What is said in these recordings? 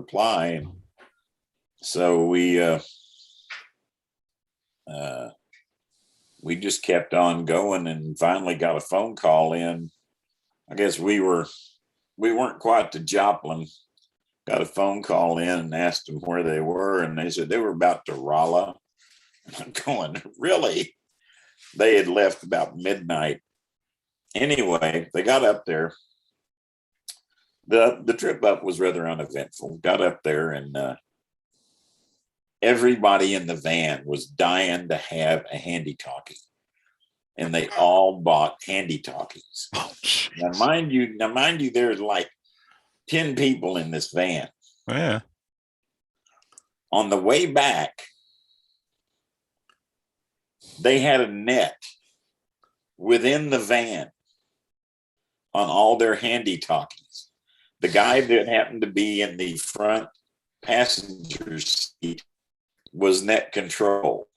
reply. And so we just kept on going, and finally got a phone call in. I guess we weren't quite to Joplin. Got a phone call in and asked them where they were, and they said they were about to Rolla. I'm going, really? They had left about midnight. Anyway, they got up there. The trip up was rather uneventful. Got up there, and everybody in the van was dying to have a handy talkie, and they all bought handy talkies. Oh, now, mind you, there's like 10 people in this van. Yeah. On the way back, they had a net within the van on all their handy talkies. The guy that happened to be in the front passenger seat was net control.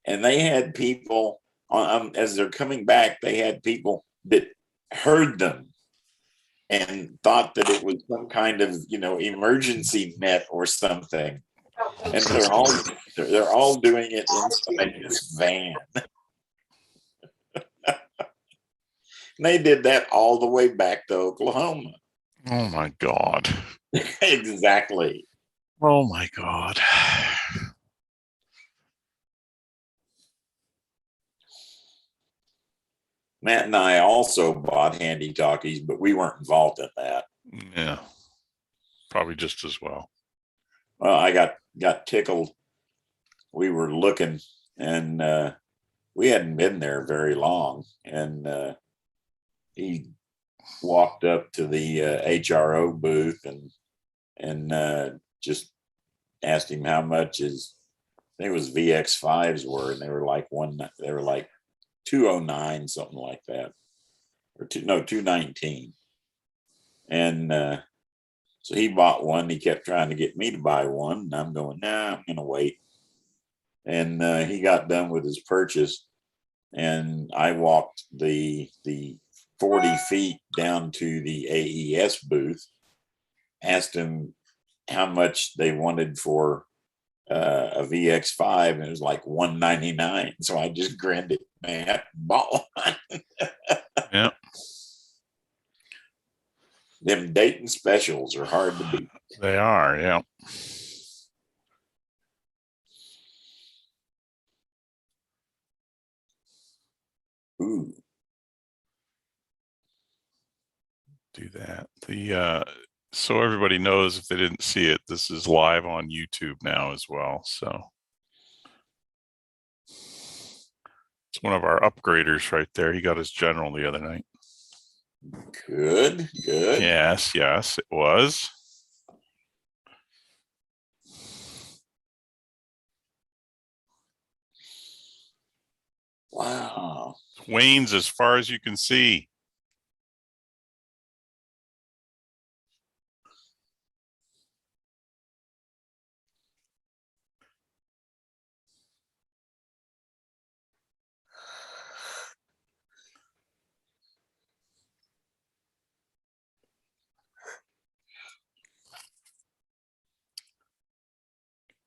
And they had people, as they're coming back, they had people that heard them and thought that it was some kind of, emergency net or something. And they're all doing it inside this van. They did that all the way back to Oklahoma. Oh my God. Exactly. Oh my God. Matt and I also bought handy talkies, but we weren't involved in that. Yeah. Probably just as well. Well, I got tickled. We were looking, and we hadn't been there very long, and he walked up to the HRO booth and just asked him how much I think it was VX5s were, and they were like 209, something like that, or 219. And so he bought one. He kept trying to get me to buy one, and I'm going, nah, I'm gonna wait. And he got done with his purchase, and I walked the 40 feet down to the AES booth, asked him how much they wanted for a VX5, and it was like $199. So I just grinned at Matt, bought one. Yeah. Them Dayton specials are hard to beat. They are, yeah. Ooh. Do that. So everybody knows, if they didn't see it, this is live on YouTube now as well. So it's one of our upgraders right there. He got his general the other night. Good. Yes, it was. Wow. Wayne's as far as you can see.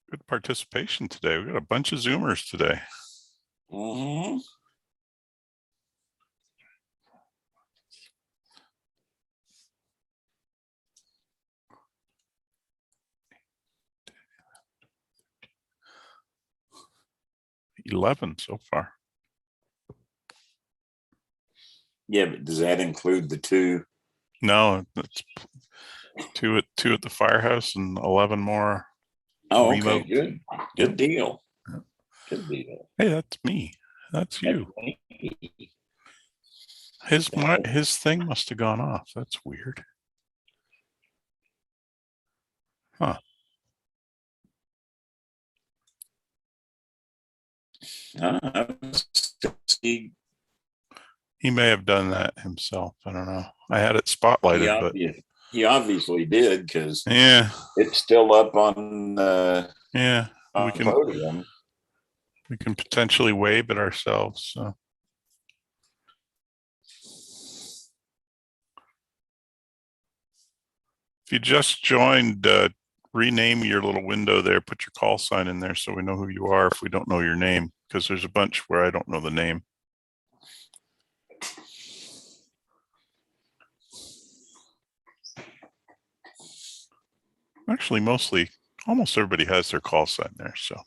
Good participation today. We got a bunch of Zoomers today. Mm-hmm. $11 so far. Yeah, but does that include the two? No, that's two at the firehouse and 11 more. Oh, remote. okay, good deal. Good deal. Hey, that's me. That's you. His thing must have gone off. That's weird. Huh. He may have done that himself. I don't know. I had it spotlighted, but he obviously did, because yeah, it's still up on we can podium. We can potentially wave it ourselves. So. If you just joined, rename your little window there, put your call sign in there so we know who you are if we don't know your name, because there's a bunch where I don't know the name. Actually, almost everybody has their call sign there, so.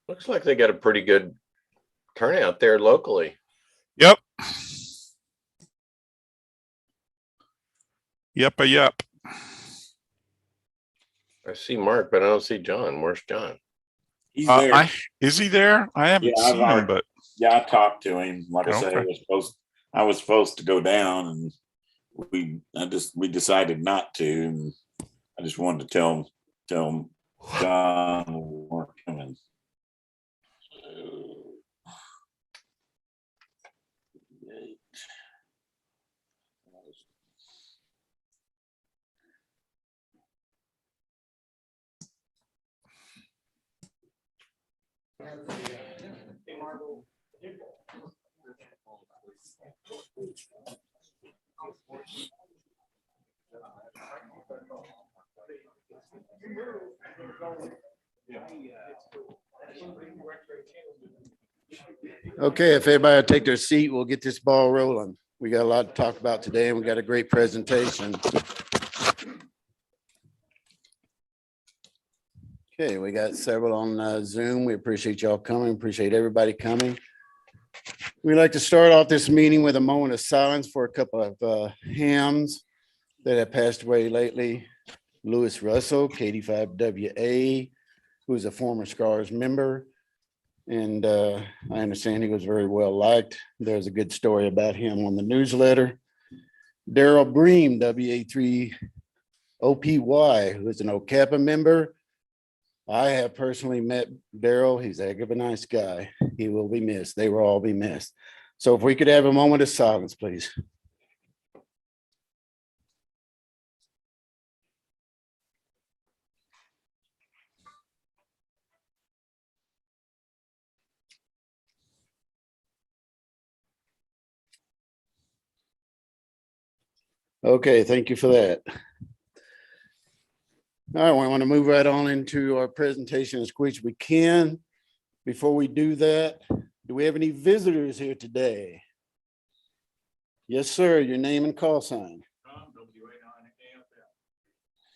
Looks like they got a pretty good turnout there locally. Yep. Yep. I see Mark, but I don't see John. Where's John? He's there. Is he there? I haven't seen him, but yeah, I talked to him. Like I said, Okay. I was supposed to go down, and we decided not to. And I just wanted to tell him John weren't coming. Okay, if everybody will take their seat, we'll get this ball rolling. We got a lot to talk about today, and we got a great presentation. Okay, we got several on Zoom. We appreciate y'all coming. Appreciate everybody coming. We'd like to start off this meeting with a moment of silence for a couple of hams that have passed away lately. Lewis Russell, K85WA, who is a former SCARS member. And I understand he was very well liked. There's a good story about him on the newsletter. Daryl Bream, WA3OPY, who is an OCAPA member. I have personally met Daryl. He's a heck of a nice guy. He will be missed. They will all be missed. So if we could have a moment of silence, please. Okay, thank you for that. All right, we want to move right on into our presentation as quick as we can. Before we do that, do we have any visitors here today? Yes, sir. Your name and call sign.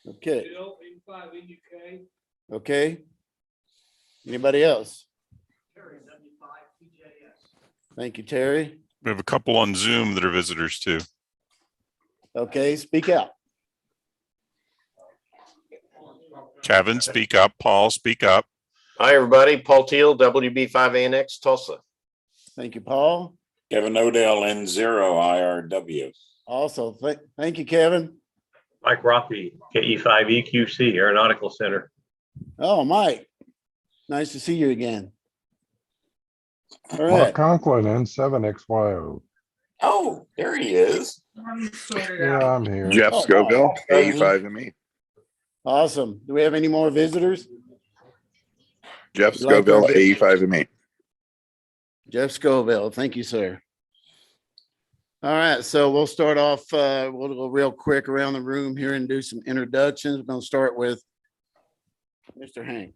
Okay. N5AUS. Okay. Anybody else? Terry, N5AUS. Thank you, Terry. we have a couple on Zoom that are visitors too. Okay, speak out. Kevin, speak up. Paul, speak up. Hi, everybody. Paul Teal, WB5ANX, Tulsa. Thank you, Paul. Kevin Odell, N0IRW. Also, thank you, Kevin. Mike Rothby, KE5EQC, Aeronautical Center. Oh, Mike. Nice to see you again. All Mark right. Conklin, N7XYO. Oh, there he is. Yeah, I'm here. Jeff Oh, Scoville, wow. A5ME. Awesome. Do we have any more visitors? Jeff You like Scoville, our vi- A5ME. Jeff Scoville. Thank you, sir. All right, so we'll start off, we'll go real quick around the room here and do some introductions. We're going to start with Mr. Hank.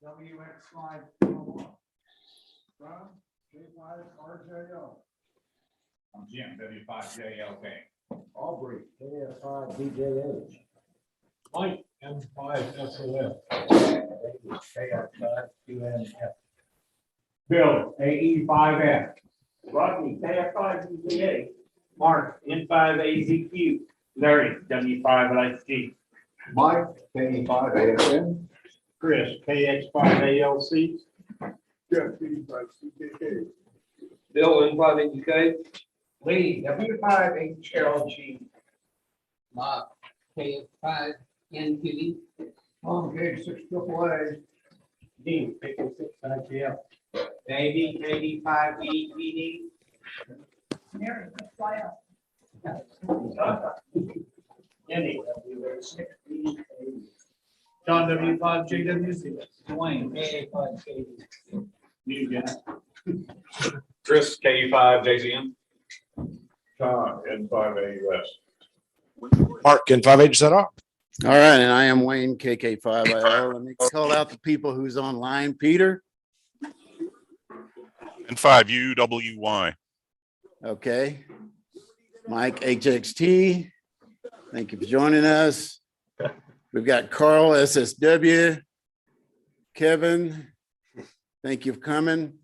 WX5 from J5RJO. I'm Jim, W5JLK. Aubrey, KF5DJH. Mike, M5SOF. KF5QNF. Bill, AE5F. Rodney, KF5DJH. Mark, N5AZQ. Larry, W5LSG. Mike, KE5ASN. Chris, KX5ALC. Jeff, K5CKK. Bill, N5AUK. Lee, W5HLG. Mark, KF5NQV. Long gig, 6 AAA. Dean, picking 6 IPL. Navy, 85 EPD. Mary, let's fly up. Jenny, W6 BD. John, W5 JWC. Dwayne, A5 JD. You guys. Chris, KU5 JZM. John, N5AUS. Mark, N5AUS. All right, and I am Wayne, KK5IL. Let me call out the people who's online. Peter, And 5UWY. okay. Mike, HXT, thank you for joining us. We've got Carl, SSW. Kevin, thank you for coming.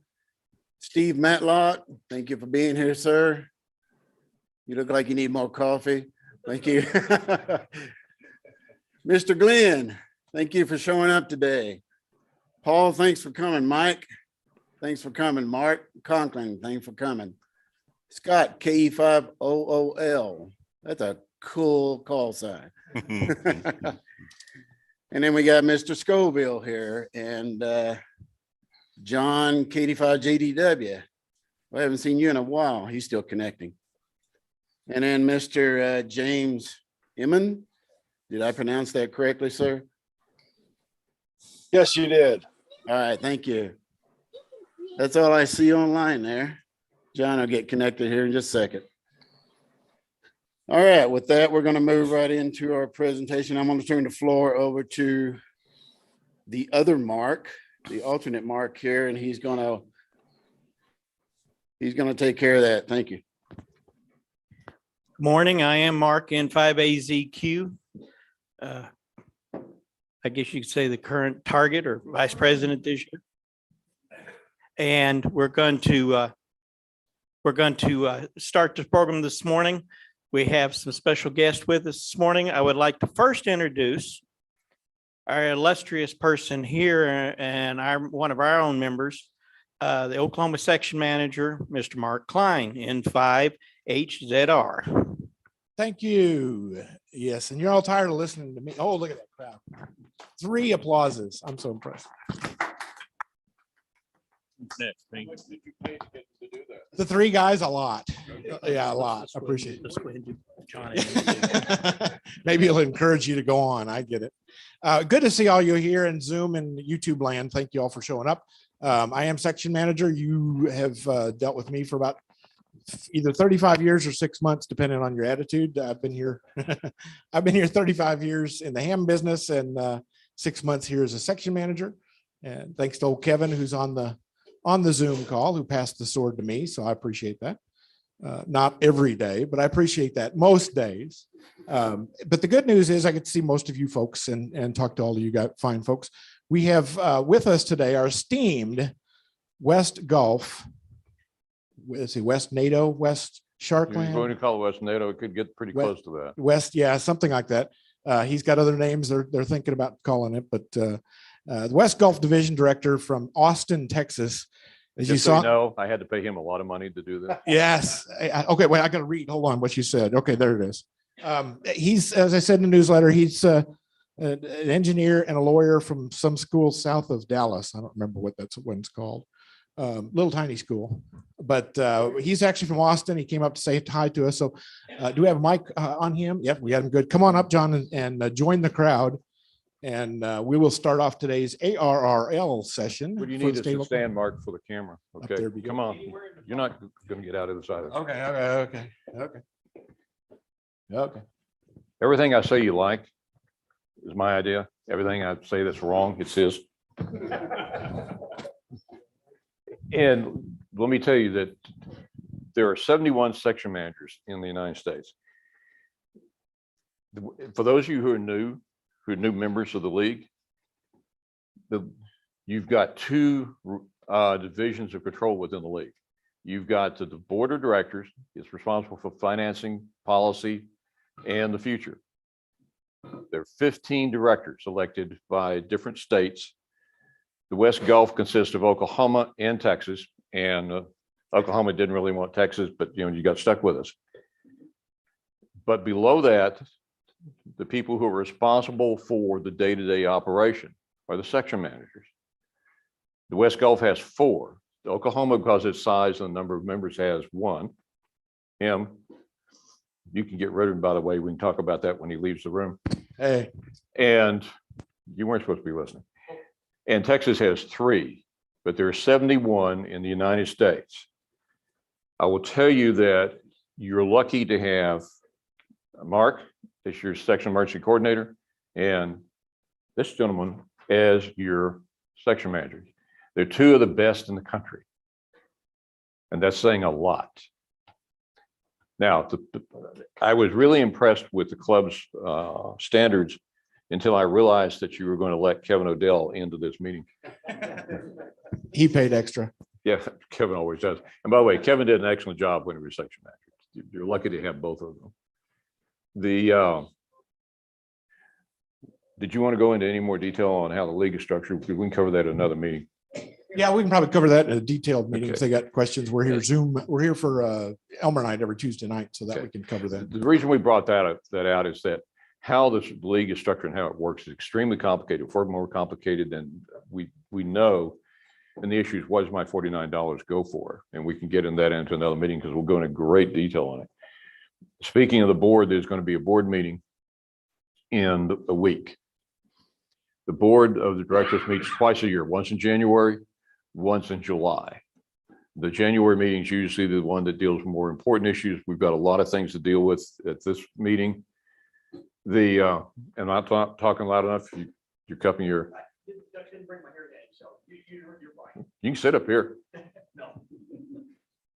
Steve Matlock, thank you for being here, sir. You look like you need more coffee. Thank you. Mr. Glenn, thank you for showing up today. Paul, thanks for coming. Mike, thanks for coming. Mark Conklin, thanks for coming. Scott, KE5OOL. That's a cool call sign. And then we got Mr. Scoville here and John, KD5JDW. I haven't seen you in a while. He's still connecting. And then Mr. James Emmon. Did I pronounce that correctly, sir? Yes, you did. All right, thank you. That's all I see online there. John will get connected here in just a second. All right, with that, we're going to move right into our presentation. I'm going to turn the floor over to the other Mark, the alternate Mark here, and he's going to take care of that. Thank you. Morning, I am Mark N5AZQ. I guess you could say the current target or vice president this year. And we're going to start this program this morning. We have some special guests with us this morning. I would like to first introduce our illustrious person here and one of our own members, the Oklahoma section manager, Mr. Mark Klein, N5HZR. Thank you. Yes, and you're all tired of listening to me. Oh, look at that crowd. 3 applauses. I'm so impressed. The 3 guys, a lot. Yeah, a lot. I appreciate it. Maybe it'll encourage you to go on. I get it. Good to see all you here in Zoom and YouTube land. Thank you all for showing up. I am section manager. You have dealt with me for about either 35 years or 6 months, depending on your attitude. I've been here. I've been here 35 years in the ham business and 6 months here as a section manager. And thanks to old Kevin, who's on the Zoom call, who passed the sword to me. So I appreciate that. Not every day, but I appreciate that most days. But the good news is I get to see most of you folks and talk to all of you guys, fine folks. We have with us today our esteemed West Gulf. Let's see, West NATO, West Sharkland. You're going to call it West NATO. It could get pretty close to that. West, yeah, something like that. He's got other names they're thinking about calling it, but the West Gulf Division Director from Austin, Texas. As you saw, no, I had to pay him a lot of money to do that. Yes. Okay, wait, I got to read. Hold on, what you said. Okay, there it is. He's, as I said in the newsletter, he's an engineer and a lawyer from some school south of Dallas. I don't remember what that's one's called. Little tiny school, but he's actually from Austin. He came up to say hi to us. So do we have a mic on him? Yep, we had him good. Come on up, John, and join the crowd. And we will start off today's ARRL session. What do you need is to stand, Mark, for the camera. Okay, there, come on. You're not going to get out of the side of it. Okay. Everything I say you like is my idea. Everything I say that's wrong, it's his. And let me tell you that there are 71 section managers in the United States. For those of you who are new members of the league, you've got 2 divisions of control within the league. You've got the board of directors. It's responsible for financing, policy, and the future. There are 15 directors elected by different states. The West Gulf consists of Oklahoma and Texas, and Oklahoma didn't really want Texas, but you got stuck with us. But below that, the people who are responsible for the day-to-day operation are the section managers. The West Gulf has 4. Oklahoma, because of its size and the number of members, has 1. Him. You can get rid of him, by the way. We can talk about that when he leaves the room. Hey, And you weren't supposed to be listening. And Texas has 3, but there are 71 in the United States. I will tell you that you're lucky to have Mark as your section emergency coordinator and this gentleman as your section manager. They're 2 of the best in the country. And that's saying a lot. Now, I was really impressed with the club's standards until I realized that you were going to let Kevin Odell into this meeting. he paid extra. Yeah, Kevin always does. And by the way, Kevin did an excellent job when he was section manager. You're lucky to have both of them. Did you want to go into any more detail on how the league is structured? We can cover that at another meeting. Yeah, we can probably cover that in a detailed meeting. If Okay. they got questions, we're here Zoom. We're here for Elmer night every Tuesday night so that Okay. we can cover that. The reason we brought that out is that how this league is structured and how it works is extremely complicated, far more complicated than we know. And the issue is, what does my $49 go for? And we can get in that into another meeting because we'll go into great detail on it. Speaking of the board, there's going to be a board meeting in a week. The board of the directors meets twice a year, once in January, once in July. The January meeting is usually the one that deals with more important issues. We've got a lot of things to deal with at this meeting. And I'm not talking loud enough. You're cupping your. You can sit up here.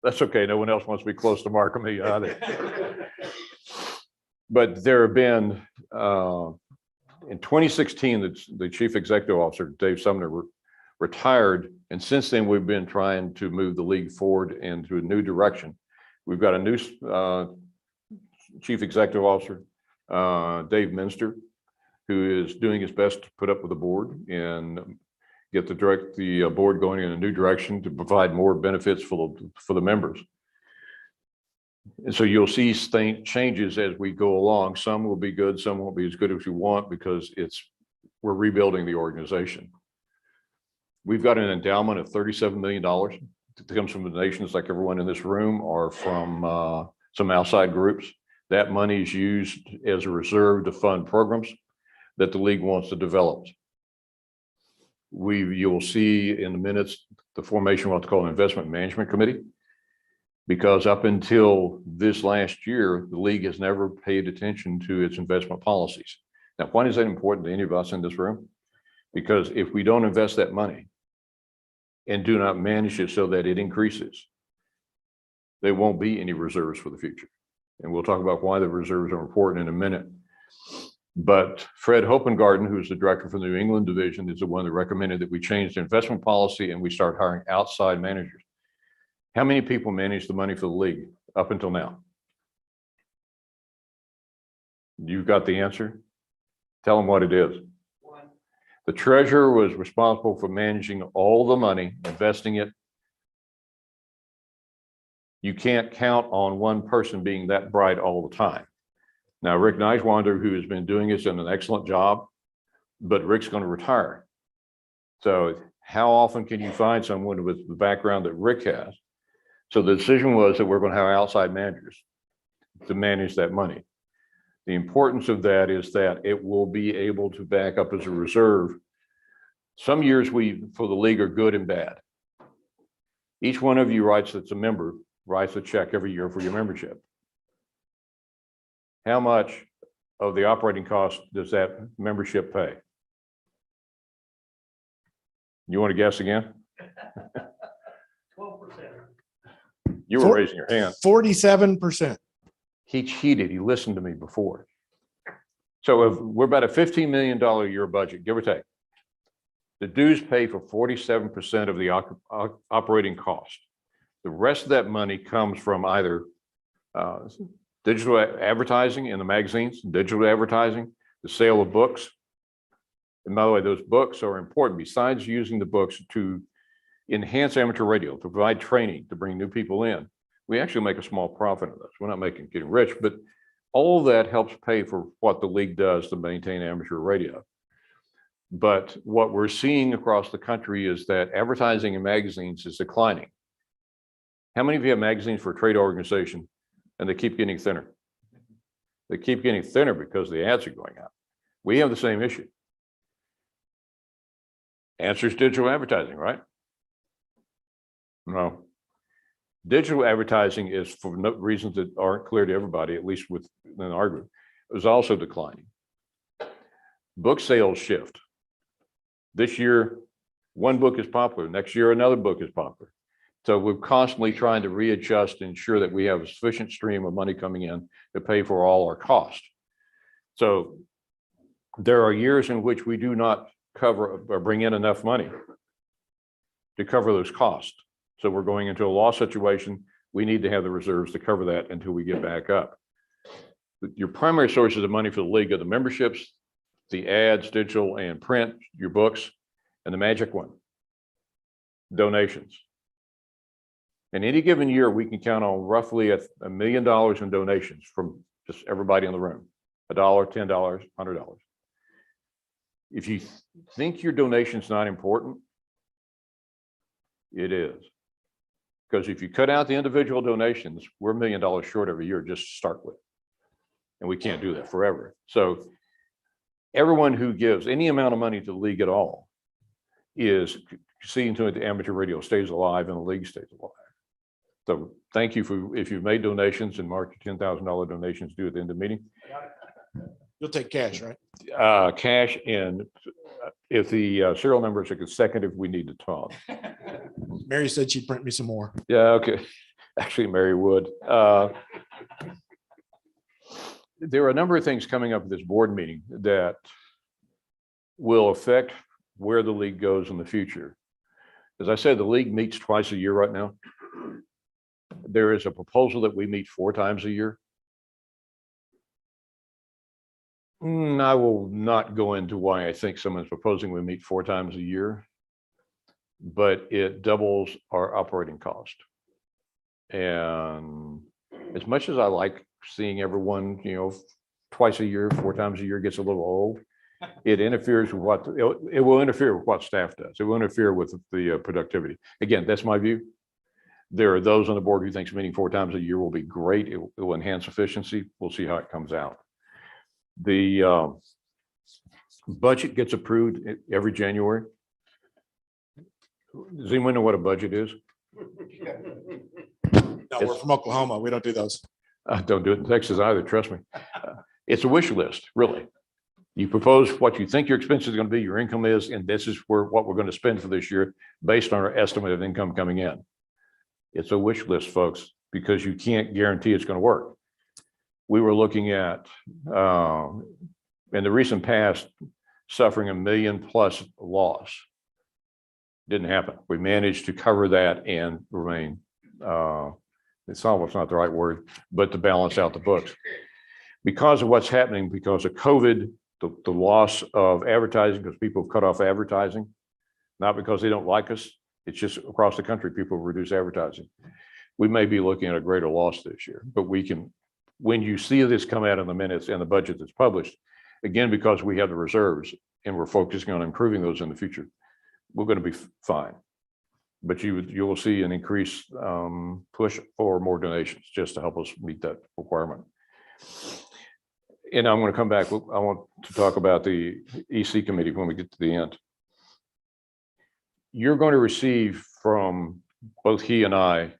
That's okay. No one else wants to be close to Mark or me either. But there have been, in 2016, the chief executive officer, Dave Sumner, retired. And since then, we've been trying to move the league forward into a new direction. We've got a new chief executive officer, Dave Minster, who is doing his best to put up with the board and get the board going in a new direction to provide more benefits for the members. And so you'll see changes as we go along. Some will be good, some won't be as good as we want because we're rebuilding the organization. We've got an endowment of $37 million that comes from the donations, like everyone in this room, or from some outside groups. That money is used as a reserve to fund programs that the league wants to develop. You will see in the minutes the formation of what's called an investment management committee, because up until this last year, the league has never paid attention to its investment policies. Now, why is that important to any of us in this room? Because if we don't invest that money and do not manage it so that it increases, there won't be any reserves for the future. And we'll talk about why the reserves are important in a minute. But Fred Hopengarten, who is the director for the New England division, is the one that recommended that we change the investment policy and we start hiring outside managers. How many people manage the money for the league up until now? You've got the answer? Tell them what it is. The treasurer was responsible for managing all the money, investing it. You can't count on one person being that bright all the time. Now, Rick Neiswander, who has been doing this, done an excellent job, but Rick's going to retire. So how often can you find someone with the background that Rick has? So the decision was that we're going to have outside managers to manage that money. The importance of that is that it will be able to back up as a reserve. Some years for the league are good and bad. Each one of you that's a member writes a check every year for your membership. How much of the operating cost does that membership pay? You want to guess again? 12%. You were raising your hand. 47%. He cheated. He listened to me before. So if we're about a $15 million a year budget, give or take, the dues pay for 47% of the operating cost. The rest of that money comes from either digital advertising in the magazines, digital advertising, the sale of books. And by the way, those books are important. Besides using the books to enhance amateur radio, to provide training, to bring new people in, we actually make a small profit of this. We're not getting rich, but All of that helps pay for what the league does to maintain amateur radio. But what we're seeing across the country is that advertising in magazines is declining. How many of you have magazines for a trade organization and they keep getting thinner? They keep getting thinner because the ads are going out. We have the same issue. Answer is digital advertising, right? No. Digital advertising is, for no reasons that aren't clear to everybody, at least within our group, is also declining. Book sales shift. This year, one book is popular. Next year, another book is popular. So we're constantly trying to readjust and ensure that we have a sufficient stream of money coming in to pay for all our costs. So there are years in which we do not cover or bring in enough money to cover those costs. So we're going into a loss situation. We need to have the reserves to cover that until we get back up. Your primary sources of money for the league are the memberships, the ads, digital and print, your books, and the magic one, donations. In any given year, we can count on roughly $1 million in donations from just everybody in the room. $1, $10, $100. If you think your donation's not important, it is. Because if you cut out the individual donations, we're $1 million short every year just to start with. And we can't do that forever. So everyone who gives any amount of money to the league at all is seeing to it the amateur radio stays alive and the league stays alive. So thank you for, if you've made donations and mark your $10,000 donations due at the end of the meeting. You'll take cash, right? Cash, and if the serial numbers are consecutive, we need to talk. Mary said she'd print me some more. Yeah, okay. Actually, Mary would. There are a number of things coming up at this board meeting that will affect where the league goes in the future. As I said, the league meets twice a year right now. There is a proposal that we meet 4 times a year. I will not go into why I think someone's proposing we meet 4 times a year, but it doubles our operating cost. And as much as I like seeing everyone, twice a year, 4 times a year gets a little old, it interferes with what, it will interfere with what staff does. It will interfere with the productivity. Again, that's my view. There are those on the board who thinks meeting 4 times a year will be great. It will enhance efficiency. We'll see how it comes out. The budget gets approved every January. Does anyone know what a budget is? No, we're from Oklahoma. We don't do those. Don't do it in Texas either, trust me. It's a wish list, really. You propose what you think your expenses are going to be, your income is, and this is what we're going to spend for this year based on our estimate of income coming in. It's a wish list, folks, because you can't guarantee it's going to work. We were looking at, in the recent past, suffering $1 million+ loss. Didn't happen. We managed to cover that and remain, it's almost not the right word, but to balance out the books. Because of what's happening, because of COVID, the loss of advertising, because people have cut off advertising, not because they don't like us, it's just across the country, people reduce advertising. We may be looking at a greater loss this year, but we can, when you see this come out in the minutes and the budget that's published, again, because we have the reserves and we're focusing on improving those in the future, we're going to be fine. But you will see an increased push for more donations just to help us meet that requirement. And I'm going to come back. I want to talk about the EC committee when we get to the end. You're going to receive from both he and I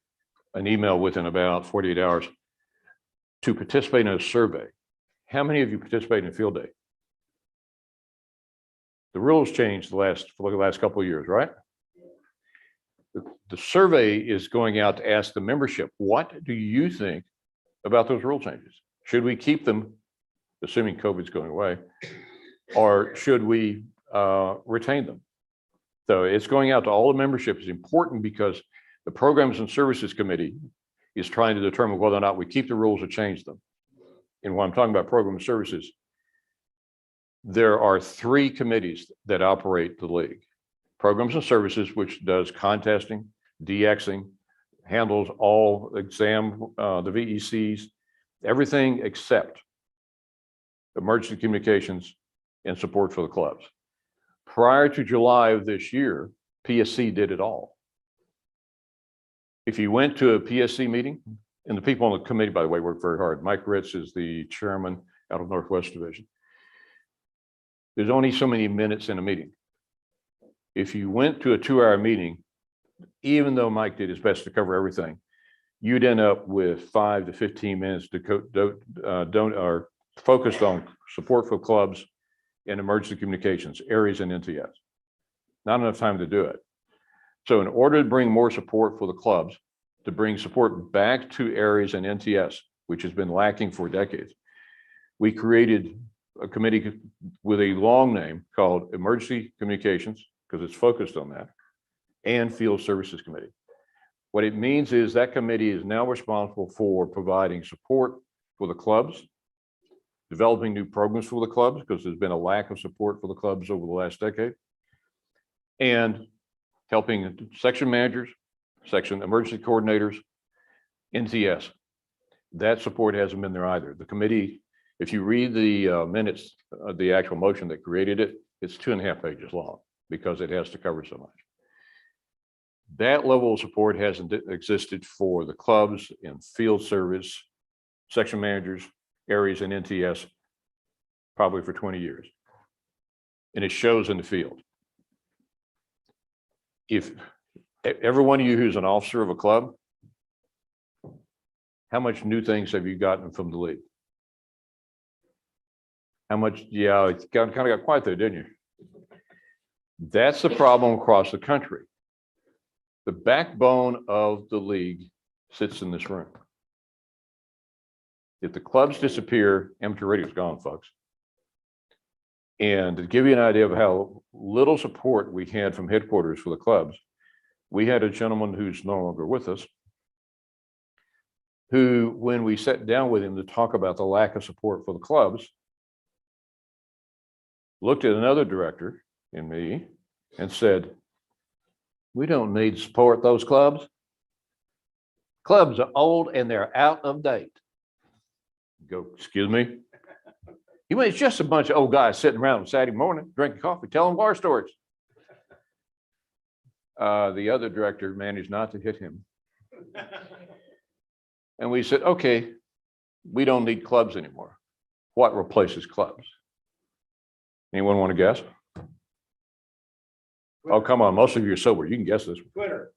an email within about 48 hours to participate in a survey. How many of you participate in field day? The rules changed for the last couple of years, right? The survey is going out to ask the membership, what do you think about those rule changes? Should we keep them, assuming COVID's going away, or should we retain them? So it's going out to all the membership. Is important because the Programs and Services Committee is trying to determine whether or not we keep the rules or change them. And when I'm talking about program and services, there are 3 committees that operate the league. Programs and Services, which does contesting, DXing, handles all exam, the VECs, everything except emergency communications and support for the clubs. Prior to July of this year, PSC did it all. If you went to a PSC meeting, and the people on the committee, by the way, work very hard. Mike Ritz is the chairman out of Northwest Division. There's only so many minutes in a meeting. If you went to a 2-hour meeting, even though Mike did his best to cover everything, you'd end up with 5 to 15 minutes to focused on support for clubs and emergency communications, areas and NTS. Not enough time to do it. So in order to bring more support for the clubs, to bring support back to areas and NTS, which has been lacking for decades, we created a committee with a long name called Emergency Communications, because it's focused on that, and Field Services Committee. What it means is that committee is now responsible for providing support for the clubs, developing new programs for the clubs, because there's been a lack of support for the clubs over the last decade, and helping section managers, section emergency coordinators, NTS. That support hasn't been there either. The committee, if you read the minutes of the actual motion that created it, it's 2.5 pages long because it has to cover so much. That level of support hasn't existed for the clubs and field service, section managers, areas, and NTS probably for 20 years. And it shows in the field. If every one of you who's an officer of a club, how much new things have you gotten from the league? How much? Yeah, it's kind of got quiet there, didn't you? That's the problem across the country. The backbone of the league sits in this room. If the clubs disappear, amateur radio is gone, folks. And to give you an idea of how little support we had from headquarters for the clubs, we had a gentleman who's no longer with us, who, when we sat down with him to talk about the lack of support for the clubs, looked at another director and me and said, "We don't need to support those clubs. Clubs are old and they're out of date." Go, excuse me? He went, "It's just a bunch of old guys sitting around on Saturday morning, drinking coffee, telling war stories." The other director managed not to hit him. And we said, okay, we don't need clubs anymore. What replaces clubs? Anyone want to guess? Oh, come on. Most of you are sober. You can guess this. Twitter.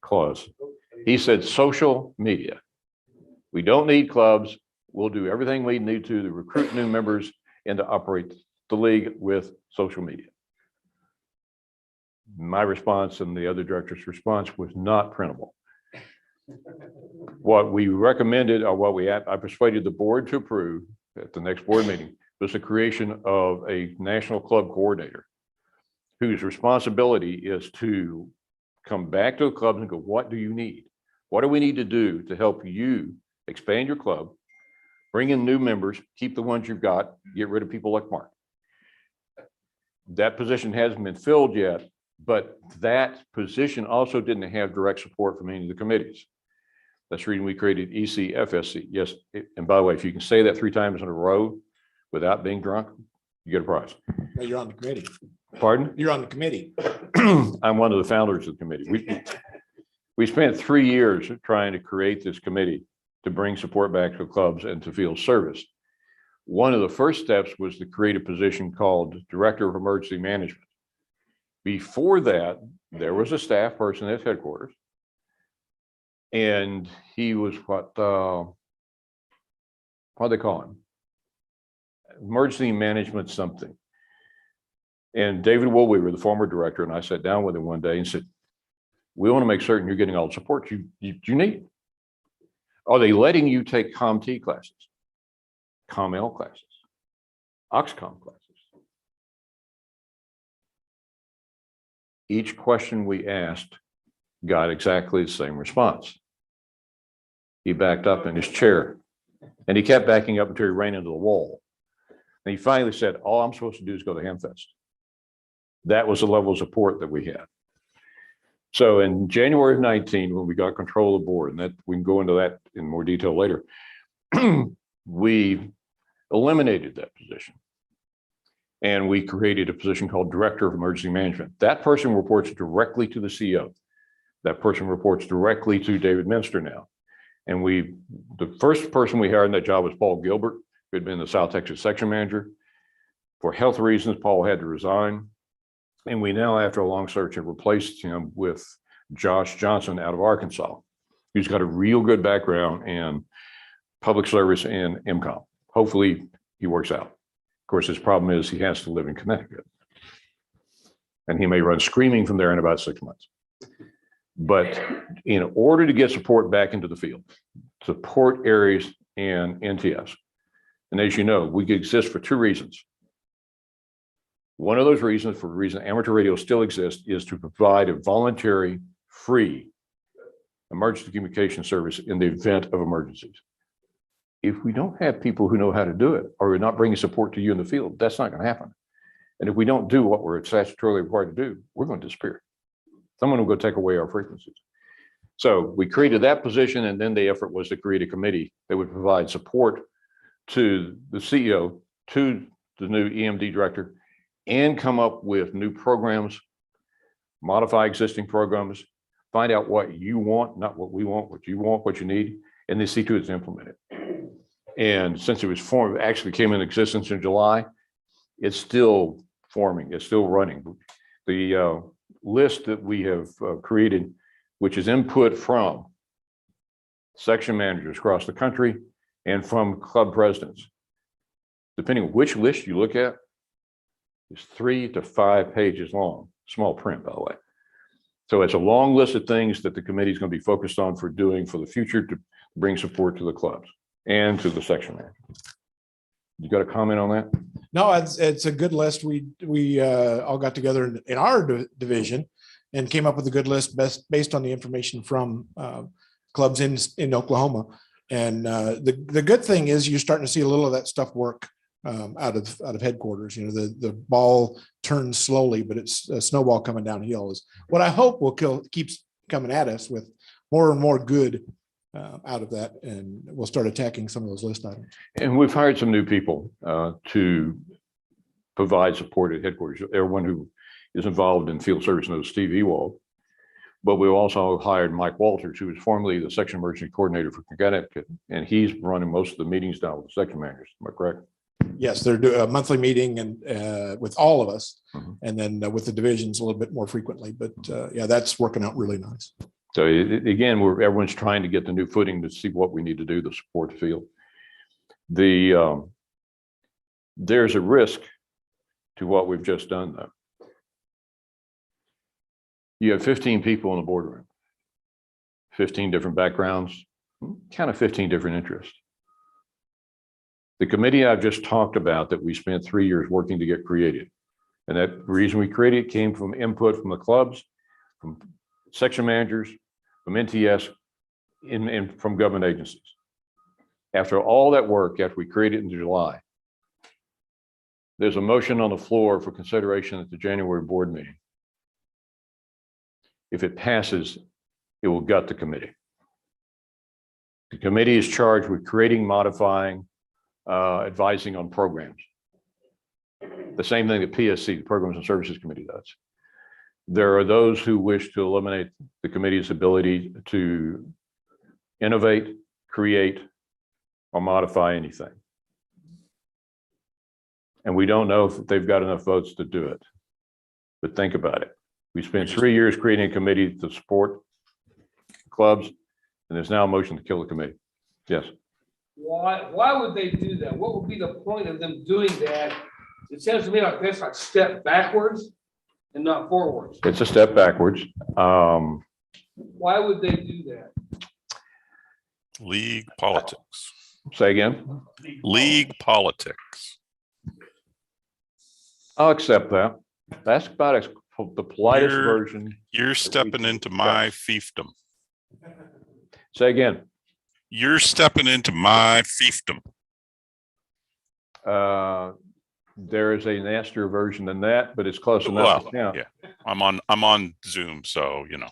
Close. He said social media. We don't need clubs. We'll do everything we need to recruit new members and to operate the league with social media. My response and the other director's response was not printable. What we recommended, or what I persuaded the board to approve at the next board meeting, was the creation of a national club coordinator whose responsibility is to come back to the clubs and go, what do you need? What do we need to do to help you expand your club, bring in new members, keep the ones you've got, get rid of people like Mark? That position hasn't been filled yet, but that position also didn't have direct support from any of the committees. That's the reason we created ECFSC. Yes, and by the way, if you can say that 3 times in a row without being drunk, you get a prize. No, you're on the committee. Pardon? You're on the committee. I'm one of the founders of the committee. We spent 3 years trying to create this committee to bring support back to clubs and to field service. One of the first steps was to create a position called Director of Emergency Management. Before that, there was a staff person at headquarters, and he was what do they call him? Emergency management something. And David Woolweaver, the former director, and I sat down with him one day and said, "We want to make certain you're getting all the support you need. Are they letting you take CommT classes, CommL classes, Oxcom classes?" Each question we asked got exactly the same response. He backed up in his chair, and he kept backing up until he ran into the wall. And he finally said, "All I'm supposed to do is go to Hamfest." That was the level of support that we had. So in January of 19, when we got control of the board, and that we can go into that in more detail later, we eliminated that position. And we created a position called Director of Emergency Management. That person reports directly to the CEO. That person reports directly to David Minster now. And the first person we hired in that job was Paul Gilbert, who had been the South Texas section manager. For health reasons, Paul had to resign. And we now, after a long search, have replaced him with Josh Johnson out of Arkansas, who's got a real good background in public service and MCOM. Hopefully he works out. Of course, his problem is he has to live in Connecticut. And he may run screaming from there in about 6 months. But in order to get support back into the field, support areas and NTS, and as you know, we exist for two reasons. One of those reasons, for the reason amateur radio still exists, is to provide a voluntary, free emergency communication service in the event of emergencies. If we don't have people who know how to do it, or we're not bringing support to you in the field, that's not going to happen. And if we don't do what we're statutorily required to do, we're going to disappear. Someone will go take away our frequencies. So we created that position, and then the effort was to create a committee that would provide support to the CEO, to the new EMD director, and come up with new programs, modify existing programs, find out what you want, not what we want, what you want, what you need, and then see to it's implemented. And since it was formed, actually came in existence in July, it's still forming, it's still running. The list that we have created, which is input from section managers across the country and from club presidents, depending on which list you look at, is 3 to 5 pages long, small print, by the way. So it's a long list of things that the committee is going to be focused on for doing for the future to bring support to the clubs and to the section manager. You got a comment on that? No, it's a good list. We all got together in our division and came up with a good list based on the information from clubs in Oklahoma. And the good thing is you're starting to see a little of that stuff work out of headquarters. You know, the ball turns slowly, but it's a snowball coming downhill is what I hope will keeps coming at us with more and more good out of that, and we'll start attacking some of those list items. And we've hired some new people to provide support at headquarters. Everyone who is involved in field service knows Steve Ewald, but we also hired Mike Walters, who was formerly the section emergency coordinator for Connecticut, and he's running most of the meetings now with the section managers. Am I correct? Yes, they're doing a monthly meeting and with all of us, and then with the divisions a little bit more frequently. But yeah, that's working out really nice. So again, everyone's trying to get the new footing to see what we need to do to support the field. There's a risk to what we've just done, though. You have 15 people in the boardroom, 15 different backgrounds, kind of 15 different interests. The committee I've just talked about that we spent 3 years working to get created, and that reason we created it came from input from the clubs, from section managers, from NTS, and from government agencies. After all that work, after we created it in July, there's a motion on the floor for consideration at the January board meeting. If it passes, it will gut the committee. The committee is charged with creating, modifying, advising on programs. The same thing that PSC, the Programs and Services Committee, does. There are those who wish to eliminate the committee's ability to innovate, create, or modify anything. And we don't know if they've got enough votes to do it. But think about it. We spent 3 years creating a committee to support clubs, and there's now a motion to kill the committee. Yes. Why would they do that? What would be the point of them doing that? It sounds to me like that's like step backwards and not forwards. It's a step backwards. Why would they do that? League politics. Say again? League politics. I'll accept that. That's about the politest version. You're stepping into my fiefdom. Say again. You're stepping into my fiefdom. There is a nastier version than that, but it's close enough. Well, yeah, I'm on Zoom, so you know.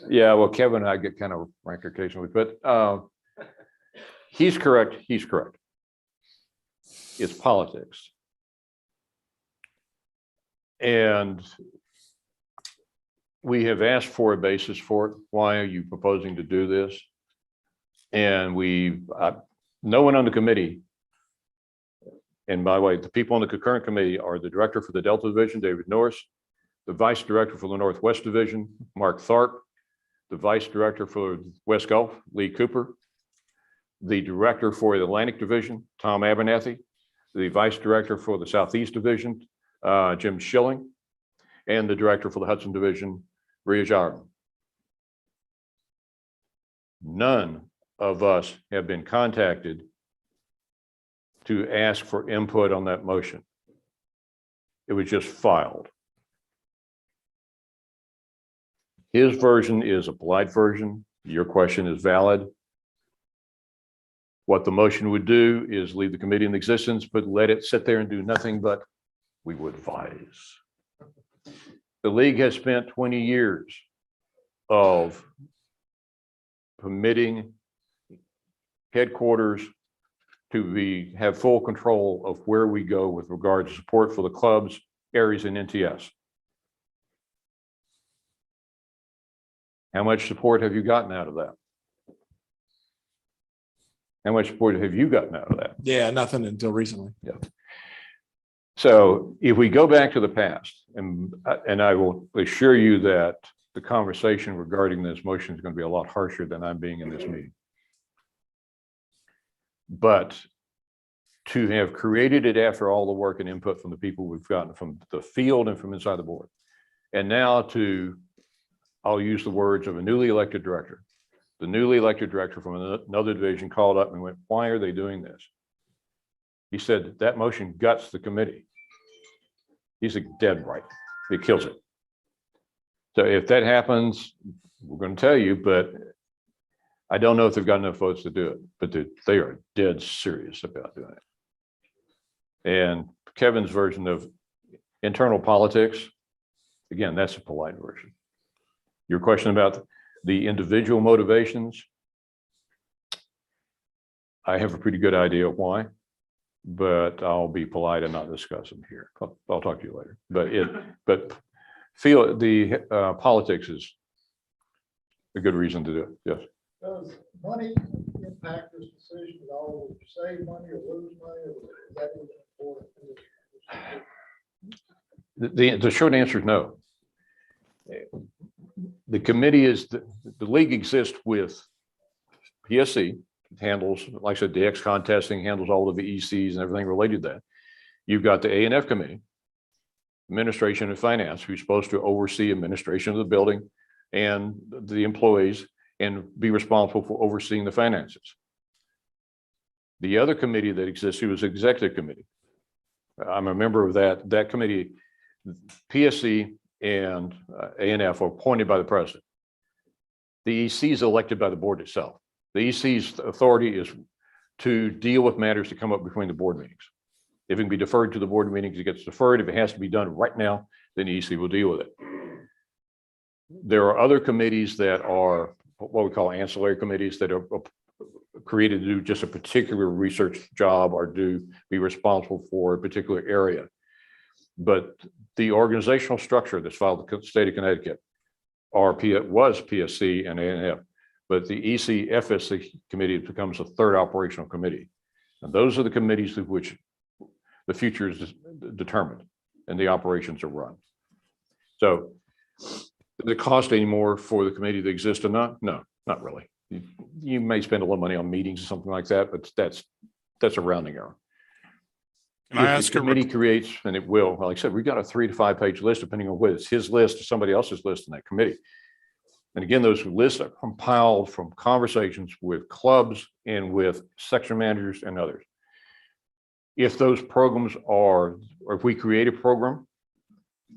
Yeah, well, Kevin and I get kind of ranked occasionally, but He's correct. He's correct. It's politics. And we have asked for a basis for it. Why are you proposing to do this? And no one on the committee, and by the way, the people on the concurrent committee are the director for the Delta Division, David Norris, the vice director for the Northwest Division, Mark Tharp, the vice director for West Gulf, Lee Cooper, the director for the Atlantic Division, Tom Abernathy, the vice director for the Southeast Division, Jim Schilling, and the director for the Hudson Division, Rhea Jarman. None of us have been contacted to ask for input on that motion. It was just filed. His version is a polite version. Your question is valid. What the motion would do is leave the committee in existence, but let it sit there and do nothing but we would advise. The league has spent 20 years of permitting headquarters to have full control of where we go with regard to support for the clubs, areas, and NTS. How much support have you gotten out of that? How much support have you gotten out of that? Yeah, nothing until recently. Yeah. So if we go back to the past, and I will assure you that the conversation regarding this motion is going to be a lot harsher than I'm being in this meeting. But to have created it after all the work and input from the people we've gotten from the field and from inside the board, and now I'll use the words of a newly elected director. The newly elected director from another division called up and went, "Why are they doing this?" He said, "That motion guts the committee." He's dead right. It kills it. So if that happens, we're going to tell you, but I don't know if they've got enough votes to do it, but they are dead serious about doing it. And Kevin's version of internal politics, again, that's a polite version. Your question about the individual motivations, I have a pretty good idea why, but I'll be polite and not discuss them here. I'll talk to you later. But feel the politics is a good reason to do it. Yes. Does money impact this decision at all? Would you save money or lose money? Or is that even important? The short answer is no. The committee is, the league exists with PSC, handles, like I said, DX contesting, handles all of the ECs and everything related to that. You've got the A&F committee, administration and finance, who's supposed to oversee administration of the building and the employees and be responsible for overseeing the finances. The other committee that exists was the executive committee. I'm a member of that committee. PSC and A&F are appointed by the president. The EC is elected by the board itself. The EC's authority is to deal with matters that come up between the board meetings. If it can be deferred to the board meetings, it gets deferred. If it has to be done right now, then the EC will deal with it. There are other committees that are what we call ancillary committees that are created to do just a particular research job or be responsible for a particular area. But the organizational structure that's filed with the state of Connecticut was PSC and A&F, but the EC FSC committee becomes a third operational committee. And those are the committees through which the future is determined and the operations are run. So does it cost any more for the committee to exist or not? No, not really. You may spend a little money on meetings or something like that, but that's a rounding error. Can I ask the committee creates, and it will, like I said, we've got a 3 to 5 page list, depending on whether it's his list or somebody else's list in that committee. And again, those lists are compiled from conversations with clubs and with section managers and others. If those programs or if we create a program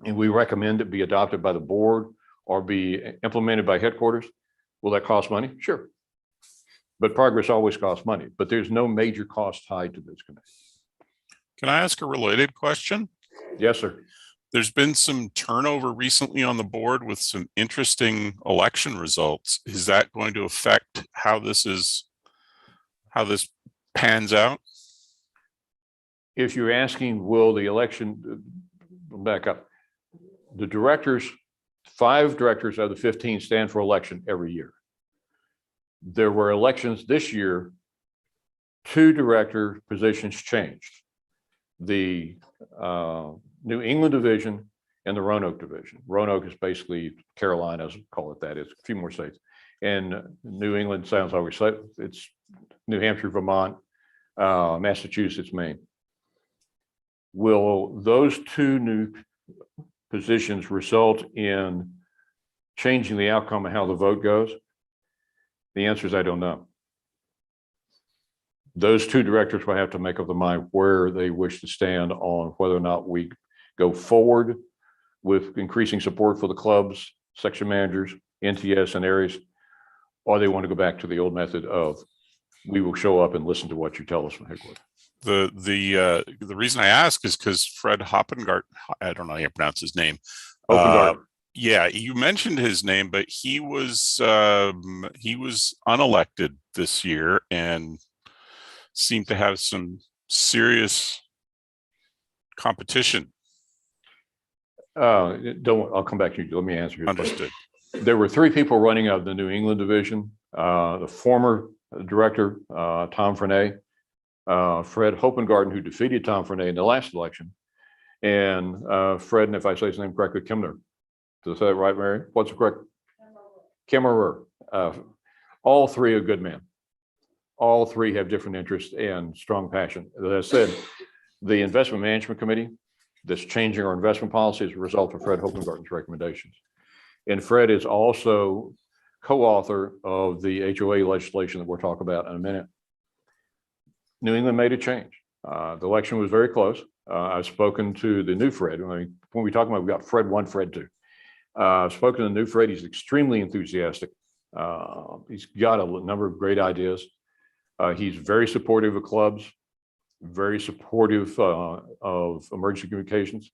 and we recommend it be adopted by the board or be implemented by headquarters, will that cost money? Sure. But progress always costs money, but there's no major cost tied to this committee. Can I ask a related question? Yes, sir. There's been some turnover recently on the board with some interesting election results. Is that going to affect how this how this pans out? If you're asking, will the election, back up, the directors, 5 directors out of the 15 stand for election every year. There were elections this year, 2 director positions changed. The New England division and the Roanoke division. Roanoke is basically Carolinas, call it that. It's a few more states. And New England sounds like we say it's New Hampshire, Vermont, Massachusetts, Maine. Will those 2 new positions result in changing the outcome of how the vote goes? The answer is I don't know. Those 2 directors will have to make up their mind where they wish to stand on whether or not we go forward with increasing support for the clubs, section managers, NTS and areas, or they want to go back to the old method of we will show up and listen to what you tell us from headquarters. The reason I ask is because Fred Hoppengart, I don't know how you pronounce his name. Hoppengart. Yeah, you mentioned his name, but he was unelected this year and seemed to have some serious competition. I'll come back to you. Let me answer your question. Understood. There were 3 people running out of the New England division. The former director, Tom Frenay, Fred Hopengarten, who defeated Tom Frenay in the last election, and Fred, and if I say his name correctly, Kimner. Did I say that right, Mary? What's the correct? Kimmerer. All 3 are good men. All 3 have different interests and strong passion. As I said, the investment management committee that's changing our investment policy is a result of Fred Hopengarten's recommendations. And Fred is also co-author of the HOA legislation that we'll talk about in a minute. New England made a change. The election was very close. I've spoken to the new Fred. I mean, when we talk about, we've got Fred 1, Fred 2. I've spoken to the new Fred. He's extremely enthusiastic. He's got a number of great ideas. He's very supportive of clubs, very supportive of emergency communications.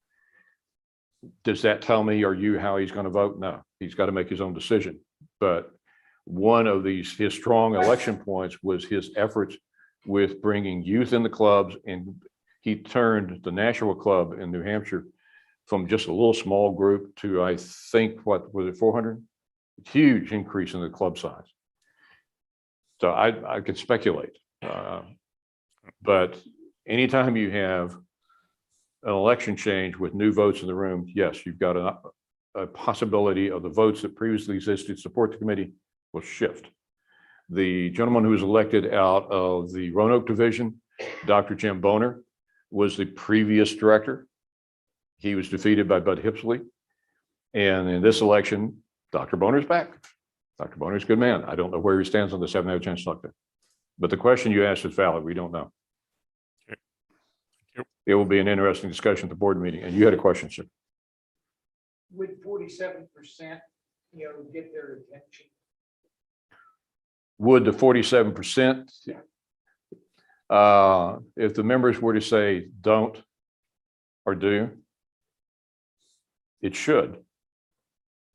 Does that tell me or you how he's going to vote? No, he's got to make his own decision. But one of his strong election points was his efforts with bringing youth in the clubs, and he turned the Nashua Club in New Hampshire from just a little small group to, I think, what was it, 400? Huge increase in the club size. So I could speculate, but anytime you have an election change with new votes in the room, yes, you've got a possibility of the votes that previously existed to support the committee will shift. The gentleman who was elected out of the Roanoke division, Dr. Jim Boner, was the previous director. He was defeated by Bud Hipsley. And in this election, Dr. Boner's back. Dr. Boner's a good man. I don't know where he stands on this. I haven't had a chance to look at it. But the question you asked is valid. We don't know. Okay. Thank you. It will be an interesting discussion at the board meeting. And you had a question, sir. Would 47%, get their attention? Would the 47%, if the members were to say don't or do, it should.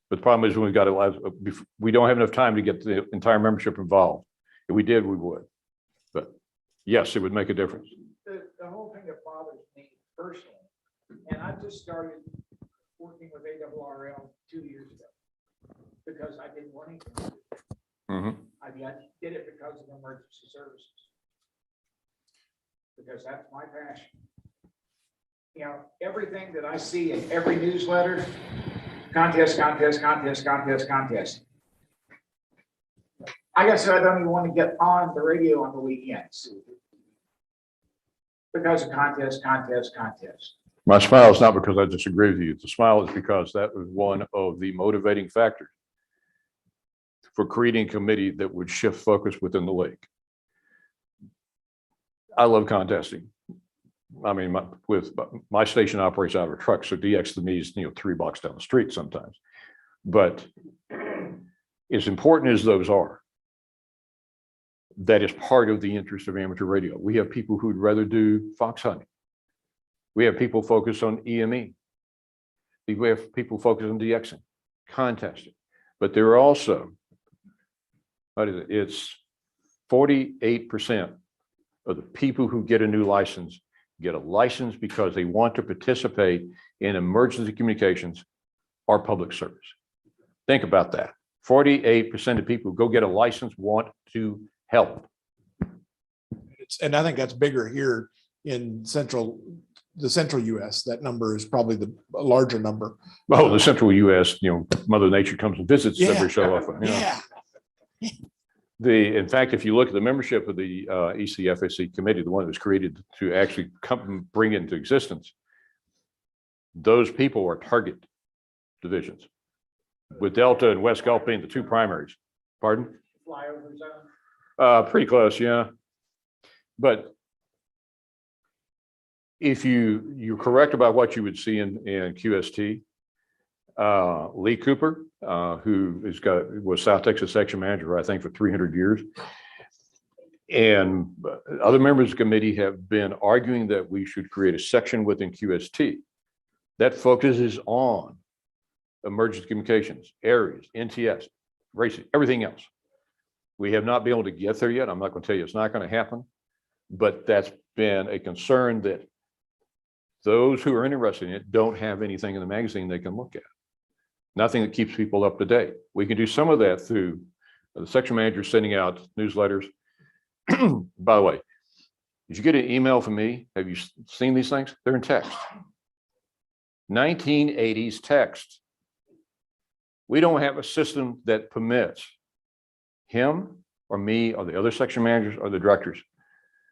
But the problem is when we don't have enough time to get the entire membership involved. If we did, we would. But yes, it would make a difference. The whole thing that bothers me personally, and I just started working with ARRL 2 years ago because I didn't want anything. I did it because of emergency services, because that's my passion. Everything that I see in every newsletter, contest. I guess I don't even want to get on the radio on the weekends because of contest. My smile is not because I disagree with you. The smile is because that was one of the motivating factors for creating a committee that would shift focus within the league. I love contesting. I mean, my station operates out of a truck, so DX to me is 3 blocks down the street sometimes. But as important as those are, that is part of the interest of amateur radio. We have people who'd rather do fox hunting. We have people focused on EME. We have people focused on DXing, contesting. But there are also, it's 48% of the people who get a new license get a license because they want to participate in emergency communications or public service. Think about that. 48% of people who go get a license want to help. And I think that's bigger here in the central US. That number is probably a larger number. Oh, the central US, Mother Nature comes and visits Yeah. every so often. Yeah. In fact, if you look at the membership of the ECFAC committee, the one that was created to actually bring it into existence, those people are target divisions, with Delta and West Gulf being the two primaries. Pardon? Flyover zone. Pretty close, yeah. But if you're correct about what you would see in QST, Lee Cooper, who was South Texas section manager, I think, for 300 years, and other members of the committee have been arguing that we should create a section within QST that focuses on emergency communications, areas, NTS, racing, everything else. We have not been able to get there yet. I'm not going to tell you it's not going to happen, but that's been a concern that those who are interested in it don't have anything in the magazine they can look at. Nothing that keeps people up to date. We can do some of that through the section manager sending out newsletters. By the way, did you get an email from me? Have you seen these things? They're in text. 1980s text. We don't have a system that permits him or me or the other section managers or the directors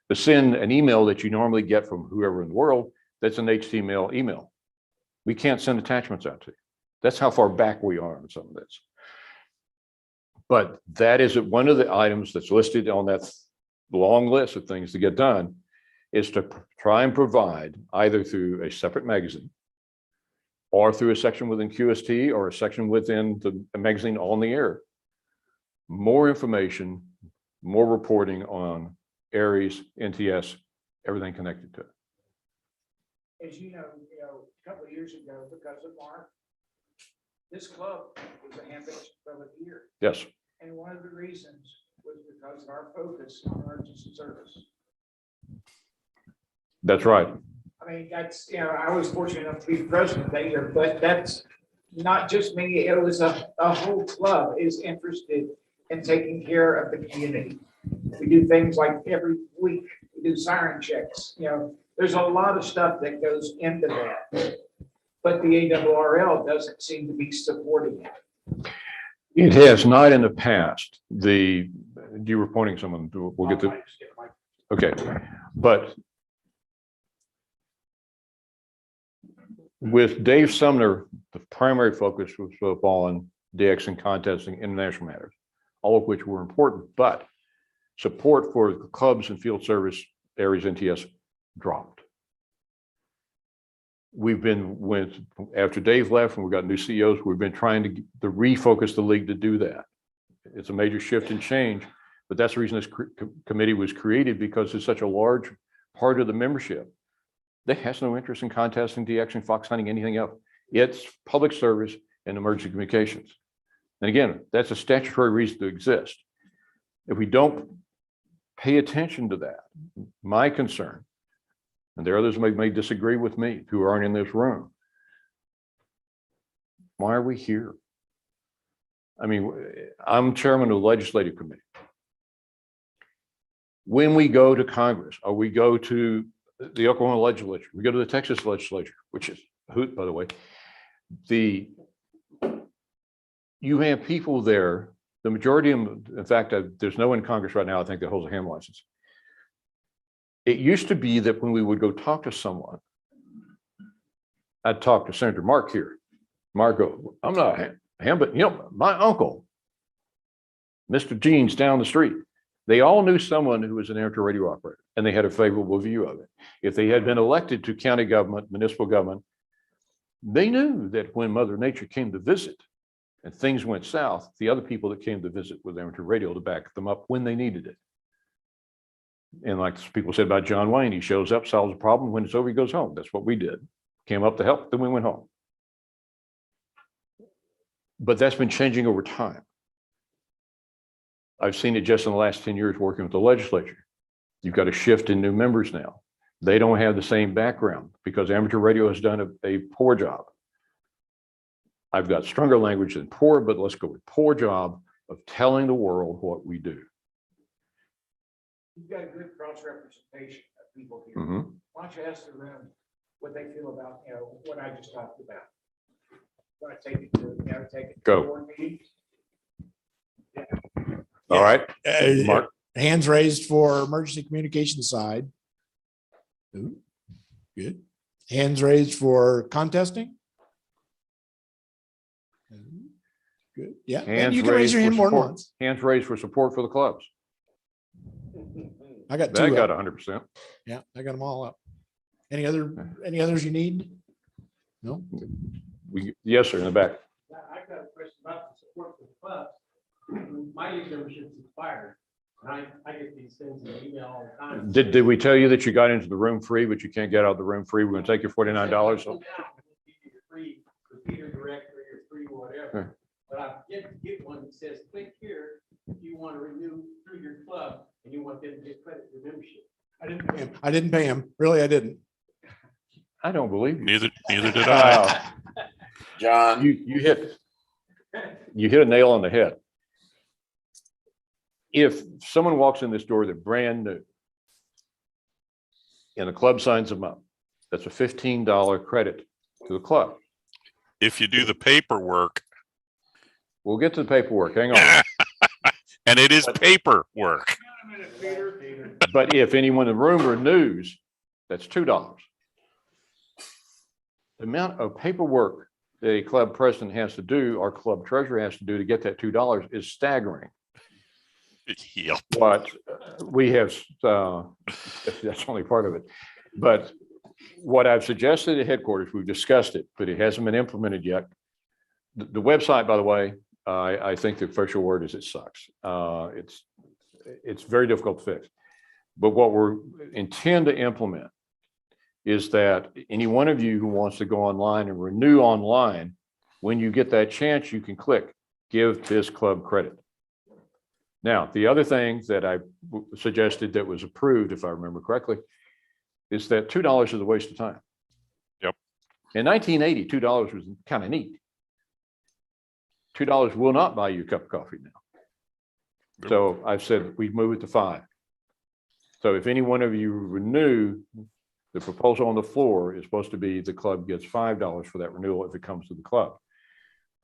to send an email that you normally get from whoever in the world that's an HTML email. We can't send attachments out to you. That's how far back we are on some of this. But that is one of the items that's listed on that long list of things to get done, is to try and provide either through a separate magazine or through a section within QST or a section within the magazine on the air, more information, more reporting on areas, NTS, everything connected to it. As you know, a couple of years ago, because of Mark, this club was a Ham-Beach Club of the Year. Yes. And one of the reasons was because of our focus on emergency service. That's right. I mean, that's, I was fortunate enough to be president that year, but that's not just me. It was a whole club is interested in taking care of the community. We do things like every week, we do siren checks. There's a lot of stuff that goes into that. But the ARRL doesn't seem to be supporting it. It has not in the past. You were pointing someone. We'll get to. Okay, but with Dave Sumner, the primary focus was on DX and contesting international matters, all of which were important. But support for the clubs and field service areas NTS dropped. We've been after Dave left and we got new CEOs, we've been trying to refocus the league to do that. It's a major shift and change, but that's the reason this committee was created, because it's such a large part of the membership that has no interest in contesting, DX, and fox hunting, anything else. It's public service and emergency communications. And again, that's a statutory reason to exist. If we don't pay attention to that, my concern, and there are others who may disagree with me who aren't in this room. Why are we here? I mean, I'm chairman of the legislative committee. When we go to Congress, or we go to the Oklahoma legislature, we go to the Texas legislature, which is hoot, by the way, you have people there, the majority of them, in fact, there's no one in Congress right now, I think, that holds a ham license. It used to be that when we would go talk to someone, I'd talk to Senator Mark here. Mark go, I'm not a ham, but my uncle, Mr. Jeans down the street, they all knew someone who was an amateur radio operator, and they had a favorable view of it. If they had been elected to county government, municipal government, they knew that when Mother Nature came to visit and things went south, the other people that came to visit with amateur radio to back them up when they needed it. And like people said about John Wayne, he shows up, solves a problem. When it's over, he goes home. That's what we did. Came up to help, then we went home. But that's been changing over time. I've seen it just in the last 10 years working with the legislature. You've got a shift in new members now. They don't have the same background because amateur radio has done a poor job. I've got stronger language than poor, but let's go with poor job of telling the world what we do. You've got a good cross-representation of people here. Mhm. Why don't you ask the room what they feel about, what I just talked about? Want to take it to, take it to Go. board meetings? All right, Mark. Hands raised for emergency communication side. Ooh, good. Hands raised for contesting. Ooh, good. Yeah. and Hands you can raise raised your for hand more than support. once. Hands raised for support for the clubs. I got That two. got up. 100%. Yeah, I got them all up. Any others you need? No? Yes, sir, in the back. I've got a question about the support for the clubs. My youth membership's expired, and I get these things in email all the time. Did we tell you that you got into the room free, but you can't get out of the room free? We're going to take your $49. You're free repeater direct or you're free whatever. But I've yet to get one that says, click here if you want to renew through your club and you want them to get credit for membership. I didn't pay him. Really, I didn't. I don't believe you. Neither did I. John, You hit a nail on the head. If someone walks in this door, they're brand new, and the club signs them up, that's a $15 credit to the club. If you do the paperwork, We'll get to the paperwork. Hang on. and it is paperwork. But if anyone in the room renews, that's $2. The amount of paperwork that a club president has to do, or club treasurer has to do to get that $2 is staggering. Yep. But we have, that's only part of it. But what I've suggested at headquarters, we've discussed it, but it hasn't been implemented yet. The website, by the way, I think the official word is it sucks. It's very difficult to fix. But what we intend to implement is that any one of you who wants to go online and renew online, when you get that chance, you can click, give this club credit. Now, the other thing that I suggested that was approved, if I remember correctly, is that $2 is a waste of time. Yep. In 1980, $2 was kind of neat. $2 will not buy you a cup of coffee now. Yep. So I've said we move it to $5. So if any one of you renew, the proposal on the floor is supposed to be the club gets $5 for that renewal if it comes to the club.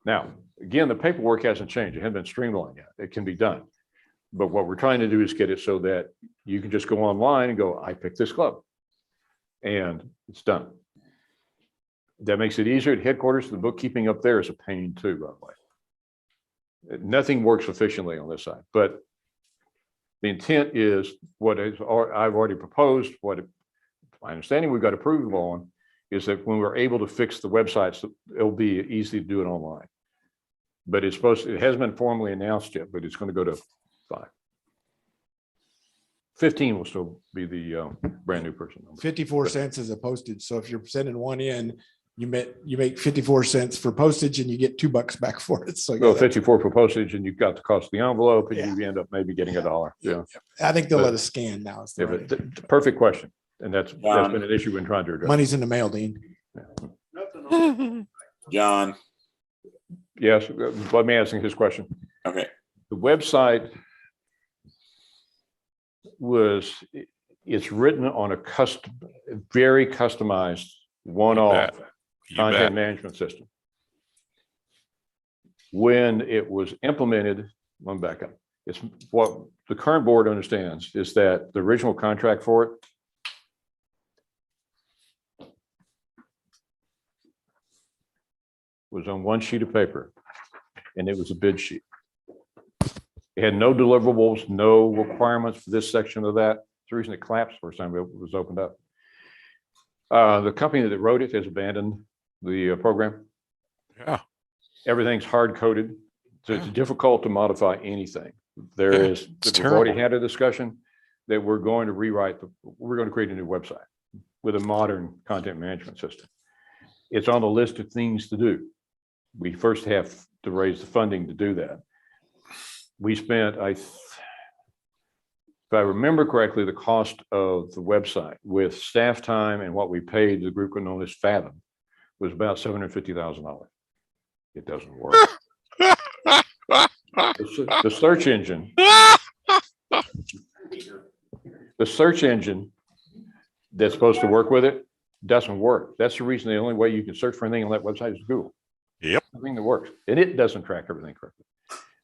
Now, again, the paperwork hasn't changed. It hasn't been streamlined yet. It can be done. But what we're trying to do is get it so that you can just go online and go, I picked this club. And it's done. That makes it easier at headquarters. The bookkeeping up there is a pain too, by the way. Nothing works efficiently on this side, but the intent is what is, I've already proposed, my understanding we've got approval on is that when we're able to fix the websites, it'll be easy to do it online. But it hasn't been formally announced yet, but it's going to go to 5. 15 will still be the brand new person number. 54 cents is a postage. So if you're sending one in, you make 54 cents for postage and you get $2 back for it. So Well, 54 for postage and you've got the cost of the envelope and Yeah. you end up maybe getting $1. Yeah. I think they'll But- let us scan now. It's Yeah, the but perfect question. And that's been an issue we're trying to address. money's in the mail, Dean. John, Yes, let me answer his question. okay, The website it's written on a very customized one-off You content bet. management system. When it was implemented, let me back up. It's what the current board understands is that the original contract for it was on one sheet of paper, and it was a bid sheet. It had no deliverables, no requirements for this section of that. It's the reason it collapsed the first time it was opened up. The company that wrote it has abandoned the program. Yeah. Everything's hard coded, so it's difficult to modify anything. We've already had a discussion that we're going to we're going to create a new website with a modern content management system. It's on the list of things to do. We first have to raise the funding to do that. we spent, if I remember correctly, the cost of the website with staff time and what we paid the group known as Fathom was about $750,000. It doesn't work. The search engine, the search engine that's supposed to work with it doesn't work. That's the reason the only way you can search for anything on that website is Google. Yep. Nothing that works. And it doesn't track everything correctly.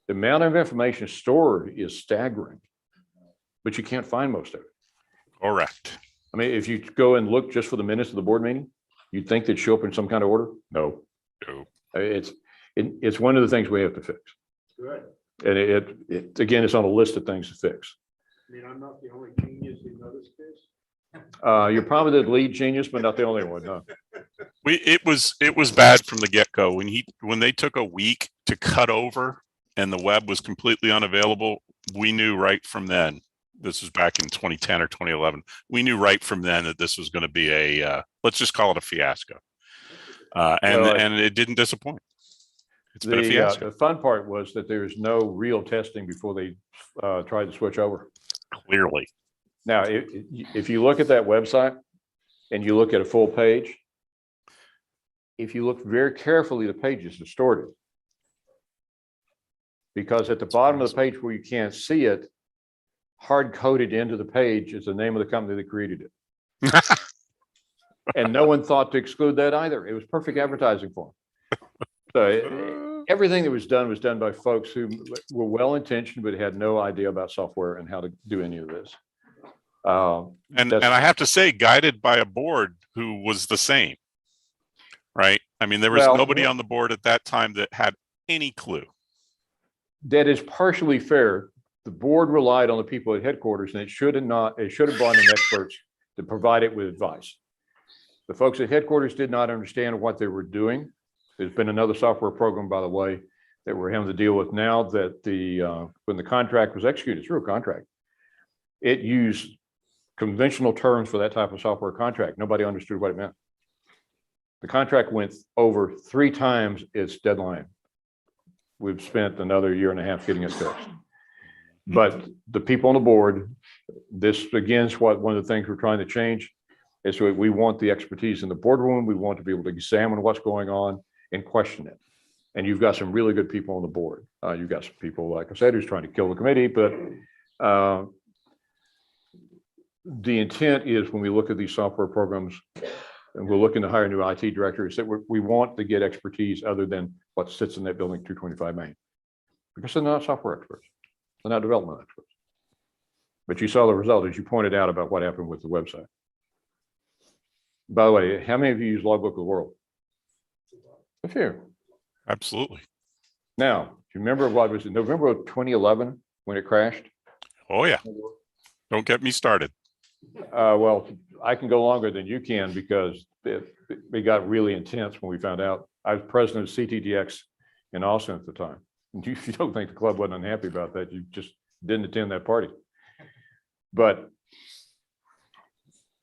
The amount of information stored is staggering, but you can't find most of it. Correct. I mean, if you go and look just for the minutes of the board meeting, you'd think they'd show up in some kind of order. No. No. It's one of the things we have to fix. Good. And it again, it's on a list of things to fix. I mean, I'm not the only genius who noticed this. You're probably the lead genius, but not the only one. No. It was bad from the get-go when they took a week to cut over and the web was completely unavailable. We knew right from then, this was back in 2010 or 2011. We knew right from then that this was going to be let's just call it a fiasco. And it didn't disappoint. It's been a fiasco. The fun part was that there was no real testing before they tried to switch over. Clearly. Now, if you look at that website and you look at a full page, if you look very carefully, the page is distorted. Because at the bottom of the page where you can't see it, hard coded into the page is the name of the company that created it. And no one thought to exclude that either. It was perfect advertising for them. So everything that was done by folks who were well-intentioned, but had no idea about software and how to do any of this. And I have to say, guided by a board who was the same, right? I mean, there was nobody on the board at that time that had any clue. That is partially fair. The board relied on the people at headquarters, and it should have brought in experts to provide it with advice. The folks at headquarters did not understand what they were doing. There's been another software program, by the way, that we're having to deal with now that when the contract was executed, it's a real contract. It used conventional terms for that type of software contract. Nobody understood what it meant. The contract went over 3 times its deadline. We've spent another 1.5 years getting it fixed. But the people on the board, this again is one of the things we're trying to change. Is so we want the expertise in the boardroom. We want to be able to examine what's going on and question it. And you've got some really good people on the board. You've got some people, like I said, who's trying to kill the committee, but the intent is when we look at these software programs and we're looking to hire a new IT director, is that we want to get expertise other than what sits in that building 225 Main. Because they're not software experts. They're not development experts. But you saw the result, as you pointed out, about what happened with the website. By the way, how many of you use Logbook of the World? A few. Absolutely. Now, do you remember what was in November of 2011 when it crashed? Oh, yeah. Don't get me started. Well, I can go longer than you can because it got really intense when we found out. I was president of CTDX in Austin at the time. And you don't think the club wasn't unhappy about that. You just didn't attend that party. But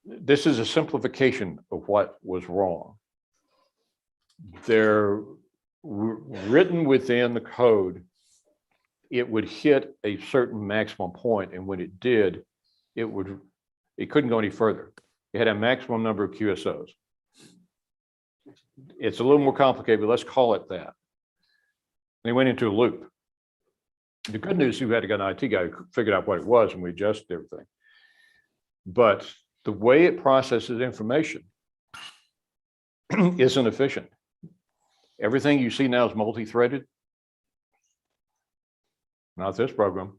this is a simplification of what was wrong. They're written within the code. It would hit a certain maximum point, and when it did, it couldn't go any further. It had a maximum number of QSOs. It's a little more complicated, but let's call it that. They went into a loop. The good news, you had to get an IT guy who figured out what it was, and we adjusted everything. But the way it processes information isn't efficient. Everything you see now is multi-threaded. Not this program.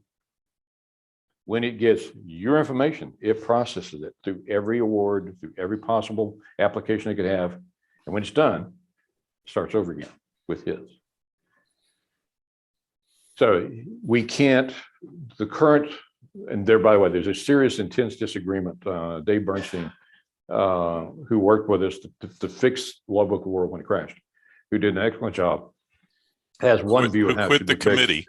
When it gets your information, it processes it through every award, through every possible application it could have. And when it's done, it starts over again with his. So we can't, the current, and there, by the way, there's a serious, intense disagreement. Dave Bernstein, who worked with us to fix Logbook of the World when it crashed, who did an excellent job, has one view. Who quit the committee.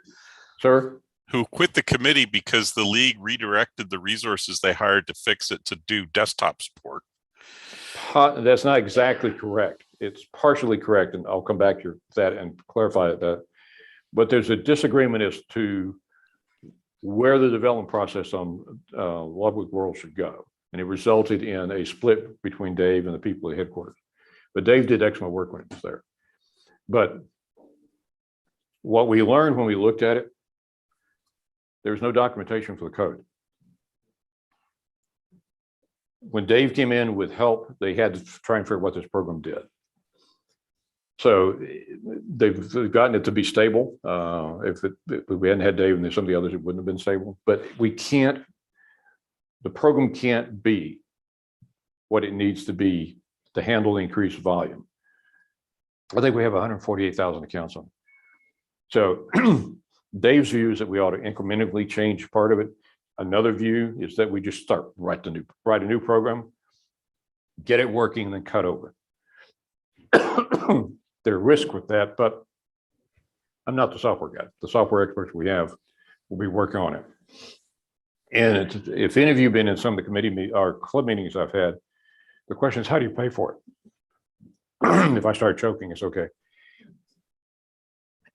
Sir? Who quit the committee because the league redirected the resources they hired to fix it to do desktop support. That's not exactly correct. It's partially correct, and I'll come back to that and clarify that. But there's a disagreement as to where the development process on Lubbock World should go. And it resulted in a split between Dave and the people at headquarters. But Dave did excellent work when it was there. But what we learned when we looked at it, there was no documentation for the code. When Dave came in with help, they had to try and figure out what this program did. So they've gotten it to be stable. If we hadn't had Dave and some of the others, it wouldn't have been stable. But we can't, the program can't be what it needs to be to handle the increased volume. I think we have 148,000 accounts on it. So Dave's view is that we ought to incrementally change part of it. Another view is that we just write a new program, get it working, and then cut over. There are risks with that, but I'm not the software guy. The software experts we have will be working on it. And if any of you have been in some of the committee or club meetings I've had, the question is, how do you pay for it? If I start choking, it's okay.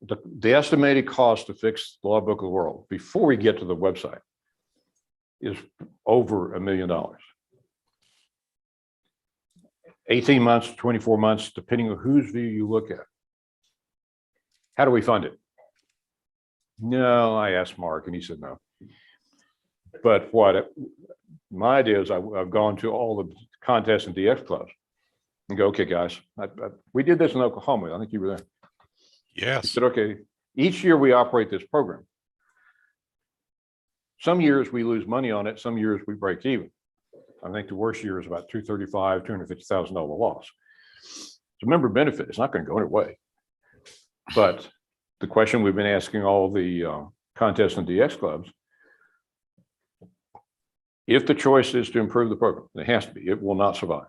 The estimated cost to fix the logbook of the world before we get to the website is over $1 million. 18 months, 24 months, depending on whose view you look at. How do we fund it? No, I asked Mark and he said no. But my idea is I've gone to all the contests and DX clubs and go, okay, guys, we did this in Oklahoma. I think you were there. Yes. I said, okay, each year we operate this program. Some years we lose money on it. Some years we break even. I think the worst year is about $250,000 loss. It's a member benefit. It's not going to go anyway. But the question we've been asking all the contests and DX clubs, if the choice is to improve the program, it has to be. It will not survive.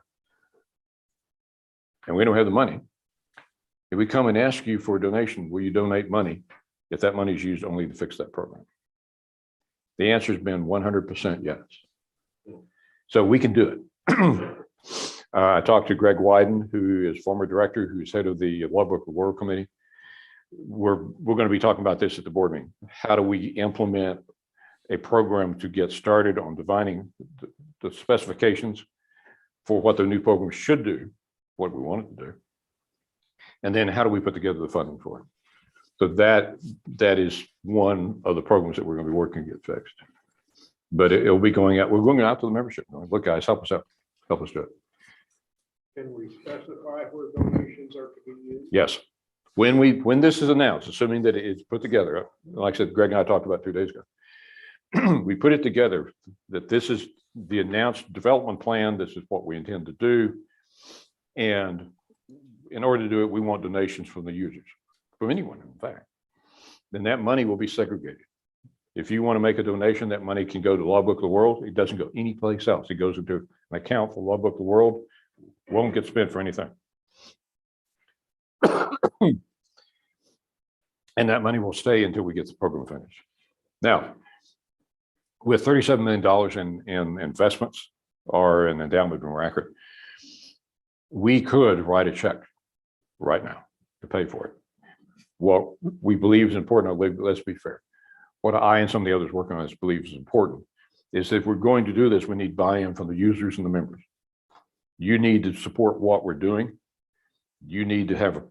And we don't have the money. If we come and ask you for a donation, will you donate money if that money is used only to fix that program? The answer has been 100% yes. So we can do it. I talked to Greg Wyden, who is former director, who's head of the Logbook of the World Committee. We're going to be talking about this at the board meeting. How do we implement a program to get started on defining the specifications for what the new program should do, what we want it to do, and then how do we put together the funding for it? So that is one of the programs that we're going to be working to get fixed. But it'll be going out. We're going out to the membership. Look, guys, help us out. Help us do it. Can we specify where donations are to be used? Yes. When this is announced, assuming that it's put together, like I said, Greg and I talked about 2 days ago, we put it together that this is the announced development plan. This is what we intend to do. And in order to do it, we want donations from the users, from anyone, in fact. Then that money will be segregated. If you want to make a donation, that money can go to Logbook of the World. It doesn't go anyplace else. It goes into an account for Logbook of the World. Won't get spent for anything. And that money will stay until we get the program finished. Now, with $37 million in investments or an endowment, more accurate, we could write a check right now to pay for it. What we believe is important, let's be fair. What I and some of the others working on this believe is important is that if we're going to do this, we need buy-in from the users and the members. You need to support what we're doing. You need to have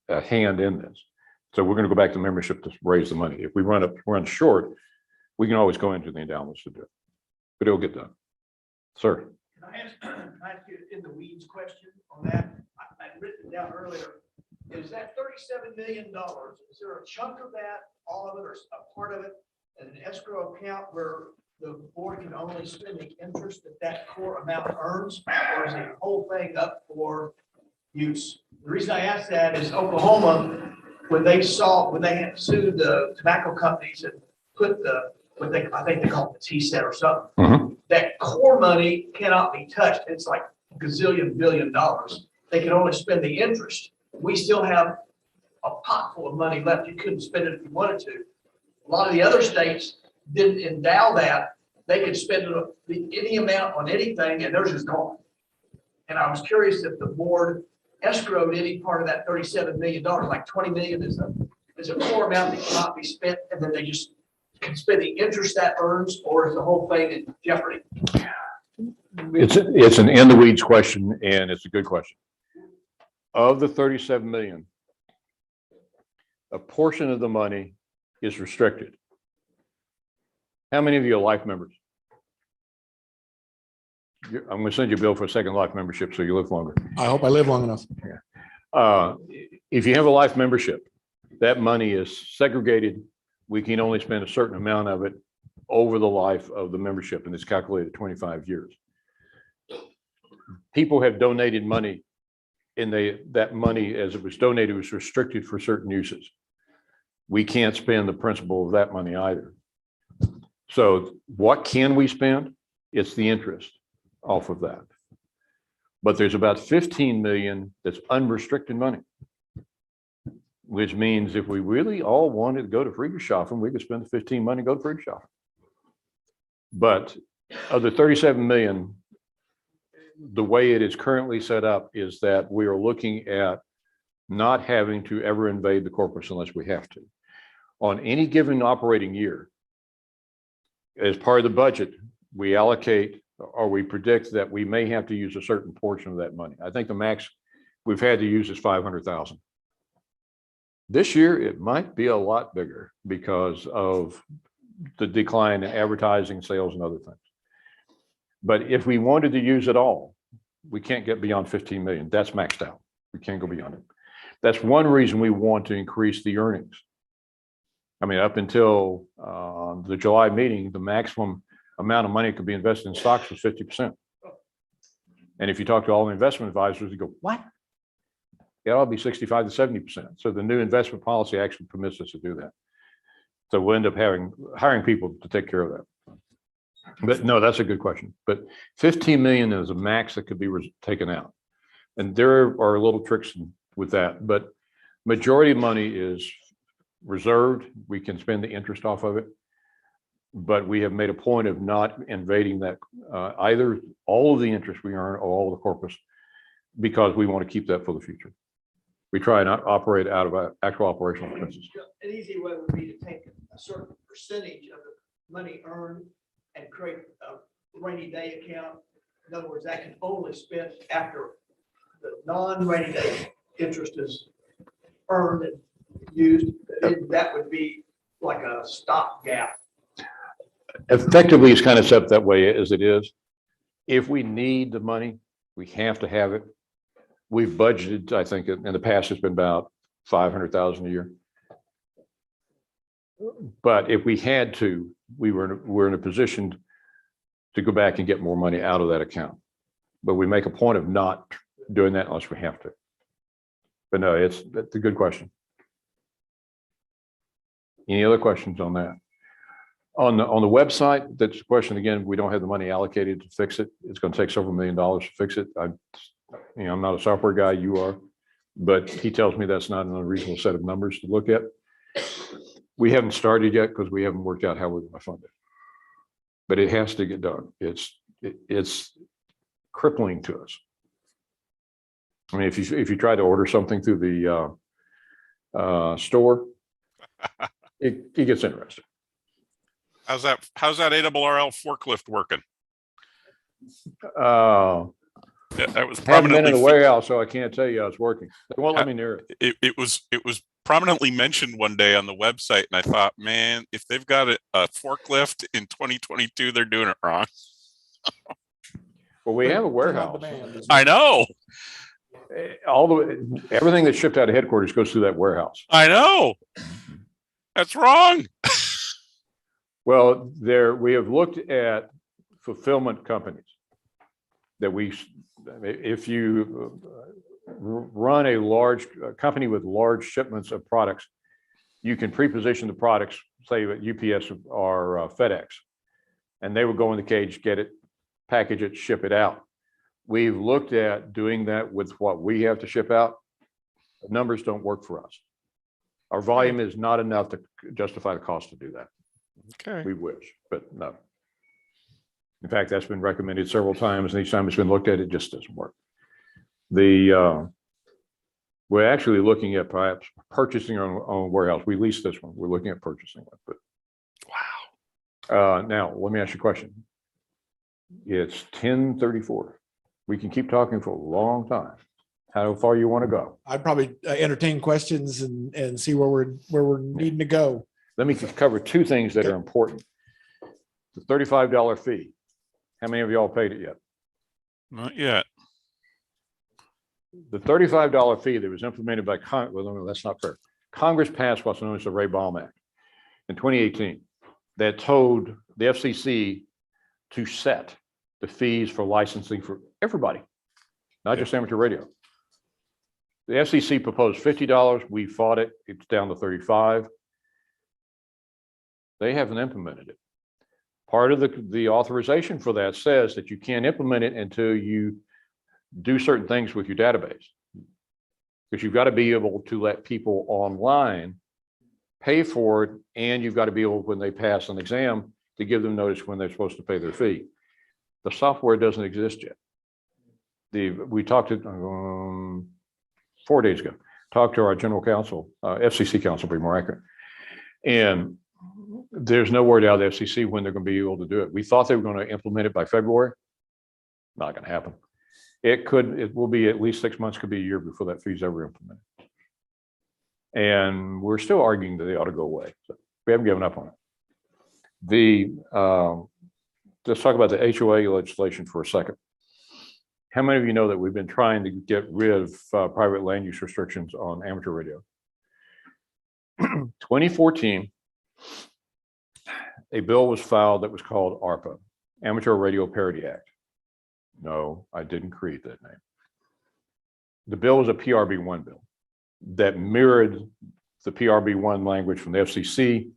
a hand in this. So we're going to go back to membership to raise the money. If we run short, we can always go into the endowments to do it, but it'll get done. Sir. Can I ask you in the weeds question on that? I'd written it down earlier. Is that $37 million? Is there a chunk of that, all of it, or a part of it, an escrow account where the board can only spend the interest that core amount earns, or is the whole thing up for use? The reason I ask that is Oklahoma, when they had sued the tobacco companies and put I think they call it the T-set or something, that core money cannot be touched. It's like $1 billion. They can only spend the interest. We still have a pot full of money left. You couldn't spend it if you wanted to. A lot of the other states didn't endow that. They could spend any amount on anything and theirs is gone. And I was curious if the board escrowed any part of that $37 million, like 20 million is a core amount that cannot be spent, and then they just can spend the interest that earns, or is the whole thing in jeopardy? It's an in the weeds question, and it's a good question. Of the 37 million, a portion of the money is restricted. How many of you are life members? I'm going to send you a bill for a second life membership so you live longer. I hope I live long enough. If you have a life membership, that money is segregated. We can only spend a certain amount of it over the life of the membership, and it's calculated 25 years. People have donated money, and that money, as it was donated, was restricted for certain uses. We can't spend the principal of that money either. So what can we spend? It's the interest off of that. But there's about 15 million that's unrestricted money, which means if we really all wanted to go to Friedrichshafen, we could spend the 15 money, go to Friedrichshafen. But of the 37 million, the way it is currently set up is that we are looking at not having to ever invade the corpus unless we have to. On any given operating year, as part of the budget, we allocate or we predict that we may have to use a certain portion of that money. I think the max we've had to use is 500,000. This year, it might be a lot bigger because of the decline in advertising, sales, and other things. But if we wanted to use it all, we can't get beyond 15 million. That's maxed out. We can't go beyond it. That's one reason we want to increase the earnings. I mean, up until the July meeting, the maximum amount of money could be invested in stocks was 50%. And if you talk to all the investment advisors, you go, what? It ought to be 65 to 70%. So the new investment policy actually permits us to do that. So we'll end up hiring people to take care of that. But no, that's a good question. But 15 million is a max that could be taken out. And there are little tricks with that, but majority of money is reserved. We can spend the interest off of it, but we have made a point of not invading that, either all of the interest we earn or all of the corpus, because we want to keep that for the future. We try not operate out of actual operational expenses. An easy way would be to take a certain percentage of the money earned and create a rainy day account. In other words, that can only spend after the non-rainy day interest is earned and used. That would be like a stopgap. Effectively, it's kind of set that way as it is. If we need the money, we have to have it. We've budgeted, I think in the past, it's been about 500,000 a year. But if we had to, we're in a position to go back and get more money out of that account. But we make a point of not doing that unless we have to. But no, that's a good question. Any other questions on that? On the website, that's a question again. We don't have the money allocated to fix it. It's going to take several $1 million to fix it. I'm not a software guy, you are, but he tells me that's not an unreasonable set of numbers to look at. We haven't started yet because we haven't worked out how we're going to fund it, but it has to get done. It's crippling to us. I mean, if you try to order something through the store, it gets interesting. How's that ARRL forklift working? That was Haven't been in prominently the warehouse, so I can't tell you how it's working. They won't let me near it. It was prominently mentioned one day on the website, and I thought, man, if they've got a forklift in 2022, they're doing it wrong. Well, we have a warehouse. I know. Everything that's shipped out of headquarters goes through that warehouse. I know. That's wrong. Well, we have looked at fulfillment companies that if you run a large company with large shipments of products, you can pre-position the products, say at UPS or FedEx, and they will go in the cage, get it, package it, ship it out. We've looked at doing that with what we have to ship out. The numbers don't work for us. Our volume is not enough to justify the cost to do that. Okay. We wish, but no. In fact, that's been recommended several times, and each time it's been looked at, it just doesn't work. We're actually looking at perhaps purchasing our own warehouse. We lease this one. We're looking at purchasing it, but wow. Now, let me ask you a question. It's 10:34. We can keep talking for a long time. How far you want to go? I'd probably entertain questions and see where we're needing to go. Let me cover two things that are important. The $35 fee. How many of y'all paid it yet? Not yet. The $35 fee that was implemented by Congress, well, no, that's not fair. Congress passed what's known as the Ray Baum Act in 2018 that told the FCC to set the fees for licensing for everybody, not just amateur radio. The FCC proposed $50. We fought it. It's down to $35. They haven't implemented it. Part of the authorization for that says that you can't implement it until you do certain things with your database. Because you've got to be able to let people online pay for it, and you've got to be able, when they pass an exam, to give them notice when they're supposed to pay their fee. The software doesn't exist yet. We talked to 4 days ago, talked to our general counsel, FCC counsel, to be more accurate. And there's no word out of the FCC when they're going to be able to do it. We thought they were going to implement it by February. Not going to happen. It will be at least 6 months, could be a year before that fee's ever implemented. And we're still arguing that they ought to go away. So we haven't given up on it. Let's talk about the HOA legislation for a second. How many of you know that we've been trying to get rid of private land use restrictions on amateur radio? 2014, a bill was filed that was called Arpa, Amateur Radio Parody Act. No, I didn't create that name. The bill was a PRB1 bill that mirrored the PRB1 language from the FCC,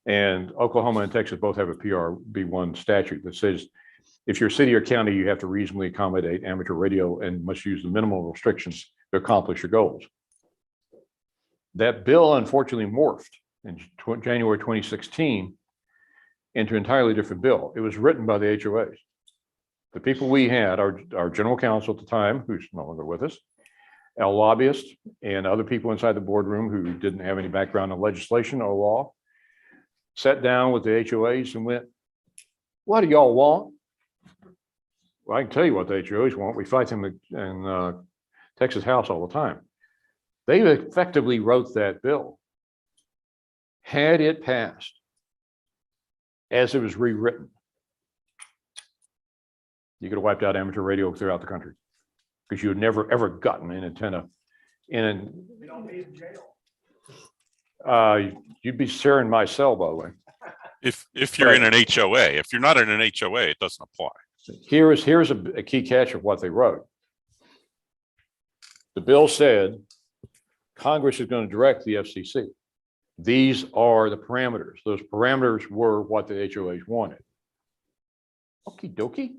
and Oklahoma and Texas both have a PRB1 statute that says if you're a city or county, you have to reasonably accommodate amateur radio and must use the minimal restrictions to accomplish your goals. That bill unfortunately morphed in January 2016 into an entirely different bill. It was written by the HOAs. The people we had, our general counsel at the time, who's no longer with us, our lobbyist, and other people inside the boardroom who didn't have any background in legislation or law, sat down with the HOAs and went, what do y'all want? Well, I can tell you what the HOAs want. We fight them in Texas House all the time. They effectively wrote that bill. Had it passed as it was rewritten, you could have wiped out amateur radio throughout the country because you had never, ever gotten an antenna in. We don't be in jail. You'd be sharing my cell, by the way. If you're in an HOA, if you're not in an HOA, it doesn't apply. Here's a key catch of what they wrote. The bill said Congress is going to direct the FCC. These are the parameters. Those parameters were what the HOAs wanted. Okie dokie.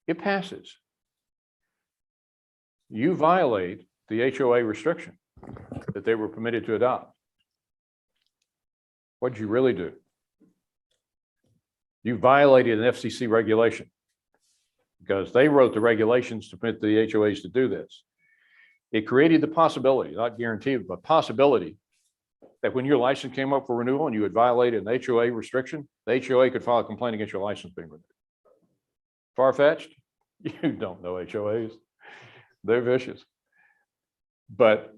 It passes. You violate the HOA restriction that they were permitted to adopt. What did you really do? You violated an FCC regulation because they wrote the regulations to permit the HOAs to do this. It created the possibility, not guaranteed, but possibility that when your license came up for renewal and you had violated an HOA restriction, the HOA could file a complaint against your license being renewed. Far-fetched? You don't know HOAs. They're vicious. But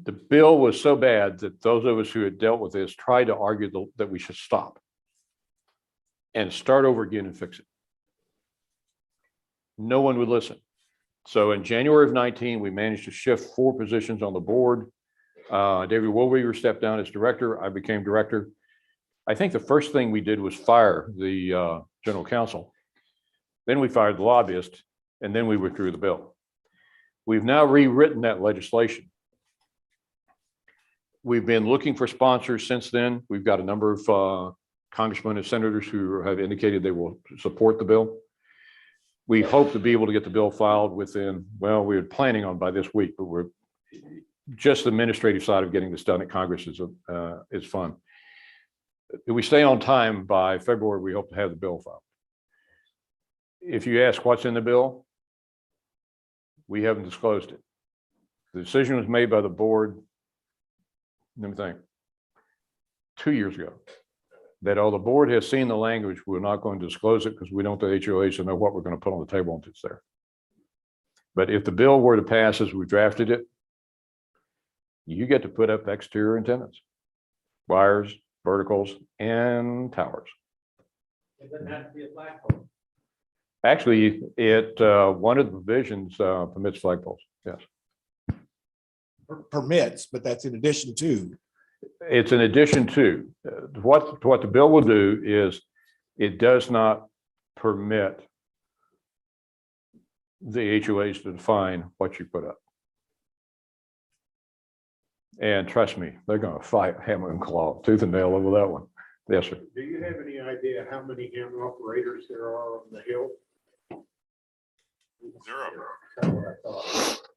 the bill was so bad that those of us who had dealt with this tried to argue that we should stop and start over again and fix it. No one would listen. So in January of 19, we managed to shift 4 positions on the board. David Woolweaver stepped down as director. I became director. I think the first thing we did was fire the general counsel. Then we fired the lobbyist, and then we withdrew the bill. We've now rewritten that legislation. We've been looking for sponsors since then. We've got a number of congressmen and senators who have indicated they will support the bill. We hope to be able to get the bill filed within, well, we're planning on by this week, but we're just the administrative side of getting this done at Congress is fun. If we stay on time by February, we hope to have the bill filed. If you ask what's in the bill, we haven't disclosed it. The decision was made by the board, let me think, 2 years ago. that although the board has seen the language, we're not going to disclose it because we don't want the HOAs to know what we're going to put on the table once it's there. But if the bill were to pass as we drafted it, you get to put up exterior antennas, wires, verticals, and towers. It doesn't have to be a flagpole. Actually, one of the provisions permits flagpoles, yes. Permits, but that's in addition to. It's in addition to, what the bill will do is it does not permit the HOAs to define what you put up. And trust me, they're going to fight hammer and claw, tooth and nail over that one. Yes, sir. Do you have any idea how many ham operators there are on the hill?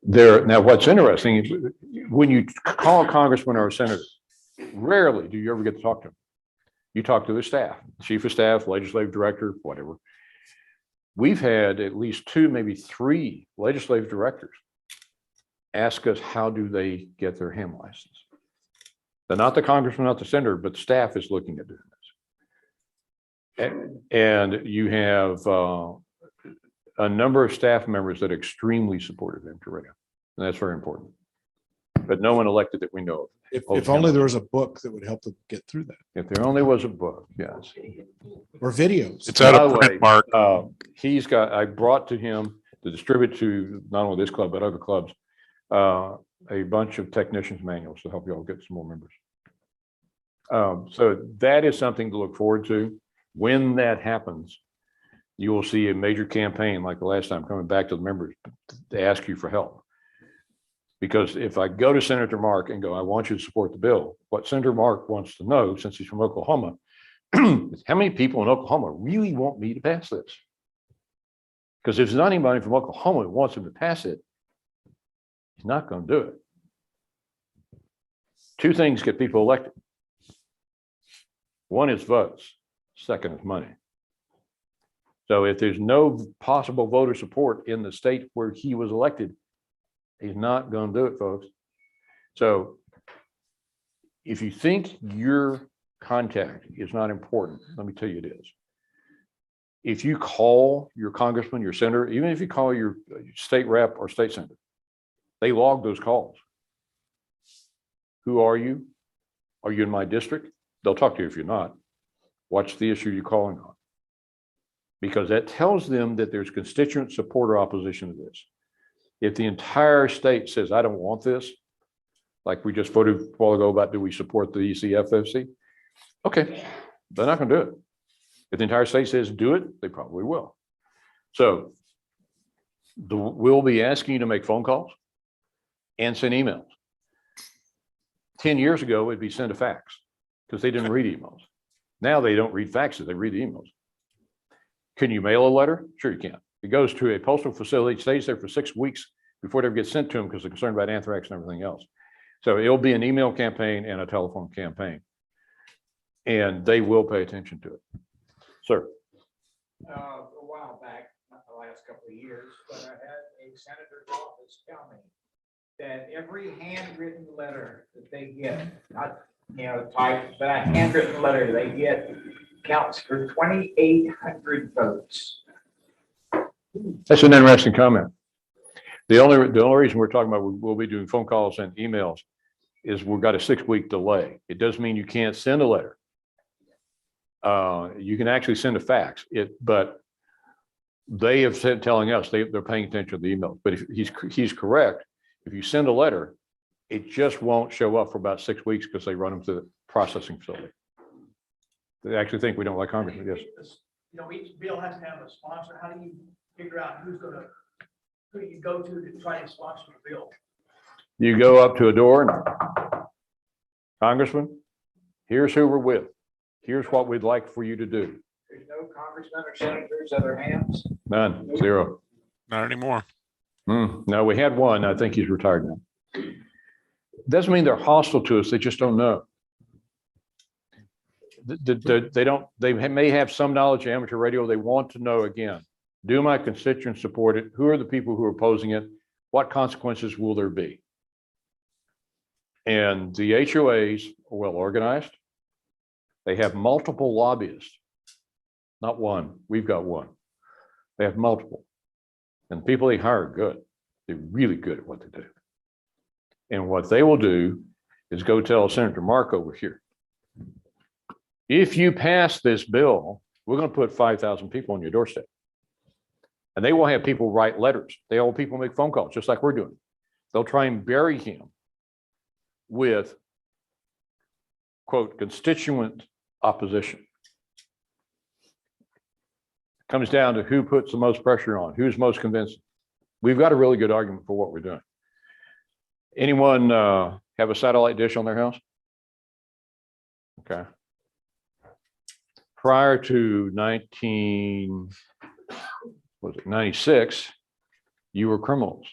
Zero. Now, what's interesting is when you call a congressman or a senator, rarely do you ever get to talk to them. You talk to the staff, chief of staff, legislative director, whatever. We've had at least 2, maybe 3 legislative directors ask us, how do they get their ham license? They're not the congressman, not the senator, but the staff is looking at doing this. And you have a number of staff members that are extremely supportive of radio, and that's very important. But no one elected that we know of. If only there was a book that would help them get through that, If there only was a book, yes. or videos. It's out By of the print, way, Mark. I brought to him to distribute to not only this club, but other clubs, a bunch of technicians manuals to help you all get some more members. So that is something to look forward to. When that happens, you will see a major campaign like the last time coming back to the members to ask you for help. Because if I go to Senator Mark and go, I want you to support the bill, what Senator Mark wants to know, since he's from Oklahoma, is how many people in Oklahoma really want me to pass this? Because if there's not anybody from Oklahoma who wants him to pass it, he's not going to do it. 2 things get people elected. One is votes, second is money. So if there's no possible voter support in the state where he was elected, he's not going to do it, folks. So if you think your contact is not important, let me tell you it is. If you call your congressman, your senator, even if you call your state rep or state senator, they log those calls. Who are you? Are you in my district? They'll talk to you if you're not. What's the issue you're calling on? Because that tells them that there's constituent support or opposition to this. If the entire state says, I don't want this, like we just voted a while ago about, do we support the ECFFC? Okay, they're not going to do it. If the entire state says do it, they probably will. So we'll be asking you to make phone calls and send emails. 10 years ago, it'd be send a fax because they didn't read emails. Now they don't read faxes, they read the emails. Can you mail a letter? Sure you can. It goes to a postal facility, stays there for 6 weeks before it ever gets sent to them because they're concerned about anthrax and everything else. So it'll be an email campaign and a telephone campaign. And they will pay attention to it. Sir. A while back, not the last couple of years, but I had a senator's office tell me that every handwritten letter that they get, not, typed, but a handwritten letter they get counts for 2,800 votes. That's an interesting comment. The only reason we're talking about we'll be doing phone calls and emails is we've got a 6-week delay. It doesn't mean you can't send a letter. You can actually send a fax. But they have said, telling us they're paying attention to the email. But if he's correct, if you send a letter, it just won't show up for about 6 weeks because they run them to the processing facility. They actually think we don't like Congress. Yes. Each bill has to have a sponsor. How do you figure out who you go to try and sponsor the bill? You go up to a door and, Congressman, here's who we're with. Here's what we'd like for you to do. There's no congressmen or senators, other hands? None, 0. Not anymore. No, we had one. I think he's retired now. Doesn't mean they're hostile to us. They just don't know. They may have some knowledge of amateur radio. They want to know, again, do my constituents support it? Who are the people who are opposing it? What consequences will there be? And the HOAs are well organized. They have multiple lobbyists. Not one, we've got one. They have multiple. And the people they hire are good. They're really good at what they do. And what they will do is go tell Senator Mark over here, if you pass this bill, we're going to put 5,000 people on your doorstep. And they will have people write letters. They will have people make phone calls, just like we're doing. They'll try and bury him with, quote, constituent opposition. Comes down to who puts the most pressure on, who's most convincing. We've got a really good argument for what we're doing. Anyone have a satellite dish on their house? Okay. Prior to 96, you were criminals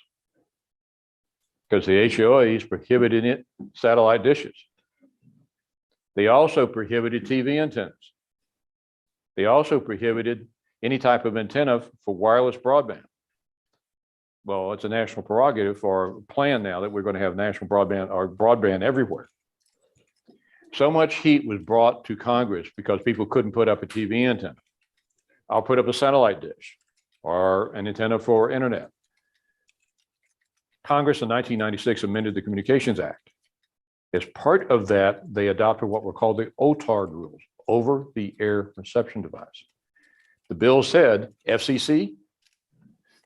because the HOAs prohibited it, satellite dishes. They also prohibited TV antennas. They also prohibited any type of antenna for wireless broadband. Well, it's a national prerogative or plan now that we're going to have national broadband or broadband everywhere. So much heat was brought to Congress because people couldn't put up a TV antenna. I'll put up a satellite dish or an antenna for internet. Congress in 1996 amended the Communications Act. As part of that, they adopted what were called the OTARD rules, over the air reception device. The bill said, FCC,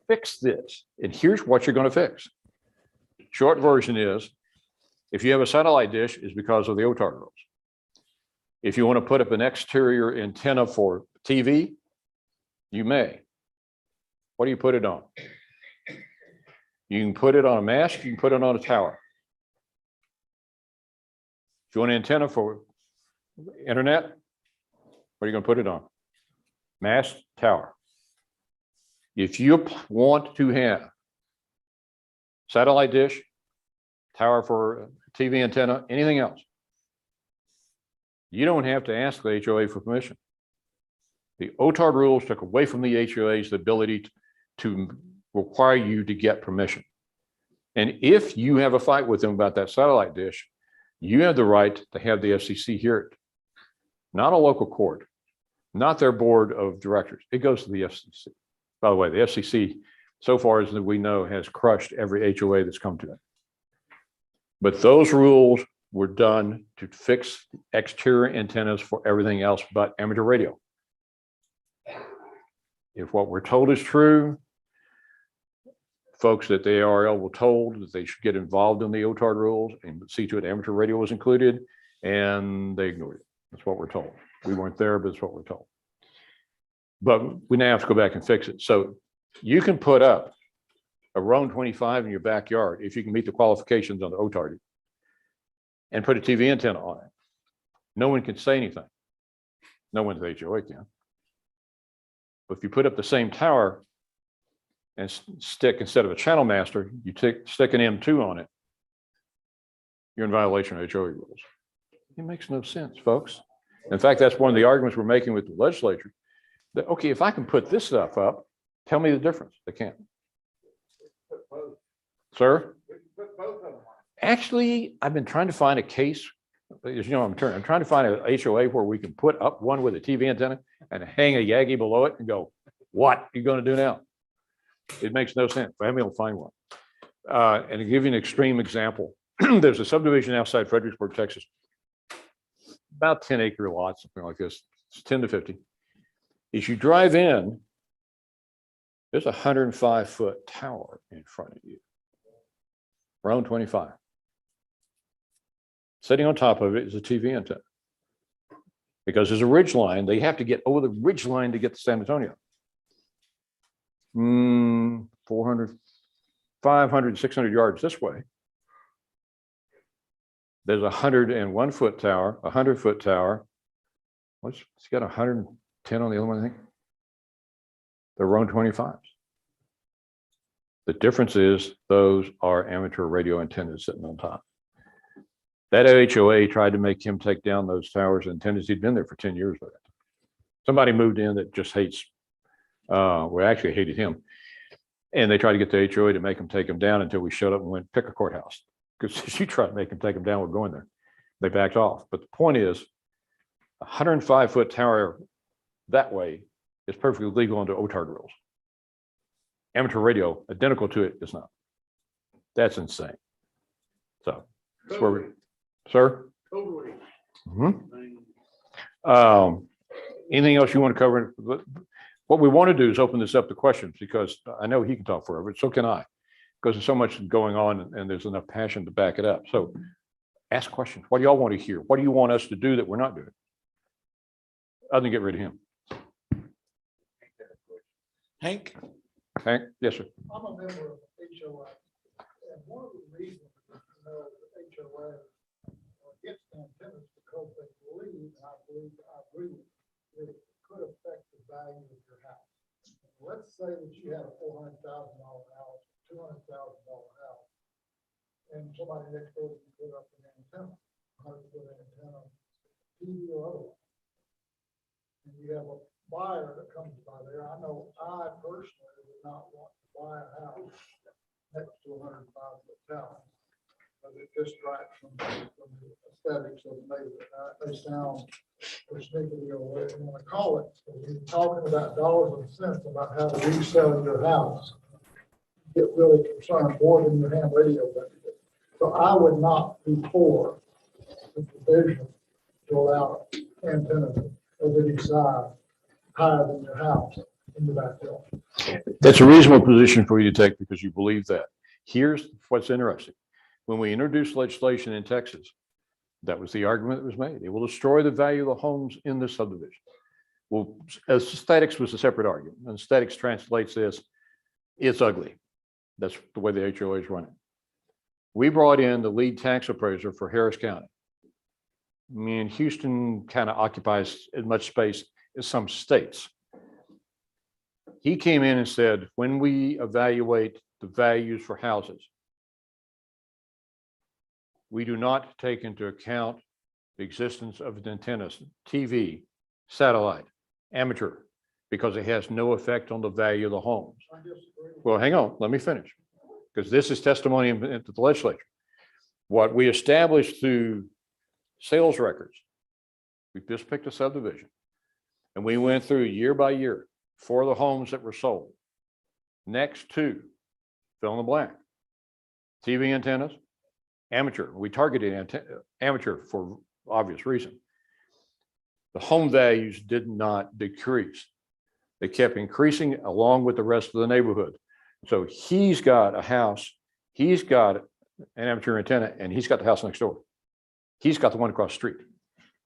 fix this. And here's what you're going to fix. Short version is, if you have a satellite dish, it's because of the OTARD rules. If you want to put up an exterior antenna for TV, you may. What do you put it on? You can put it on a mast, you can put it on a tower. If you want an antenna for internet, what are you going to put it on? Mast, tower. If you want to have satellite dish, tower for TV antenna, anything else, you don't have to ask the HOA for permission. The OTARD rules took away from the HOAs the ability to require you to get permission. And if you have a fight with them about that satellite dish, you have the right to have the FCC hear it. Not a local court, not their board of directors. It goes to the FCC. By the way, the FCC, so far as we know, has crushed every HOA that's come to it. But those rules were done to fix exterior antennas for everything else but amateur radio. If what we're told is true, folks at the ARL were told that they should get involved in the OTARD rules and see to it amateur radio was included, and they ignored it. That's what we're told. We weren't there, but it's what we're told. But we now have to go back and fix it. So you can put up a Roan 25 in your backyard if you can meet the qualifications on the OTARD and put a TV antenna on it. No one can say anything. No one's HOA can. But if you put up the same tower and stick, instead of a channel master, you stick an M2 on it, you're in violation of HOA rules. It makes no sense, folks. In fact, that's one of the arguments we're making with the legislature. That, okay, if I can put this stuff up, tell me the difference. They can't. Sir? Actually, I've been trying to find a case. As you know, I'm trying to find a HOA where we can put up one with a TV antenna and hang a Yagi below it and go, what are you going to do now? It makes no sense. I haven't been able to find one. And to give you an extreme example, there's a subdivision outside Fredericksburg, Texas, about 10-acre lots, something like this. It's 10 to 50. As you drive in, there's a 105-foot tower in front of you, around 25. Sitting on top of it is a TV antenna. Because there's a ridge line, they have to get over the ridge line to get to San Antonio. 400, 500, 600 yards this way. There's a 101-foot tower, a 100-foot tower. It's got 110 on the other one, I think. They're Roan 25s. The difference is those are amateur radio antennas sitting on top. That HOA tried to make him take down those towers and antennas. He'd been there for 10 years with it. Somebody moved in that just hates, well, actually hated him. And they tried to get the HOA to make him take them down until we showed up and went pick a courthouse. Because if you try to make them take them down, we're going there. They backed off. But the point is, A 105-foot tower that way is perfectly legal under OTARD rules. Amateur radio, identical to it, is not. That's insane. So that's where we, sir? Totally. Anything else you want to cover? What we want to do is open this up to questions, because I know he can talk forever, so can I, because there's so much going on and there's enough passion to back it up. So ask questions. What do y'all want to hear? What do you want us to do that we're not doing? Other than get rid of him. Hank? Hank? Yes, sir. I'm a member of HOA, and one of the reasons, the HOA gets antennas because they believe, and I agree, that it could affect the value of your house. Let's say that you had a $400,000 house, $200,000 house, and somebody next door can put up an antenna, 100-foot antenna, TV or otherwise. And you have a buyer that comes by there. I know I personally would not want to buy a house next to a 105-foot tower, because it distracts from the aesthetics of the neighborhood. They sound persnickety or whatever you want to call it. So you're talking about dollars and cents about how to resell your house. You get really concerned more than your ham radio benefit. So I would not be for the provision to allow antennas of any size higher than your house in the backyard. That's a reasonable position for you to take because you believe that. Here's what's interesting. When we introduced legislation in Texas, that was the argument that was made. It will destroy the value of the homes in the subdivision. Well, aesthetics was a separate argument. And aesthetics translates this, it's ugly. That's the way the HOA is running. We brought in the lead tax appraiser for Harris County. I mean, Houston kind of occupies as much space as some states. He came in and said, when we evaluate the values for houses, we do not take into account the existence of the antennas, TV, satellite, amateur, because it has no effect on the value of the homes. Well, hang on, let me finish, because this is testimony into the legislature. What we established through sales records, we just picked a subdivision, and we went through year by year for the homes that were sold next to fill in the blank, TV antennas, amateur. We targeted amateur for obvious reason. The home values did not decrease. They kept increasing along with the rest of the neighborhood. So he's got a house, he's got an amateur antenna, and he's got the house next door. He's got the one across the street.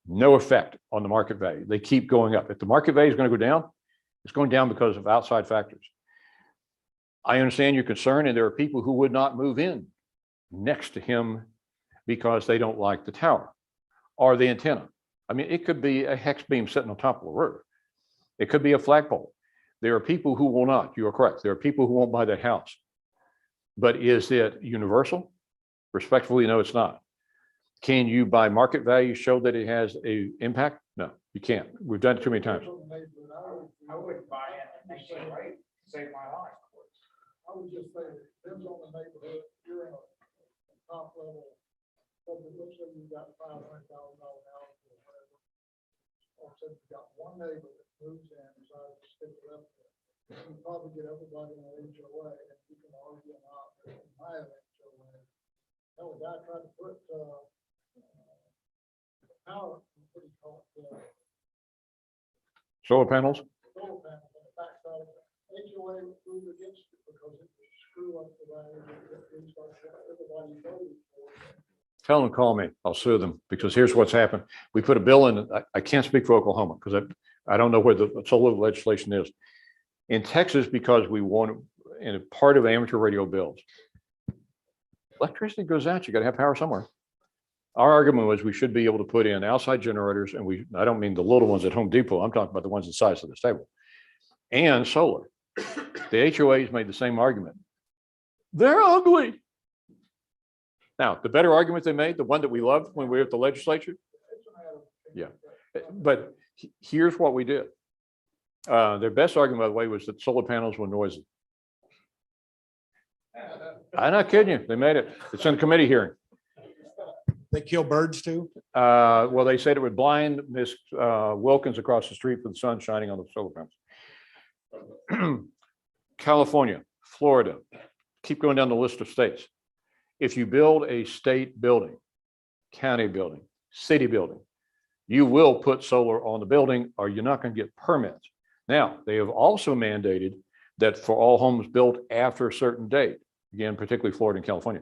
No effect on the market value. They keep going up. If the market value is going to go down, it's going down because of outside factors. I understand your concern, and there are people who would not move in next to him because they don't like the tower or the antenna. I mean, it could be a hex beam sitting on top of a roof. It could be a flagpole. There are people who will not. You are correct. There are people who won't buy that house. But is it universal? Respectfully, no, it's not. Can you, by market value, show that it has a impact? No, you can't. We've done it too many times. I wouldn't buy it. I say, right, save my life. I would just say, it depends on the neighborhood. You're in a top level, let's say you've got $500,000 house or whatever. Or say you've got one neighbor that moves in and decides to stick it up there. You probably get everybody in an HOA, and you can argue not in my HOA. Hell, the guy tried to put power, what do you call it? Solar panels? Solar panels on the backside of it. HOA moved against it because it would screw up the value that everybody voted for. Tell them to call me. I'll sue them, because here's what's happened. We put a bill in. I can't speak for Oklahoma because I don't know where the solar legislation is. In Texas, because we want, in a part of amateur radio bills, electricity goes out. You got to have power somewhere. Our argument was we should be able to put in outside generators, and I don't mean the little ones at Home Depot. I'm talking about the ones the size of this table, and solar. The HOAs made the same argument. They're ugly. Now, the better argument they made, the one that we loved when we were at the legislature. Yeah, but here's what we did. Their best argument, by the way, was that solar panels were noisy. I'm not kidding you. They made it. It's in a committee hearing. They kill birds too? Well, they said it would blind Miss Wilkins across the street with the sun shining on the solar panels. California, Florida, keep going down the list of states. If you build a state building, county building, city building, you will put solar on the building or you're not going to get permits. Now, they have also mandated that for all homes built after a certain date, again, particularly Florida and California,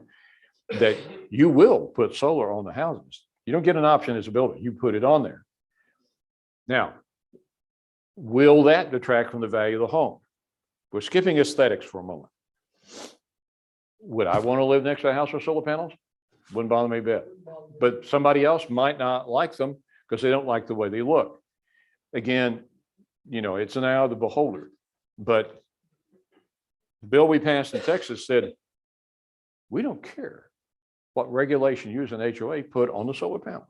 that you will put solar on the houses. You don't get an option as a builder, you put it on there. Now, will that detract from the value of the home? We're skipping aesthetics for a moment. Would I want to live next to a house with solar panels? Wouldn't bother me a bit. But somebody else might not like them because they don't like the way they look. Again, you know, it's an eye of the beholder. But the bill we passed in Texas said, we don't care what regulation you as an HOA put on the solar panels.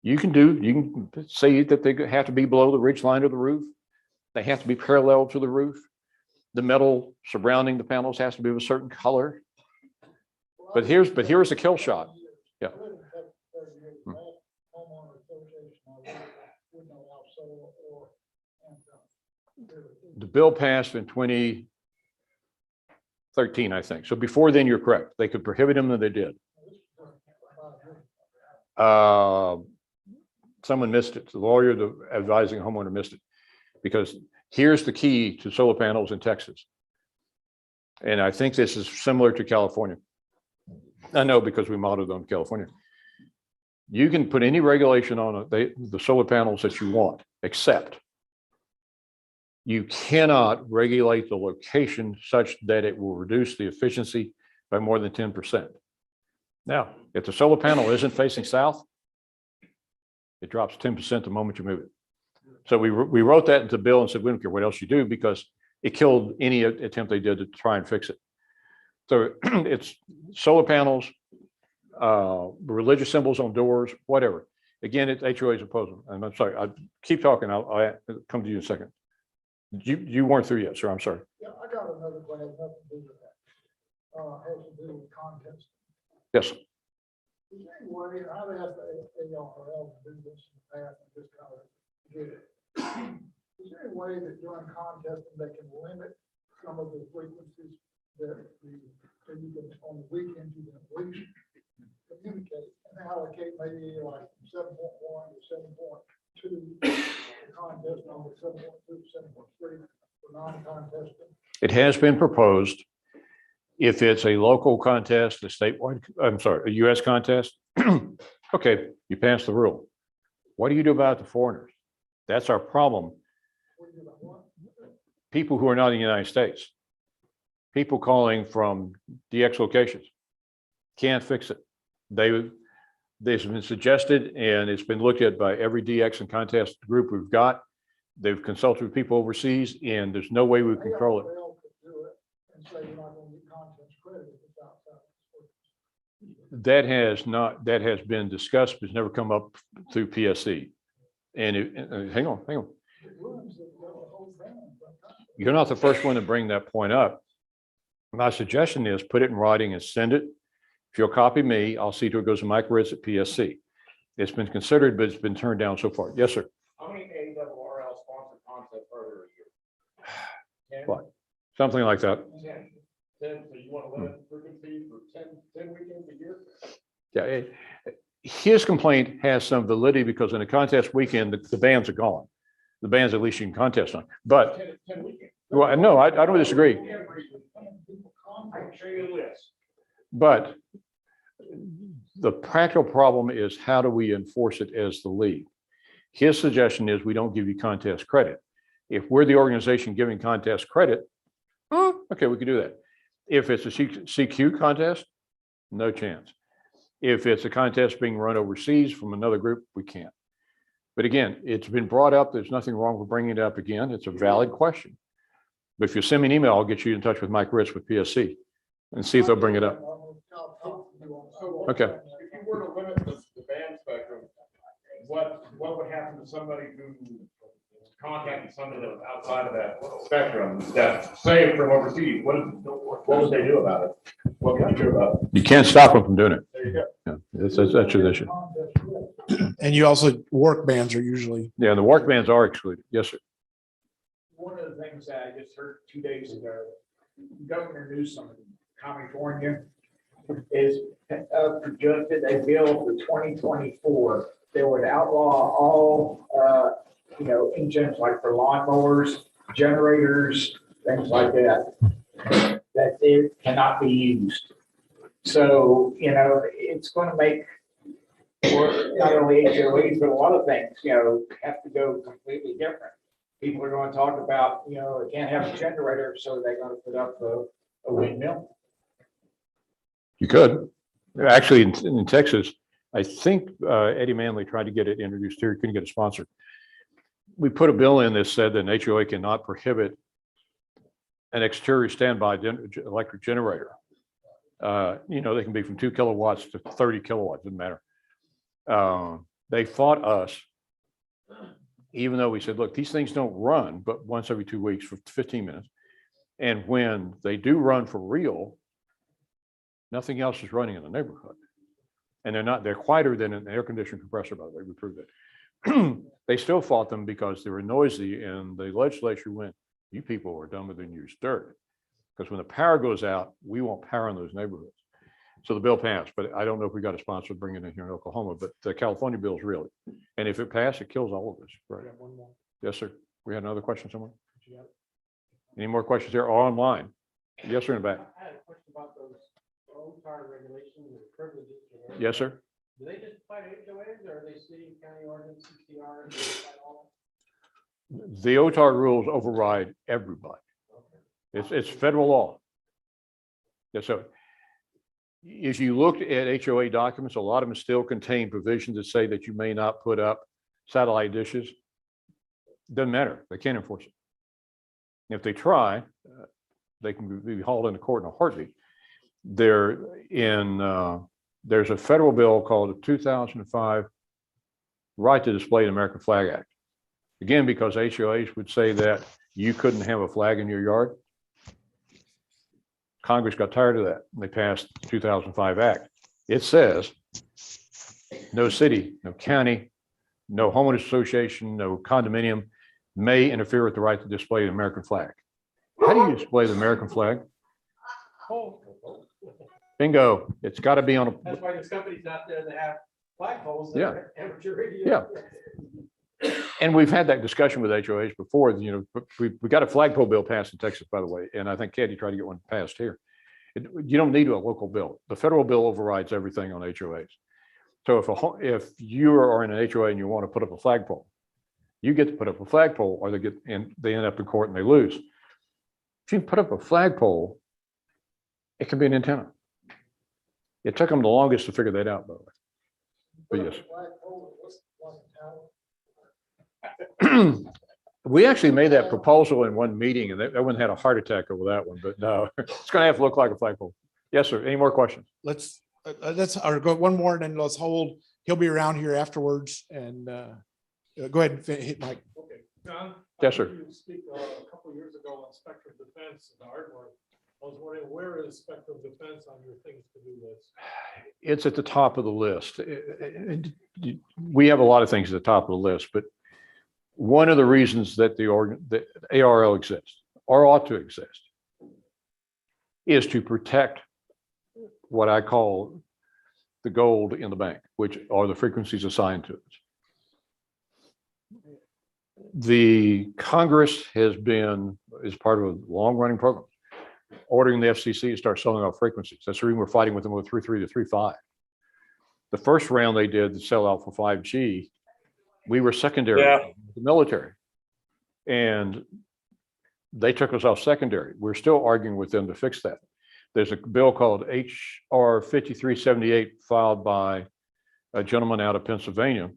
You can say that they have to be below the ridge line of the roof. They have to be parallel to the roof. The metal surrounding the panels has to be of a certain color. But here's a kill shot. Yeah. The bill passed in 2013, I think. So before then, you're correct. They could prohibit them, and they did. Someone missed it. The lawyer, the advising homeowner missed it. Because here's the key to solar panels in Texas. And I think this is similar to California. I know because we modeled on California. You can put any regulation on the solar panels that you want, except you cannot regulate the location such that it will reduce the efficiency by more than 10%. Now, if the solar panel isn't facing south, it drops 10% the moment you move it. So we wrote that into the bill and said, we don't care what else you do, because it killed any attempt they did to try and fix it. So it's solar panels, religious symbols on doors, whatever. Again, it's HOA's opposing. And I'm sorry, I keep talking. I'll come to you in a second. You weren't through yet, sir. I'm sorry. Yeah, I got another question, has nothing to do with that. Has to do with contest. Yes. Is there any way, I've asked ARL to do this in the past and just kind of get it. Is there any way that during contesting they can limit some of the frequencies that you can, on the weekends, you can at least communicate and allocate maybe like 7.1 to 7.2 contest number, 7.2 to 7.3 for non-contesting? It has been proposed. If it's a local contest, a statewide, I'm sorry, a US contest, okay, you pass the rule. What do you do about the foreigners? That's our problem. People who are not in the United States, people calling from DX locations, can't fix it. They've been suggested, and it's been looked at by every DX and contest group we've got. They've consulted with people overseas, and there's no way we control it. That has been discussed, but it's never come up through PSC. And hang on. You're not the first one to bring that point up. My suggestion is put it in writing and send it. If you'll copy me, I'll see to it goes to Mike Ritz at PSC. It's been considered, but it's been turned down so far. Yes, sir. How many ARL sponsored contests are there a year? What? Something like that. 10, so you want to limit frequency for 10 weekends a year? Yeah. His complaint has some validity because in a contest weekend, the bands are gone. The bands at least you can contest on. But 10 weekends. well, no, I don't disagree. I can show you a list. But the practical problem is, how do we enforce it as the league? His suggestion is we don't give you contest credit. If we're the organization giving contest credit, okay, we could do that. If it's a CQ contest, no chance. If it's a contest being run overseas from another group, we can't. But again, it's been brought up. There's nothing wrong with bringing it up again. It's a valid question. But if you send me an email, I'll get you in touch with Mike Ritz with PSC and see if they'll bring it up. Okay. If you were to limit the band spectrum, what would happen to somebody who contacting somebody that was outside of that spectrum, that say from overseas, what would they do about it? What can you do about it? You can't stop them from doing it. There you go. Yeah, that's your issue. And you also, work bans are usually, Yeah, the work bans are excluded. Yes, sir. One of the things that I just heard 2 days ago, Governor Newsom in California is projected a bill for 2024 that would outlaw all, engines like for lawnmowers, generators, things like that, that they cannot be used. So, it's going to make not only HOAs, but a lot of things, have to go completely different. People are going to talk about, they can't have a generator, so they're going to put up a windmill. You could. Actually, in Texas, I think Eddie Manley tried to get it introduced here, couldn't get a sponsor. We put a bill in that said that an HOA cannot prohibit an exterior standby electric generator. They can be from 2 kilowatts to 30 kilowatts, doesn't matter. They fought us, even though we said, look, these things don't run but once every 2 weeks for 15 minutes. And when they do run for real, nothing else is running in the neighborhood. And they're quieter than an air conditioning compressor, by the way, we proved it. They still fought them because they were noisy, and the legislature went, you people are dumber than you dirt. Because when the power goes out, we want power in those neighborhoods. So the bill passed, but I don't know if we got a sponsor to bring it in here in Oklahoma, but the California bill is really. And if it passed, it kills all of us. Right. Yes, sir. We had another question somewhere? Any more questions there or online? Yes, sir, in the back. I had a question about those OTAR regulations and privileges. Yes, sir. Do they just apply to HOAs, or are they city, county ordinance, 60R? The OTAR rules override everybody. It's federal law. Yeah, so if you look at HOA documents, a lot of them still contain provisions that say that you may not put up satellite dishes. Doesn't matter. They can't enforce it. If they try, they can be hauled into court in a heartbeat. There's a federal bill called the 2005 Right to Display an American Flag Act. Again, because HOAs would say that you couldn't have a flag in your yard. Congress got tired of that. They passed the 2005 Act. It says no city, no county, no homeowners association, no condominium may interfere with the right to display the American flag. How do you display the American flag? Bingo. It's got to be on a. That's why there's companies out there that have flagpoles. Yeah. Amateur radio. Yeah. And we've had that discussion with HOAs before. We got a flagpole bill passed in Texas, by the way, and I think Katie tried to get one passed here. You don't need a local bill. The federal bill overrides everything on HOAs. So if you are in an HOA and you want to put up a flagpole, you get to put up a flagpole, or they end up in court and they lose. If you put up a flagpole, it can be an antenna. It took them the longest to figure that out, by the way. But yes. We actually made that proposal in one meeting, and everyone had a heart attack over that one, but no, it's going to have to look like a flagpole. Yes, sir. Any more questions? let's go one more and then let's hold. He'll be around here afterwards, and go ahead and hit Mike. Okay, John. Yes, sir. You speak a couple of years ago on spectrum defense and artwork. I was wondering, where is spectrum defense on your things to do list? It's at the top of the list. We have a lot of things at the top of the list, but one of the reasons that the ARL exists, or ought to exist, is to protect what I call the gold in the bank, which are the frequencies assigned to it. The Congress has been, as part of a long-running program, ordering the FCC to start selling off frequencies. That's the reason we're fighting with them with 3.3 to 3.5. The first round they did to sell out for 5G, we were secondary to the military, and they took us off secondary. We're still arguing with them to fix that. There's a bill called HR 5378 filed by a gentleman out of Pennsylvania.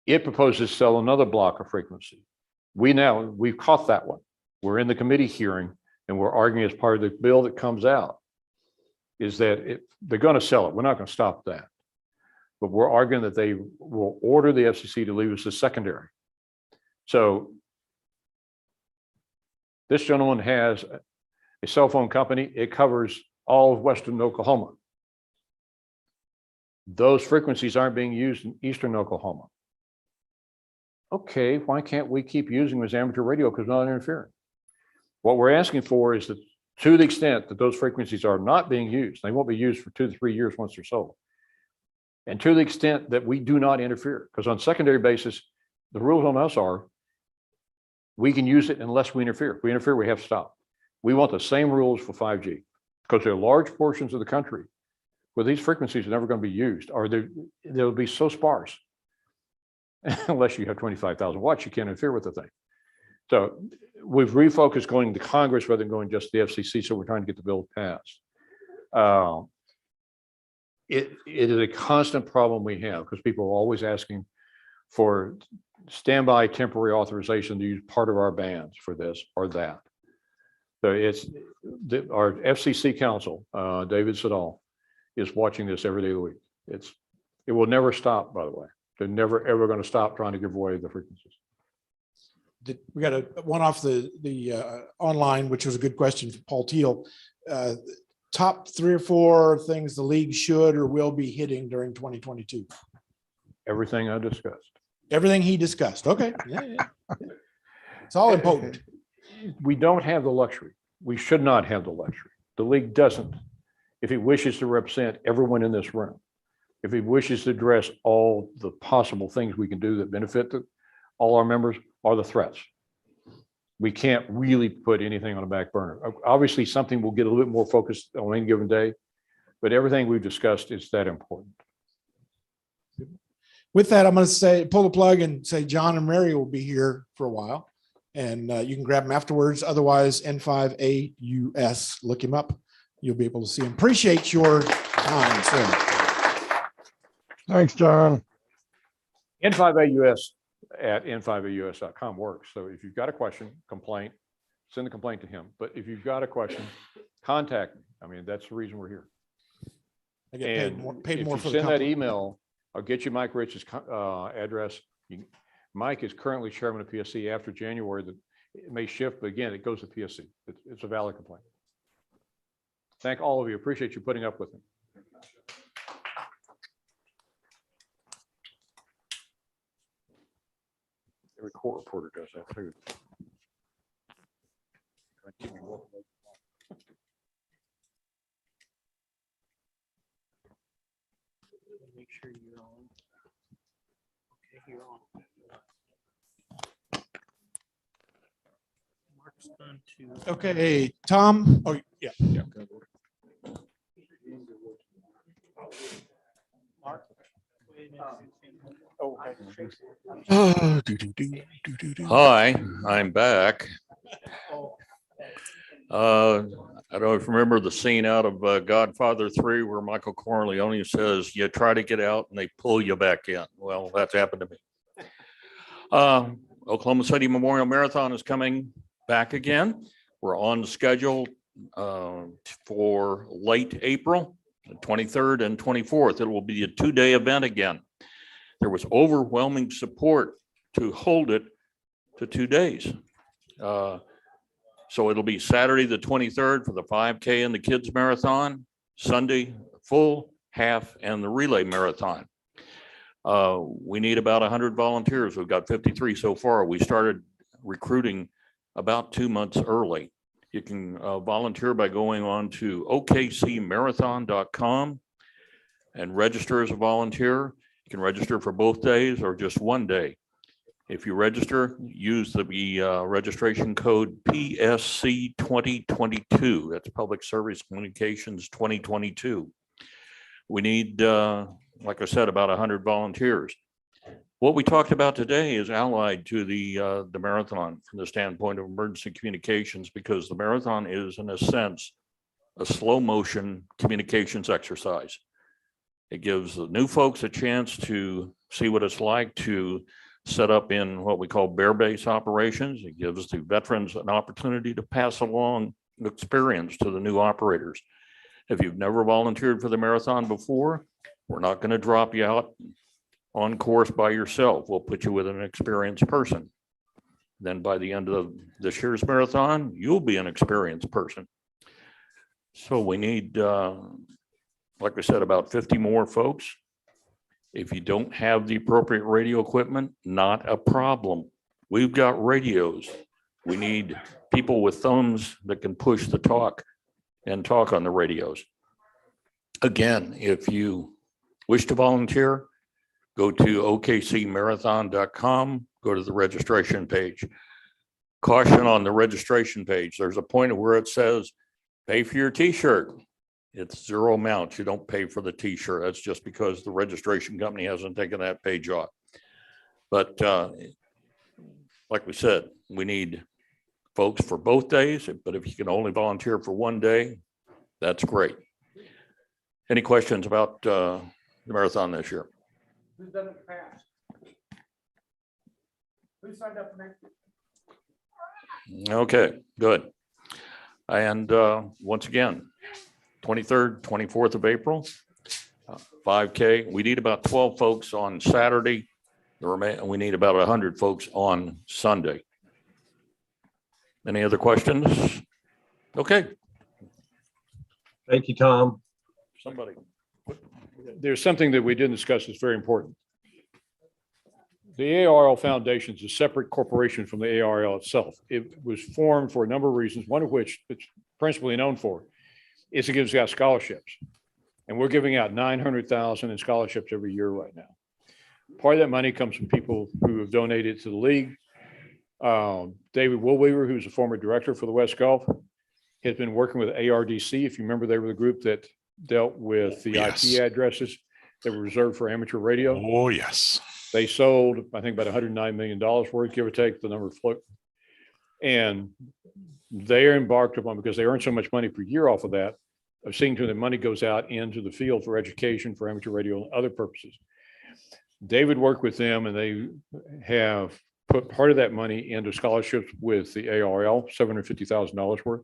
It proposes to sell another block of frequency. We've caught that one. We're in the committee hearing, and we're arguing as part of the bill that comes out is that they're going to sell it. We're not going to stop that. But we're arguing that they will order the FCC to leave us as secondary. So this gentleman has a cell phone company. It covers all of Western Oklahoma. Those frequencies aren't being used in Eastern Oklahoma. Okay, why can't we keep using them as amateur radio because we're not interfering? What we're asking for is that to the extent that those frequencies are not being used, they won't be used for 2 to 3 years once they're sold. And to the extent that we do not interfere, because on secondary basis, the rules on us are we can use it unless we interfere. If we interfere, we have to stop. We want the same rules for 5G because there are large portions of the country where these frequencies are never going to be used, or they'll be so sparse. Unless you have 25,000 watts, you can't interfere with the thing. So we've refocused going to Congress rather than going just to the FCC. So we're trying to get the bill passed. It is a constant problem we have because people are always asking for standby temporary authorization to use part of our bands for this or that. So it's our FCC counsel, David Siddall, is watching this every day of the week. It will never stop, by the way. They're never, ever going to stop trying to give away the frequencies. We got one off the online, which was a good question from Paul Teal. Top 3 or 4 things the league should or will be hitting during 2022. Everything I discussed. Everything he discussed. Okay. Yeah. It's all important. We don't have the luxury. We should not have the luxury. The league doesn't. If it wishes to represent everyone in this room, if it wishes to address all the possible things we can do that benefit all our members, are the threats. We can't really put anything on a back burner. Obviously, something will get a little bit more focused on any given day, but everything we've discussed is that important. With that, I'm going to pull the plug and say John and Mary will be here for a while, and you can grab them afterwards. Otherwise, N5AUS, look him up. You'll be able to see him. Appreciate your time, sir. Thanks, John. N5AUS at N5AUS.com works. So if you've got a question, complaint, send the complaint to him. But if you've got a question, contact me. I mean, that's the reason we're here. I get paid more if for you the send that compliment. email, I'll get you Mike Rich's address. Mike is currently chairman of PSC. After January, it may shift, but again, it goes to PSC. It's a valid complaint. Thank all of you. Appreciate you putting up with me. Every court reporter does that too. Make sure you're on. Okay, you're on. Mark's going to. Okay, Tom. Oh, yeah. Mark. Hi, I'm back. I don't remember the scene out of Godfather 3 where Michael Corleone says, you try to get out and they pull you back in. Well, that's happened to me. Oklahoma City Memorial Marathon is coming back again. We're on schedule for late April, the 23rd and 24th. It will be a 2-day event again. There was overwhelming support to hold it to 2 days. So it'll be Saturday, the 23rd for the 5K and the kids marathon, Sunday, full, half, and the relay marathon. We need about 100 volunteers. We've got 53 so far. We started recruiting about 2 months early. You can volunteer by going on to okcmarathon.com and register as a volunteer. You can register for both days or just 1 day. If you register, use the registration code PSC 2022. That's Public Service Communications 2022. We need, like I said, about 100 volunteers. What we talked about today is allied to the marathon from the standpoint of emergency communications, because the marathon is, in a sense, a slow motion communications exercise. It gives the new folks a chance to see what it's like to set up in what we call bear base operations. It gives the veterans an opportunity to pass along experience to the new operators. If you've never volunteered for the marathon before, we're not going to drop you out on course by yourself. We'll put you with an experienced person. Then by the end of this year's marathon, you'll be an experienced person. So we need, like I said, about 50 more folks. If you don't have the appropriate radio equipment, not a problem. We've got radios. We need people with thumbs that can push the talk and talk on the radios. Again, if you wish to volunteer, go to okcmarathon.com, go to the registration page. Caution on the registration page. There's a point where it says, pay for your t-shirt. It's zero amount. You don't pay for the t-shirt. That's just because the registration company hasn't taken that page off. But like we said, we need folks for both days, but if you can only volunteer for one day, that's great. Any questions about the marathon this year? Who's done it past? Who signed up for next? Okay, good. And once again, 23rd, 24th of April, 5K. We need about 12 folks on Saturday. We need about 100 folks on Sunday. Any other questions? Okay. Thank you, Tom. Somebody. There's something that we didn't discuss that's very important. The ARL Foundation is a separate corporation from the ARL itself. It was formed for a number of reasons, one of which it's principally known for is it gives out scholarships. And we're giving out 900,000 in scholarships every year right now. Part of that money comes from people who have donated to the league. David Woolweaver, who's a former director for the West Gulf, has been working with ARDC. If you remember, they were the group that dealt with the IP addresses that were reserved for amateur radio. Oh, yes. They sold, I think, about $109 million worth, give or take, the number of float. And they are embarked upon, because they earn so much money per year off of that, of seeing to the money goes out into the field for education, for amateur radio and other purposes. David worked with them, and they have put part of that money into scholarships with the ARL, $750,000 worth.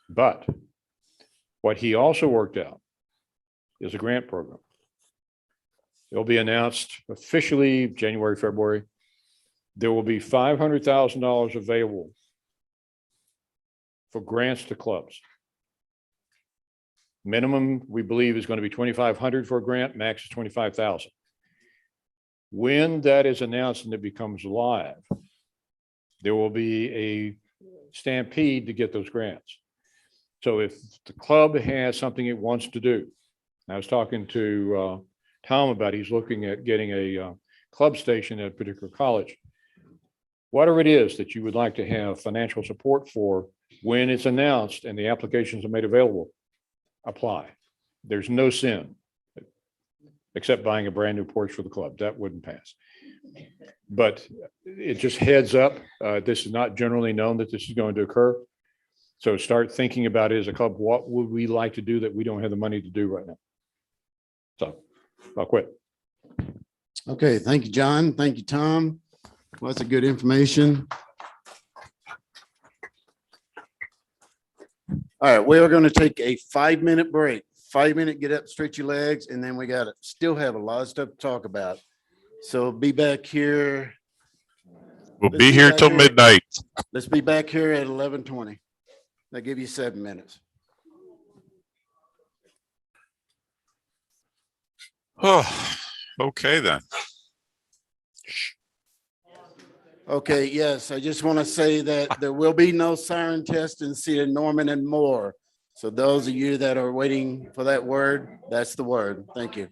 But what he also worked out is a grant program. It'll be announced officially January, February. There will be $500,000 available for grants to clubs. Minimum, we believe, is going to be $2,500 for a grant, max is $25,000. When that is announced and it becomes live, there will be a stampede to get those grants. So if the club has something it wants to do, I was talking to Tom about, he's looking at getting a club station at a particular college. Whatever it is that you would like to have financial support for, when it's announced and the applications are made available, apply. There's no sin, except buying a brand new porch for the club. That wouldn't pass. But it just heads up. This is not generally known that this is going to occur. So start thinking about it as a club. What would we like to do that we don't have the money to do right now? So I'll quit. Okay, thank you, John. Thank you, Tom. Lots of good information. All right, we are going to take a 5-minute break. 5-minute, get up, stretch your legs, and then we got to still have a lot of stuff to talk about. So be back here. We'll be here till midnight. Let's be back here at 11:20. I'll give you 7 minutes. Oh, okay then. Okay, yes, I just want to say that there will be no siren test in City of Norman and more. So those of you that are waiting for that word, that's the word. Thank you.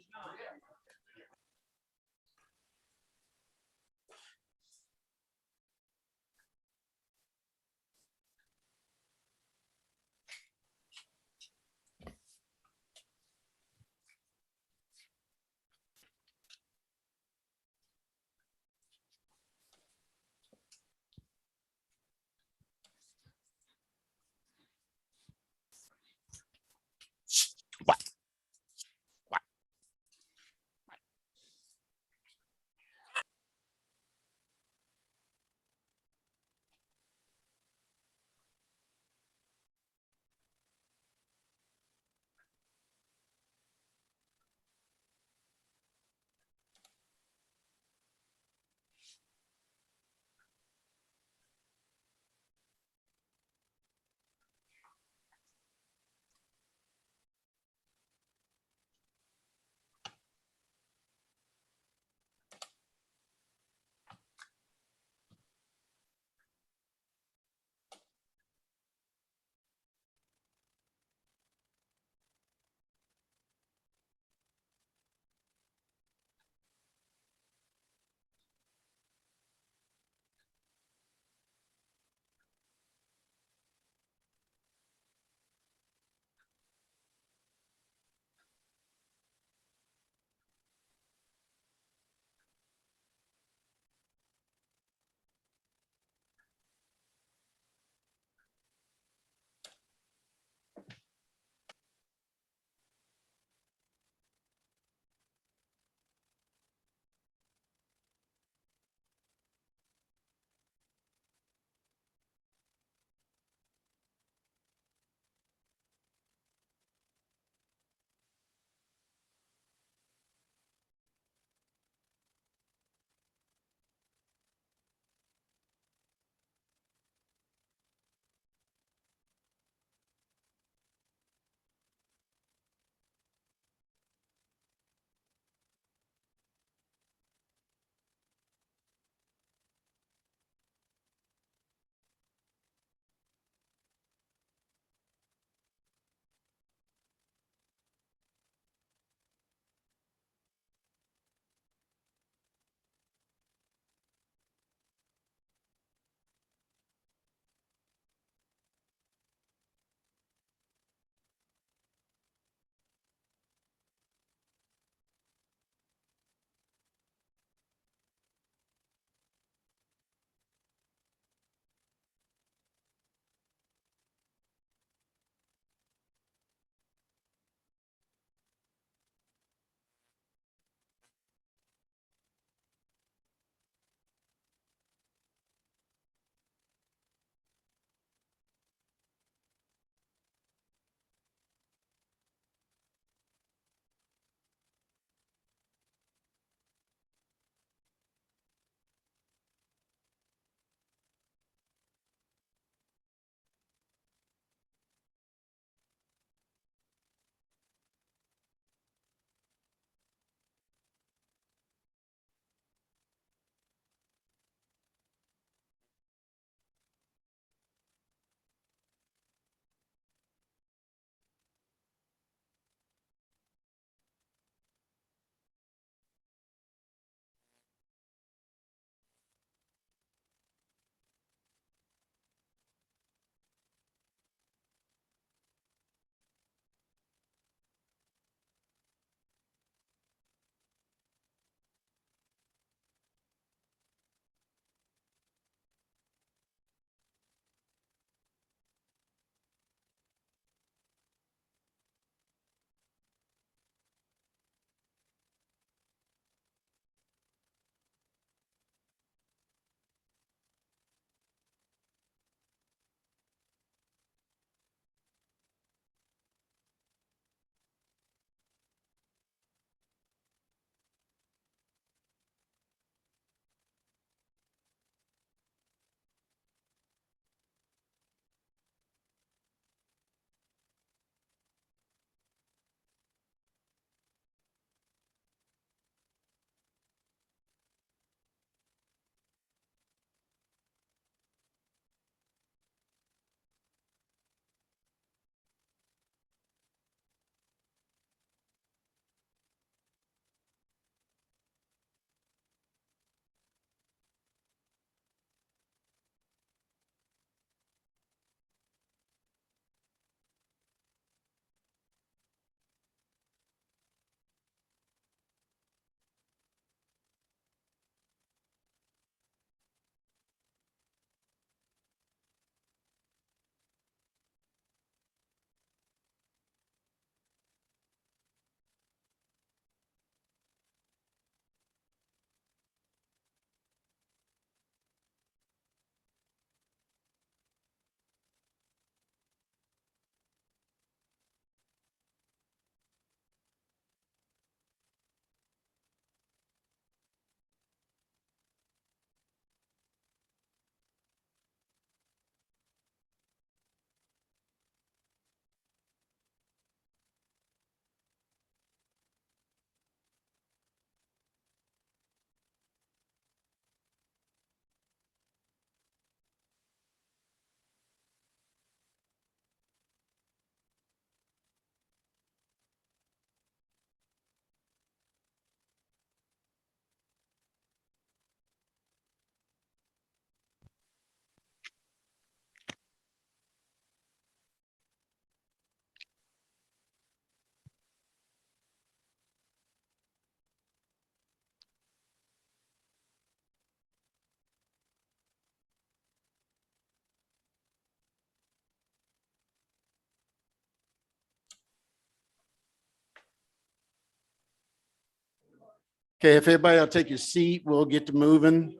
Okay, if everybody will take your seat, we'll get to moving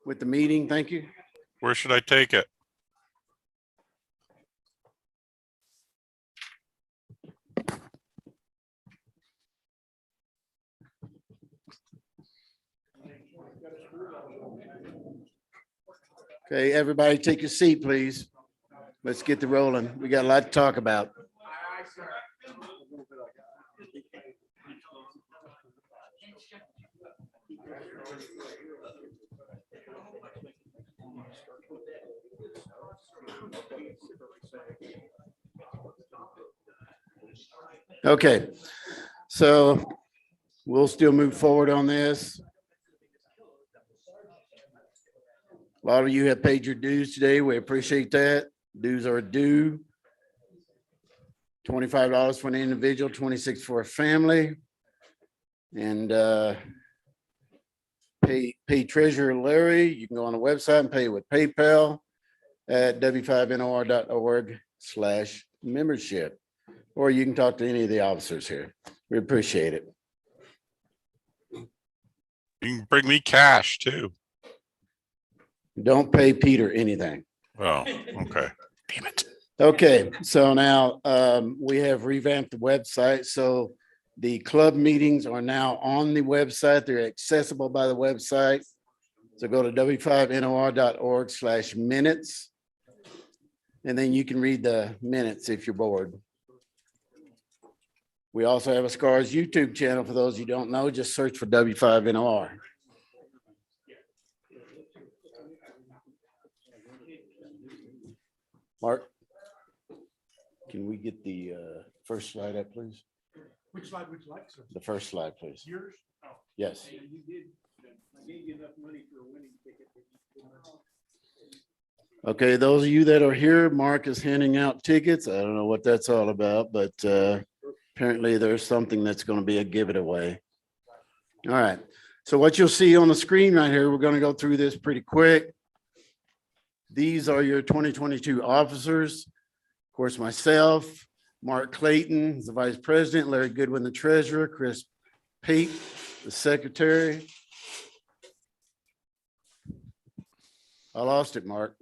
with the meeting. Thank you. Where should I take it? Okay, everybody take your seat, please. Let's get the rolling. We got a lot to talk about. Okay, so we'll still move forward on this. A lot of you have paid your dues today. We appreciate that. Dues are due. $25 for an individual, $26 for a family. And pay Treasurer Larry. You can go on the website and pay with PayPal at w5nor.org/membership. Or you can talk to any of the officers here. We appreciate it. You can bring me cash too. Don't pay Peter anything. Oh, okay. Damn it. Okay, so now we have revamped the website. So the club meetings are now on the website. They're accessible by the website. So go to w5nor.org/minutes. And then you can read the minutes if you're bored. We also have a SCARS YouTube channel. For those you don't know, just search for W5NOR. Mark, can we get the first slide up, please? Which slide would you like, sir? The first slide, please. Yours? Oh. Yes. You did. I gave you enough money for a winning ticket. Okay, those of you that are here, Mark is handing out tickets. I don't know what that's all about, but apparently there's something that's going to be a give it away. All right. So what you'll see on the screen right here, we're going to go through this pretty quick. These are your 2022 officers. Of course, myself, Mark Clayton is the vice president, Larry Goodwin, the treasurer, Chris Pate, the secretary. I lost it, Mark.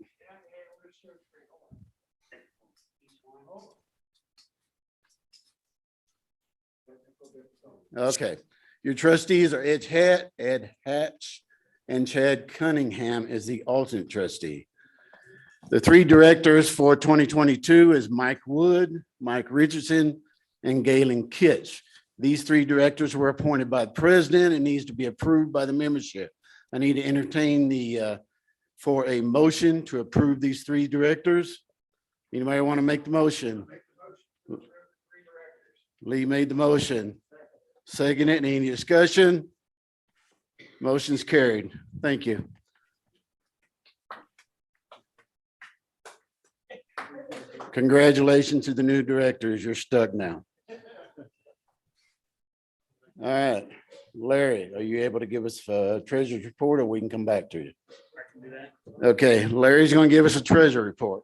Okay, your trustees are Ed Hatch, and Chad Cunningham is the alternate trustee. The three directors for 2022 is Mike Wood, Mike Richardson, and Galen Kitch. These three directors were appointed by the president and needs to be approved by the membership. I need to entertain for a motion to approve these three directors. Anybody want to make the motion? Lee made the motion. Second it. Any discussion? Motion's carried. Thank you. Congratulations to the new directors. You're stuck now. All right. Larry, are you able to give us a treasurer's report, or we can come back to you? Okay, Larry's going to give us a treasury report.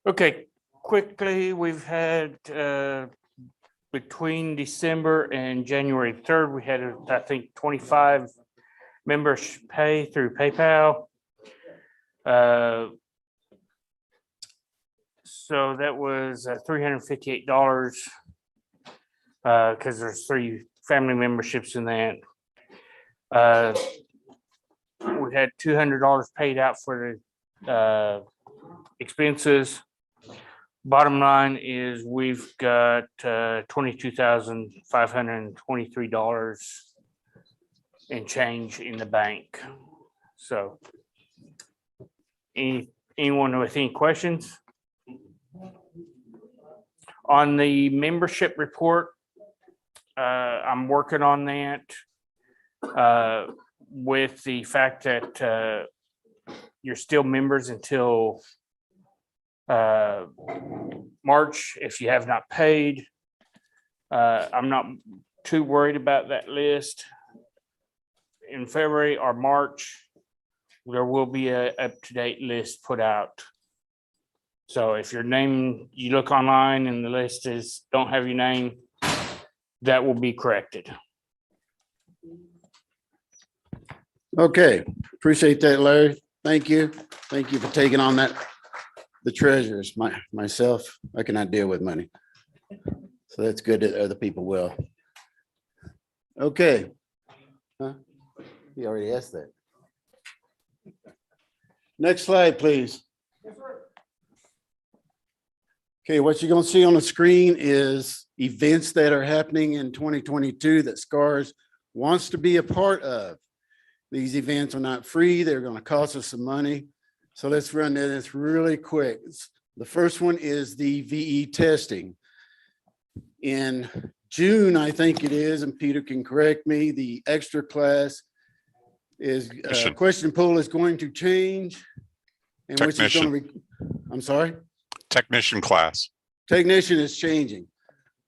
Okay, quickly, we've had between December and January 3rd, we had, I think, 25 members pay through PayPal. So that was $358 because there's 3 family memberships in that. We had $200 paid out for the expenses. Bottom line is we've got $22,523 and change in the bank. So anyone with any questions? On the membership report, I'm working on that with the fact that you're still members until March if you have not paid. I'm not too worried about that list. In February or March, there will be a up-to-date list put out. So if your name, you look online and the list don't have your name, that will be corrected. Okay, appreciate that, Larry. Thank you. Thank you for taking on that. The treasures, myself, I cannot deal with money. So that's good that other people will. Okay. Huh? You already asked that. Next slide, please. Okay, what you're gonna see on the screen is events that are happening in 2022 that SCARS wants to be a part of. These events are not free. They're gonna cost us some money. So let's run this really quick. The first one is the VE testing. In June, I think it is, and Peter can correct me, the extra class is, question pool is going to change. And which is gonna be, I'm sorry? Technician class. Technician is changing.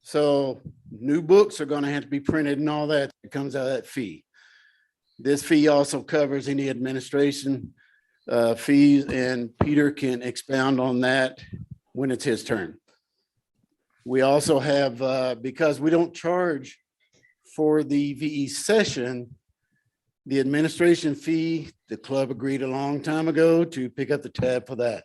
So new books are gonna have to be printed and all that. It comes out of that fee. This fee also covers any administration fees, and Peter can expound on that when it's his turn. We also have, because we don't charge for the VE session, the administration fee, the club agreed a long time ago to pick up the tab for that.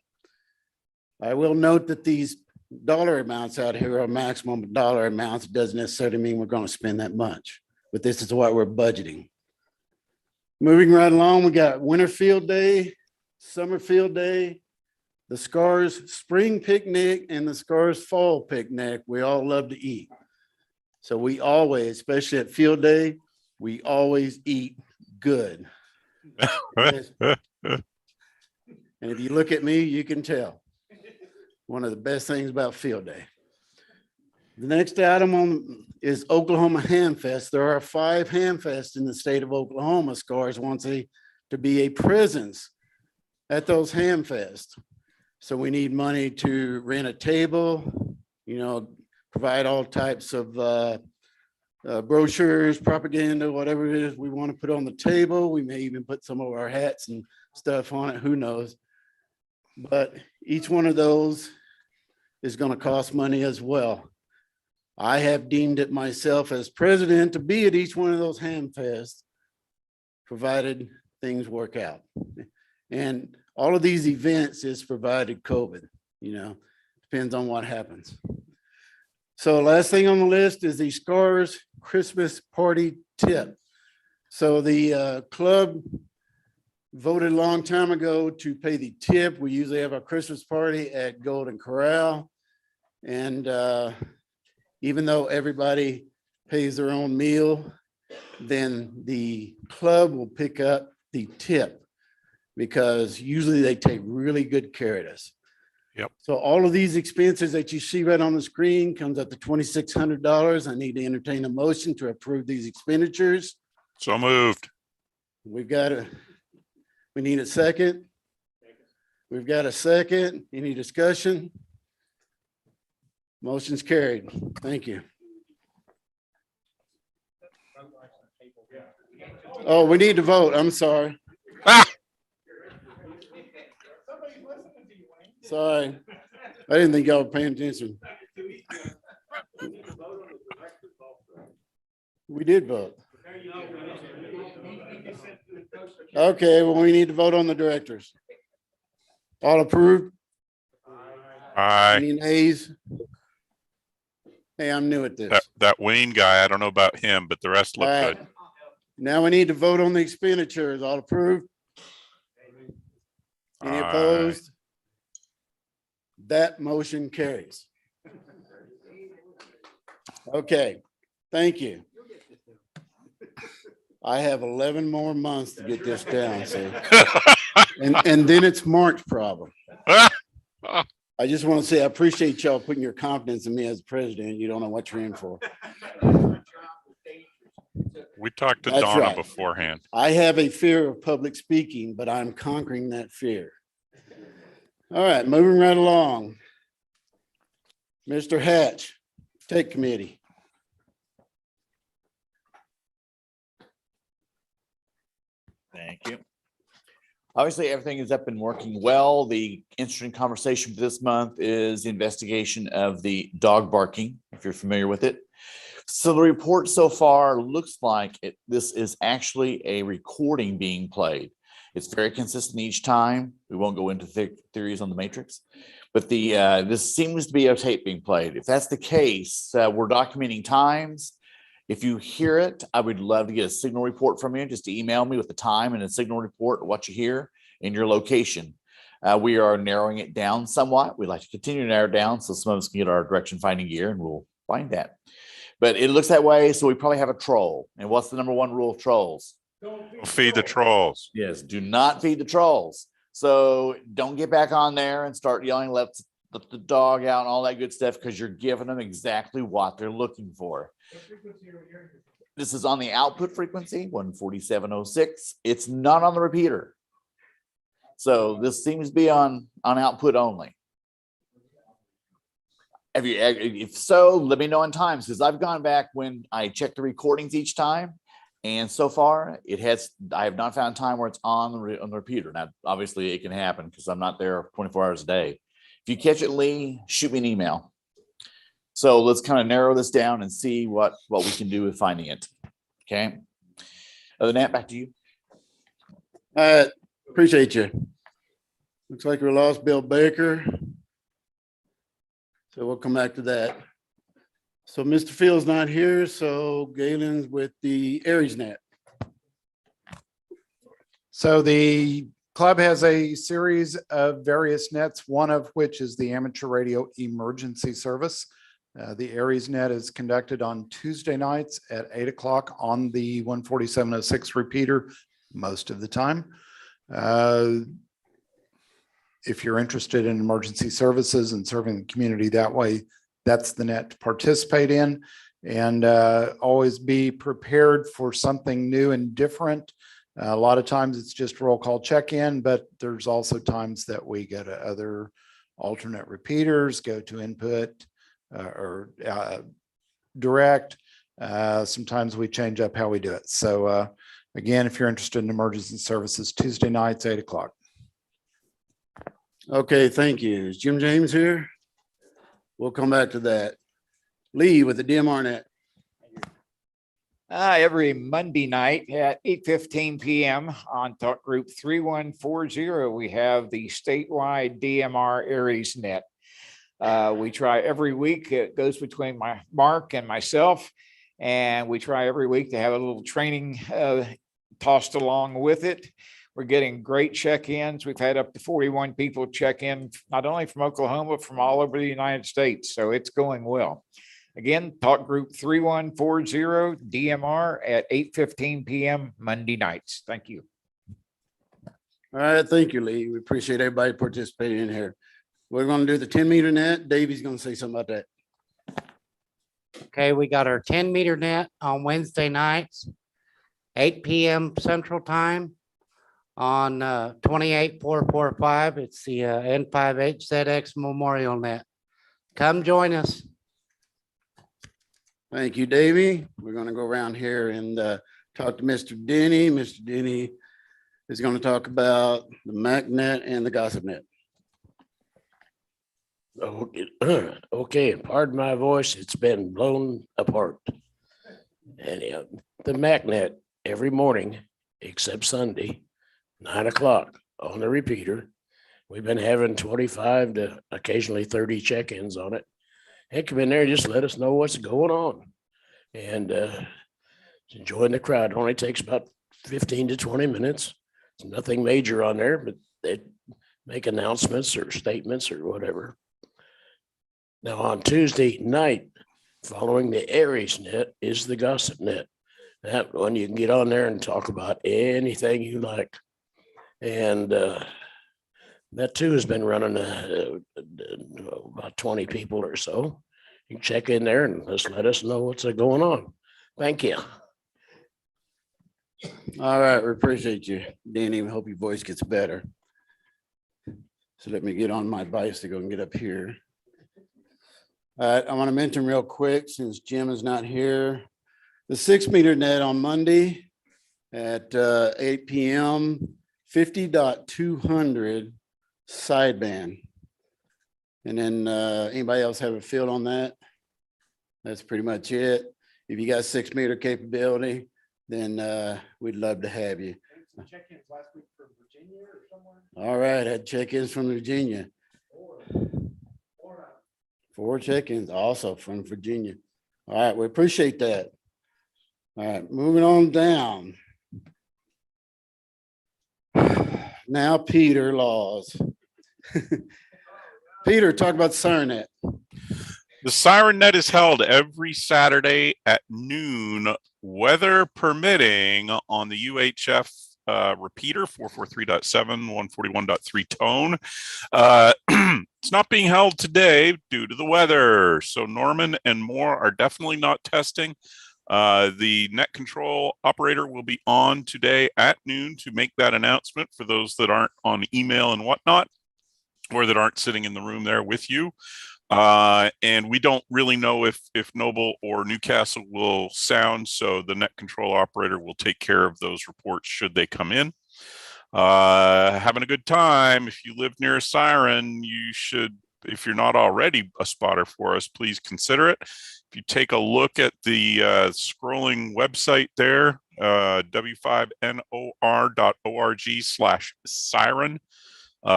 I will note that these dollar amounts out here are maximum dollar amounts. It doesn't necessarily mean we're going to spend that much, but this is what we're budgeting. Moving right along, we got Winterfield Day, Summerfield Day, the SCARS Spring Picnic, and the SCARS Fall Picnic. We all love to eat. So we always, especially at field day, we always eat good. And if you look at me, you can tell. One of the best things about field day. The next item is Oklahoma Ham Fest. There are 5 Ham Fests in the state of Oklahoma. SCARS wants to be a presence at those Ham Fests. So we need money to rent a table, you know, provide all types of brochures, propaganda, whatever it is we want to put on the table. We may even put some of our hats and stuff on it, who knows? But each one of those is going to cost money as well. I have deemed it myself as president to be at each one of those Ham Fests, provided things work out. And all of these events is provided COVID, you know, depends on what happens. So last thing on the list is the SCARS Christmas party tip. So the club voted a long time ago to pay the tip. We usually have our Christmas party at Golden Corral. And even though everybody pays their own meal, then the club will pick up the tip because usually they take really good care of us. Yep. So all of these expenses that you see right on the screen comes up to $2,600. I need to entertain a motion to approve these expenditures. So moved. We need a second. We've got a second. Any discussion? Motion's carried. Thank you. Oh, we need to vote. I'm sorry. Sorry. I didn't think y'all were paying attention. We did vote. Okay, well, we need to vote on the directors. All approved? Aye. Any nays? Hey, I'm new at this. That Wayne guy, I don't know about him, but the rest look good. Now we need to vote on the expenditures. All approved? Any opposed? That motion carries. Okay, thank you. I have 11 more months to get this down, see? And then it's Mark's problem. I just want to say I appreciate y'all putting your confidence in me as president. You don't know what you're in for. We talked to That's Donna right. beforehand. I have a fear of public speaking, but I'm conquering that fear. All right, moving right along. Mr. Hatch, take committee. Thank you. Obviously, everything is up and working well. The interesting conversation for this month is the investigation of the dog barking, if you're familiar with it. So the report so far looks like this is actually a recording being played. It's very consistent each time. We won't go into theories on the matrix, but this seems to be a tape being played. If that's the case, we're documenting times. If you hear it, I would love to get a signal report from you. Just email me with the time and a signal report of what you hear and your location. We are narrowing it down somewhat. We'd like to continue to narrow it down so some of us can get our direction finding gear, and we'll find that. But it looks that way, so we probably have a troll. And what's the number one rule of trolls? Don't feed the trolls. Yes, do not feed the trolls. So don't get back on there and start yelling, let the dog out and all that good stuff, because you're giving them exactly what they're looking for. This is on the output frequency, 147.06. It's not on the repeater. So this seems to be on output only. If so, let me know in times, because I've gone back when I check the recordings each time, and so far I have not found time where it's on the repeater. Now, obviously it can happen because I'm not there 24 hours a day. If you catch it, Lee, shoot me an email. So let's kind of narrow this down and see what we can do with finding it. Okay. Other than that, back to you. Appreciate you. Looks like we lost Bill Baker. So we'll come back to that. So Mr. Field's not here, so Galen's with the Aries net. So the club has a series of various nets, one of which is the amateur radio emergency service. The Aries net is conducted on Tuesday nights at 8 o'clock on the 147.06 repeater most of the time. If you're interested in emergency services and serving the community that way, that's the net to participate in. And always be prepared for something new and different. A lot of times it's just roll call check-in, but there's also times that we go to other alternate repeaters, go to input or direct. Sometimes we change up how we do it. So again, if you're interested in emergency services, Tuesday nights, 8 o'clock. Okay, thank you. Is Jim James here? We'll come back to that. Lee with the DMR net. Every Monday night at 8:15 p.m. on Talk Group 3140, we have the statewide DMR Aries net. We try every week. It goes between Mark and myself, and we try every week to have a little training tossed along with it. We're getting great check-ins. We've had up to 41 people check in, not only from Oklahoma, but from all over the United States. So it's going well. Again, Talk Group 3140 DMR at 8:15 p.m. Monday nights. Thank you. All right, thank you, Lee. We appreciate everybody participating in here. We're going to do the 10-meter net. Davey's going to say something about that. Okay, we got our 10-meter net on Wednesday nights, 8 p.m. Central Time on 28445. It's the N5AUS Memorial Net. Come join us. Thank you, Davey. We're going to go around here and talk to Mr. Denny. Mr. Denny is going to talk about the MacNet and the Gossip Net. Okay, pardon my voice, it's been blown apart. Anyhow, the MacNet every morning, except Sunday, 9 o'clock on the repeater. We've been having 25 to occasionally 30 check-ins on it. Heck, come in there, just let us know what's going on. And enjoying the crowd. It only takes about 15 to 20 minutes. There's nothing major on there, but they make announcements or statements or whatever. Now on Tuesday night, following the Aries net is the Gossip Net. That one you can get on there and talk about anything you like. And that too has been running about 20 people or so. You can check in there and just let us know what's going on. Thank you. All right, we appreciate you, Danny. We hope your voice gets better. So let me get on my bicycle and get up here. I want to mention real quick, since Jim is not here, the 6-meter net on Monday at 8 p.m., 50.200 sideband. And then anybody else have a field on that? That's pretty much it. if you got 6 meter capability, then we'd love to have you. Check-ins last week from Virginia or somewhere. All right, had check-ins from Virginia. 4 check-ins also from Virginia. All right, we appreciate that. All right, moving on down. Now, Peter Laws. Peter, talk about SirenNet. The Siren Net is held every Saturday at noon, weather permitting, on the UHF repeater 443.7, 141.3 tone. It's not being held today due to the weather. So Norman and Moore are definitely not testing. The net control operator will be on today at noon to make that announcement for those that aren't on email and whatnot, or that aren't sitting in the room there with you. And we don't really know if Noble or Newcastle will sound, so the net control operator will take care of those reports should they come in. Having a good time. If you live near a siren, you should, if you're not already a spotter for us, please consider it. If you take a look at the scrolling website there, w5nor.org/siren.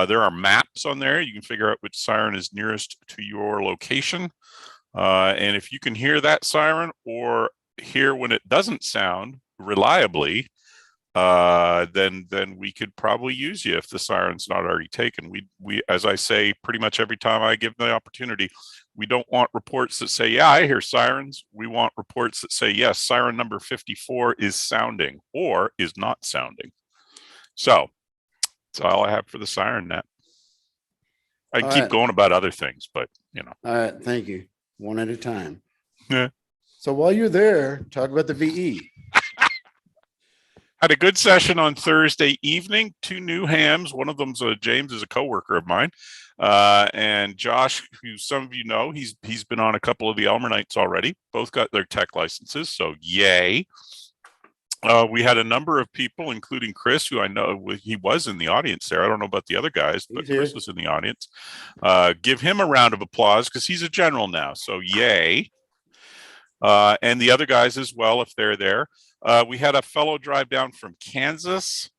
There are maps on there. You can figure out which siren is nearest to your location. And if you can hear that siren or hear when it doesn't sound reliably, then we could probably use you if the siren's not already taken. We, as I say, pretty much every time I give the opportunity, we don't want reports that say, yeah, I hear sirens. We want reports that say, yes, siren number 54 is sounding or is not sounding. So that's all I have for the Siren Net. I can keep going about other things, but you know. All right, thank you. One at a time. Yeah. So while you're there, talk about the VE. Had a good session on Thursday evening. 2 new hams. One of them's James, is a coworker of mine, and Josh, who some of you know, he's been on a couple of the Elmer Nights already. Both got their tech licenses, so yay. We had a number of people, including Chris, who I know he was in the audience there. I don't know about the other guys, but Chris was in the audience. Give him a round of applause because he's a general now. So yay. And the other guys as well, if they're there. We had a fellow drive down from Kansas.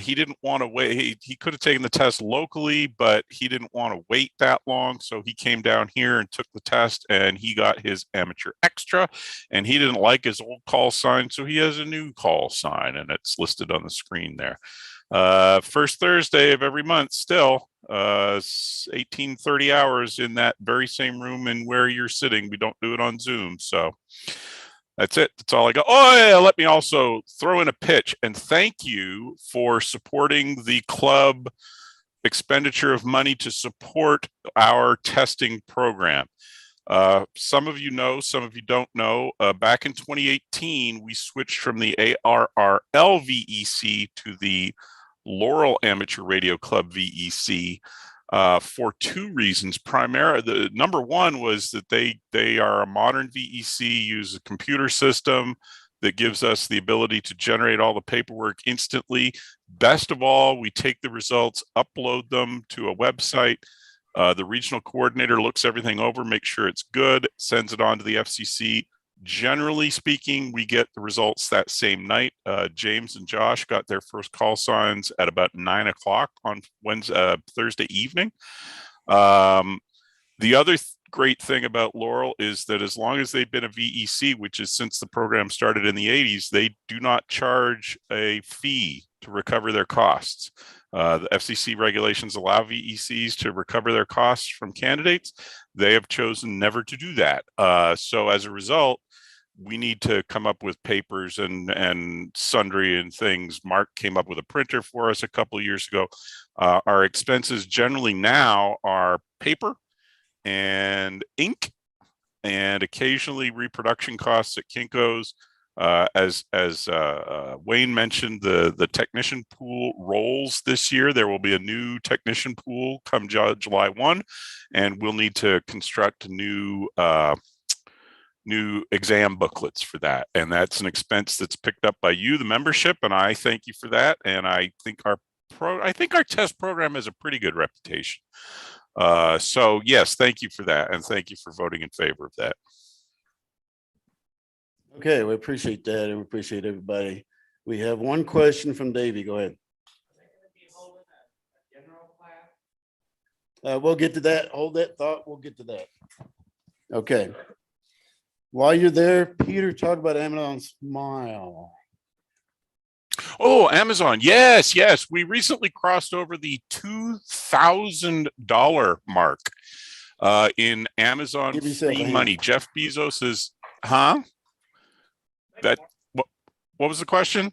He didn't want to wait. He could have taken the test locally, but he didn't want to wait that long. So he came down here and took the test, and he got his amateur extra, and he didn't like his old call sign. So he has a new call sign, and it's listed on the screen there. First Thursday of every month, still 1830 hours in that very same room and where you're sitting. We don't do it on Zoom. So that's it. That's all I got. Oh, yeah. Let me also throw in a pitch and thank you for supporting the club expenditure of money to support our testing program. Some of you know, some of you don't know. Back in 2018, we switched from the ARRL VEC to the Laurel Amateur Radio Club VEC. For 2 reasons. Primarily, the number one was that they are a modern VEC, use a computer system that gives us the ability to generate all the paperwork instantly. Best of all, we take the results, upload them to a website. The regional coordinator looks everything over, makes sure it's good, sends it on to the FCC. Generally speaking, we get the results that same night. James and Josh got their first call signs at about 9 o'clock on Thursday evening. The other great thing about Laurel is that as long as they've been a VEC, which is since the program started in the 80s, they do not charge a fee to recover their costs. The FCC regulations allow VECs to recover their costs from candidates. They have chosen never to do that. So as a result, we need to come up with papers and sundry and things. Mark came up with a printer for us a couple of years ago. Our expenses generally now are paper and ink, and occasionally reproduction costs at Kinko's. As Wayne mentioned, the technician pool rolls this year. There will be a new technician pool come July 1, and we'll need to construct new exam booklets for that. And that's an expense that's picked up by you, the membership, and I thank you for that. And I think our test program has a pretty good reputation. So yes, thank you for that, and thank you for voting in favor of that. Okay, we appreciate that, and we appreciate everybody. We have one question from Davey. Go ahead. We'll get to that. Hold that thought. We'll get to that. Okay. While you're there, Peter, talk about Amazon Smile. Oh, Amazon. Yes, yes. We recently crossed over the $2,000 mark in Amazon Give yourself a free hand. money. Jeff Bezos is, huh? That what was the question?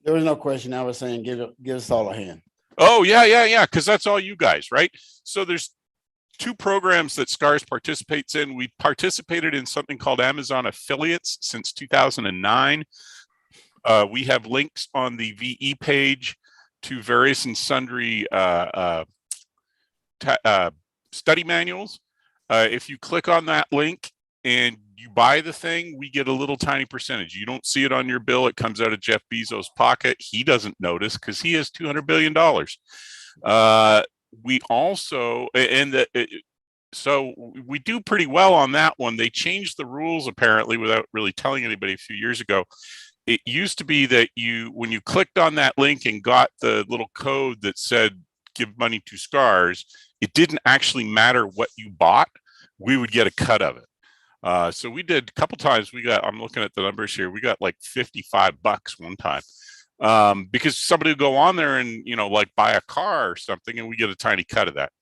There was no question. I was saying, give us all a hand. Oh, yeah. Because that's all you guys, right? So there's two programs that SCARS participates in. We participated in something called Amazon Affiliates since 2009. We have links on the VE page to various and sundry study manuals. If you click on that link and you buy the thing, we get a little tiny percentage. You don't see it on your bill. It comes out of Jeff Bezos' pocket. He doesn't notice because he has $200 billion. We also, so we do pretty well on that one. They changed the rules apparently without really telling anybody a few years ago. It used to be that when you clicked on that link and got the little code that said give money to SCARS, it didn't actually matter what you bought. We would get a cut of it. So we did a couple times. I'm looking at the numbers here. We got like $55 one time because somebody would go on there and, like buy a car or something, and we get a tiny cut of that.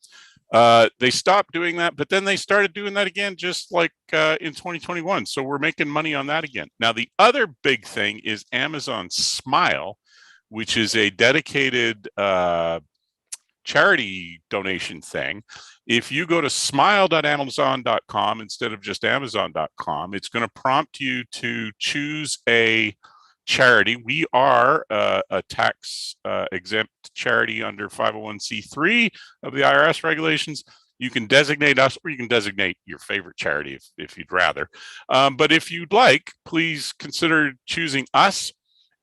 They stopped doing that, but then they started doing that again, just like in 2021. So we're making money on that again. Now, the other big thing is Amazon Smile, which is a dedicated charity donation thing. If you go to smile.amazon.com instead of just amazon.com, it's going to prompt you to choose a charity. We are a tax exempt charity under 501c3 of the IRS regulations. You can designate us, or you can designate your favorite charity if you'd rather. But if you'd like, please consider choosing us,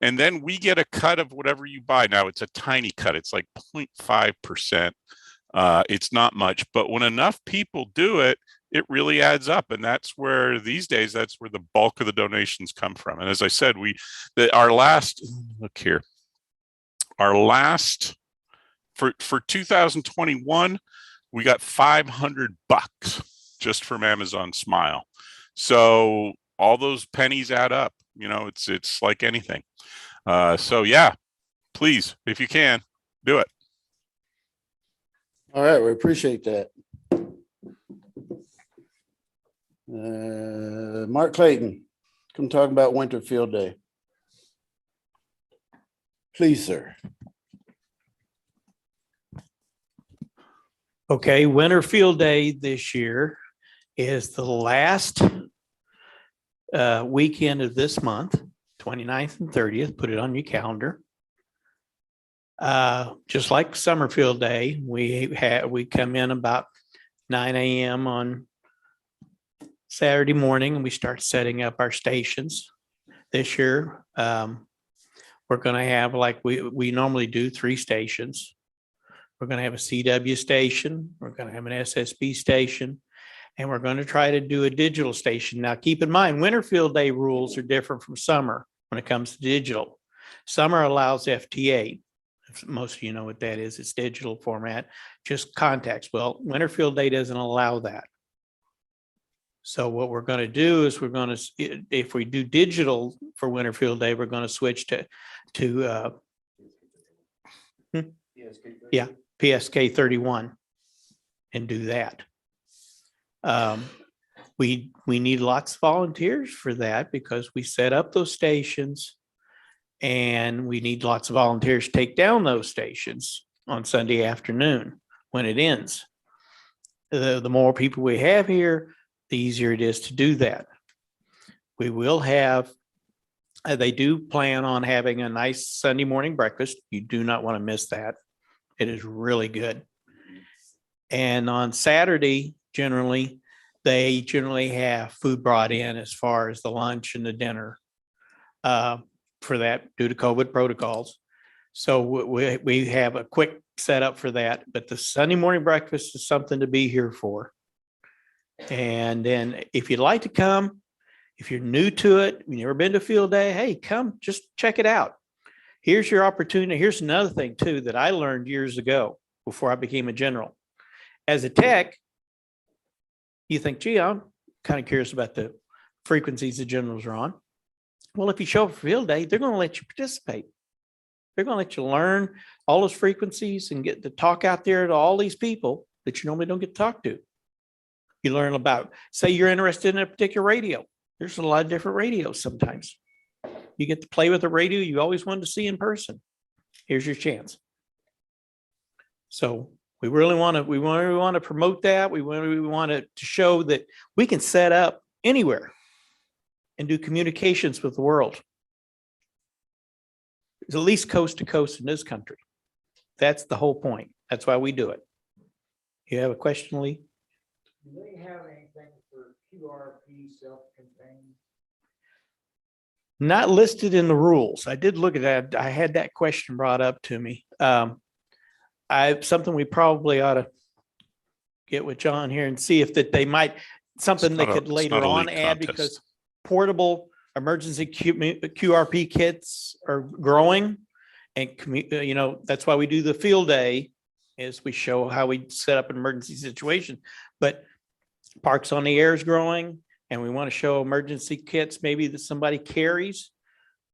and then we get a cut of whatever you buy. Now, it's a tiny cut. It's like 0.5%. It's not much, but when enough people do it, it really adds up. And that's where these days, that's where the bulk of the donations come from. And as I said, our last for 2021, we got $500 just from Amazon Smile. So all those pennies add up. It's like anything. So yeah, please, if you can, do it. All right, we appreciate that. Mark Clayton, come talk about Winterfield Day. Please, sir. Okay, Winterfield Day this year is the last weekend of this month, 29th and 30th. Put it on your calendar. Just like Summerfield Day, we come in about 9 a.m. on Saturday morning, and we start setting up our stations. This year, we're going to have, like we normally do, 3 stations. We're going to have a CW station, we're going to have an SSB station, and we're going to try to do a digital station. Now, keep in mind, Winterfield Day rules are different from summer when it comes to digital. Summer allows FTA. Most of you know what that is. It's digital format, just contacts. Well, Winterfield Day doesn't allow that. So what we're going to do is if we do digital for Winterfield Day, we're going to switch to PSK 31 and do that. We need lots of volunteers for that because we set up those stations, and we need lots of volunteers to take down those stations on Sunday afternoon when it ends. The more people we have here, the easier it is to do that. We will have, they do plan on having a nice Sunday morning breakfast. You do not want to miss that. It is really good. And on Saturday, they generally have food brought in as far as the lunch and the dinner for that due to COVID protocols. So we have a quick setup for that, but the Sunday morning breakfast is something to be here for. And then if you'd like to come, If you're new to it, you've never been to field day, hey, come just check it out. Here's your opportunity. Here's another thing too that I learned years ago before I became a general. As a tech, you think, gee, I'm kind of curious about the frequencies the generals are on. Well, if you show up for field day, they're going to let you participate. They're going to let you learn all those frequencies and get to talk out there to all these people that you normally don't get to talk to. You learn about, say you're interested in a particular radio. There's a lot of different radios sometimes. You get to play with a radio you always wanted to see in person. Here's your chance. So we really want to promote that. We want to show that we can set up anywhere and do communications with the world. It's at least coast to coast in this country. That's the whole point. That's why we do it. You have a question, Lee? Do they have anything for QRP self-contained? Not listed in the rules. I did look at that. I had that question brought up to me. Something we probably ought to get with John here and see if that they might, something they could later on add, because portable emergency QRP kits are growing. And, you know, that's why we do the field day, is we show how we set up an emergency situation. But Parks on the Air is growing, and we want to show emergency kits maybe that somebody carries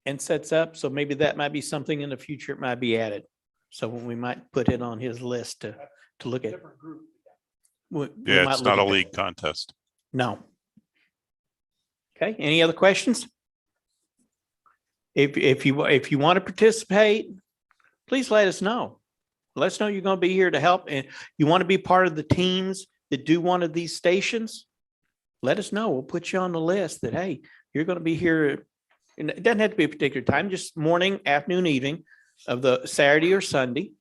and sets up. So maybe that might be something in the future, it might be added. So we might put it on his list to look at. Yeah, it's not a league contest. No. Okay, any other questions? If you want to participate, please let us know. Let us know you're going to be here to help, and you want to be part of the teams that do one of these stations. Let us know. We'll put you on the list that, hey, you're going to be here. And it doesn't have to be a particular time, just morning, afternoon, evening of the Saturday or Sunday.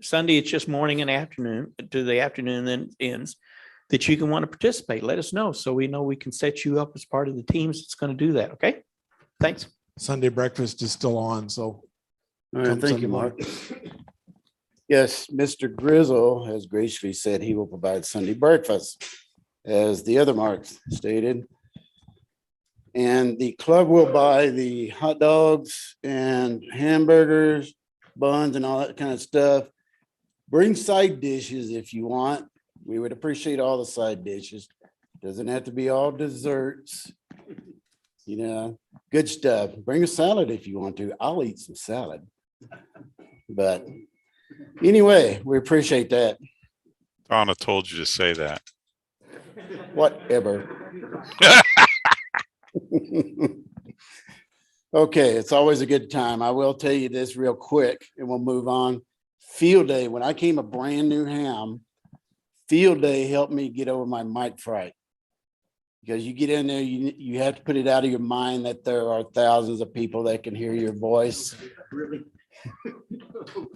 Sunday, it's just morning and afternoon to the afternoon, then ends, that you can want to participate. Let us know so we know we can set you up as part of the teams that's going to do that. Okay. Thanks. Sunday breakfast is still on, so. All right, thank you, Mark. Yes, Mr. Grizzle has graciously said he will provide Sunday breakfast, as the other Marks stated. And the club will buy the hot dogs and hamburgers, buns, and all that kind of stuff. Bring side dishes if you want. We would appreciate all the side dishes. Doesn't have to be all desserts. You know, good stuff. Bring a salad if you want to. I'll eat some salad. But anyway, we appreciate that. Donna told you to say that. Whatever. Okay, it's always a good time. I will tell you this real quick and we'll move on. Field day, when I came a brand new ham, field day helped me get over my mic fright. Because you get in there, you have to put it out of your mind that there are thousands of people that can hear your voice.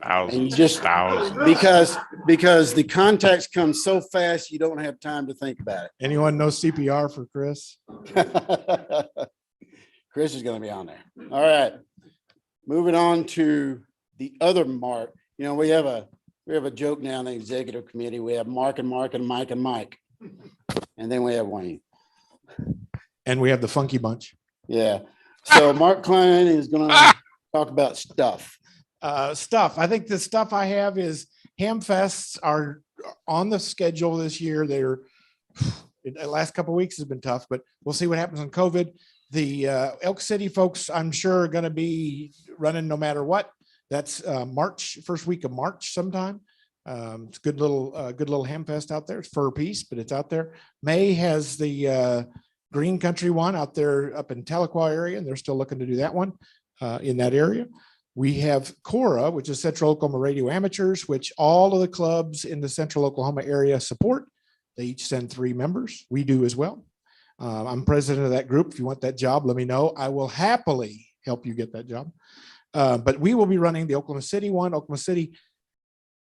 Thousands, because the context comes so fast, you don't have time to think about it. Anyone know CPR for Chris? Chris is going to be on there. All right. Moving on to the other Mark. You know, we have a joke now in the executive committee. We have Mark and Mark and Mike and Mike. And then we have Wayne. And we have the Funky Bunch. Yeah. So Mark Klein is going to talk about stuff. I think the stuff I have is ham fests are on the schedule this year. The last couple of weeks has been tough, but we'll see what happens on COVID. The Elk City folks, I'm sure, are going to be running no matter what. That's March, first week of March sometime. It's good little ham fest out there. It's for a piece, but it's out there. May has the Green Country one out there up in Tahlequah area, and they're still looking to do that one in that area. We have CORA, which is Central Oklahoma Radio Amateurs, which all of the clubs in the Central Oklahoma area support. They each send 3 members. We do as well. I'm president of that group. If you want that job, let me know. I will happily help you get that job. But we will be running the Oklahoma City one. Oklahoma City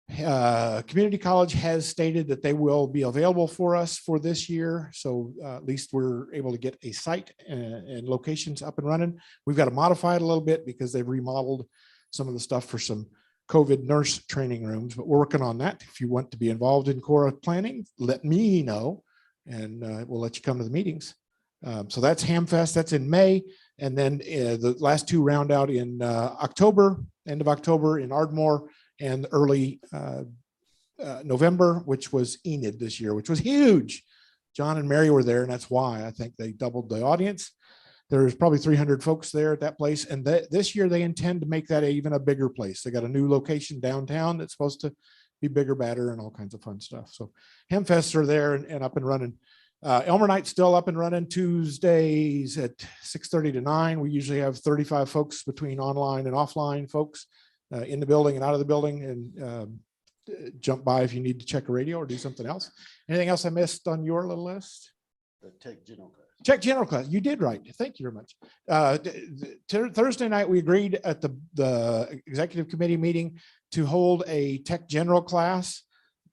Community College has stated that they will be available for us for this year. So at least we're able to get a site and locations up and running. We've got to modify it a little bit because they've remodeled some of the stuff for some COVID nurse training rooms, but we're working on that. If you want to be involved in CORA planning, let me know and we'll let you come to the meetings. So that's Hamfest. That's in May. And then the last two round out in October, end of October in Ardmore, and early November, which was Enid this year, which was huge. John and Mary were there, and that's why I think they doubled the audience. There's probably 300 folks there at that place. And this year they intend to make that even a bigger place. They got a new location downtown that's supposed to be bigger, better, and all kinds of fun stuff. So Hamfests are there and up and running. Elmer Night's still up and running Tuesdays at 6:30 to 9. We usually have 35 folks between online and offline folks in the building and out of the building, and jump by if you need to check a radio or do something else. Anything else I missed on your little list? The tech general class. Check general class. You did right. Thank you very much. Thursday night, we agreed at the executive committee meeting to hold a tech general class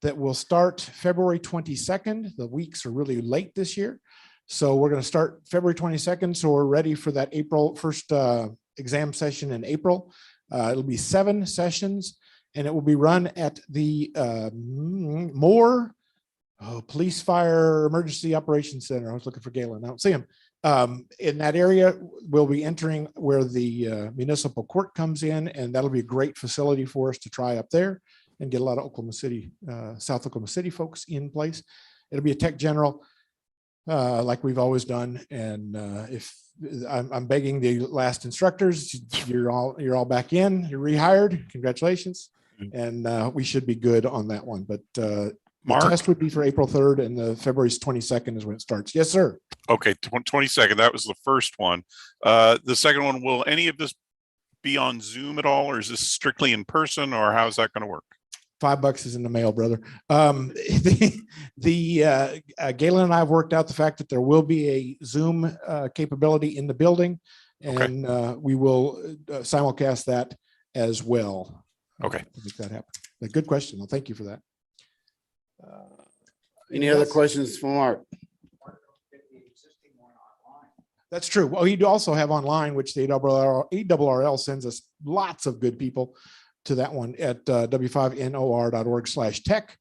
that will start February 22nd. The weeks are really late this year. So we're going to start February 22nd. So we're ready for that April first exam session in April. It'll be 7 sessions, and it will be run at the Police Fire Emergency Operations Center. I was looking for Galen. I don't see him. In that area, we'll be entering where the municipal court comes in, and that'll be a great facility for us to try up there and get a lot of Oklahoma City, South Oklahoma City folks in place. It'll be a tech general like we've always done. And if I'm begging the last instructors, you're all back in, you're rehired. Congratulations. And we should be good on that one. But Mark? The test would be for April 3rd, and the February's 22nd is when it starts. Yes, sir. Okay, 22nd. That was the first one. The second one, will any of this be on Zoom at all, or is this strictly in person, or how is that going to work? $5 is in the mail, brother. Galen and I have worked out the fact that there will be a Zoom capability in the building, and we will simulcast that as well. Okay. To make that happen. A good question. Well, thank you for that. Any other questions for Mark? That's true. Well, you do also have online, which the ARRL sends us lots of good people to that one at w5nor.org/tech.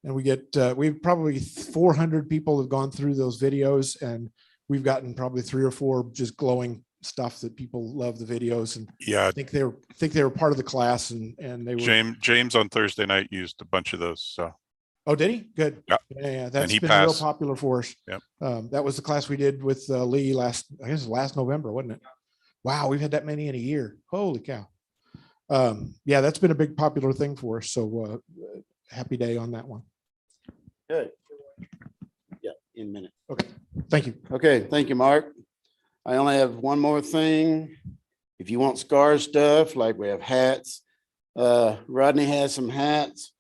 And we've probably 400 people have gone through those videos, and we've gotten probably 3 or 4 just glowing stuff that people love the videos, and yeah, I think they were part of the class, and they were. James on Thursday night used a bunch of those. So. Oh, did he? Good. Yeah. That's been real popular for us. Yep. That was the class we did with Lee last November, wasn't it? Wow, we've had that many in a year. Holy cow. Yeah, that's been a big popular thing for us. So happy day on that one. Good. Yeah, in a minute. Okay. Thank you. Okay, thank you, Mark. I only have one more thing. If you want SCAR stuff, like we have hats, Rodney has some hats.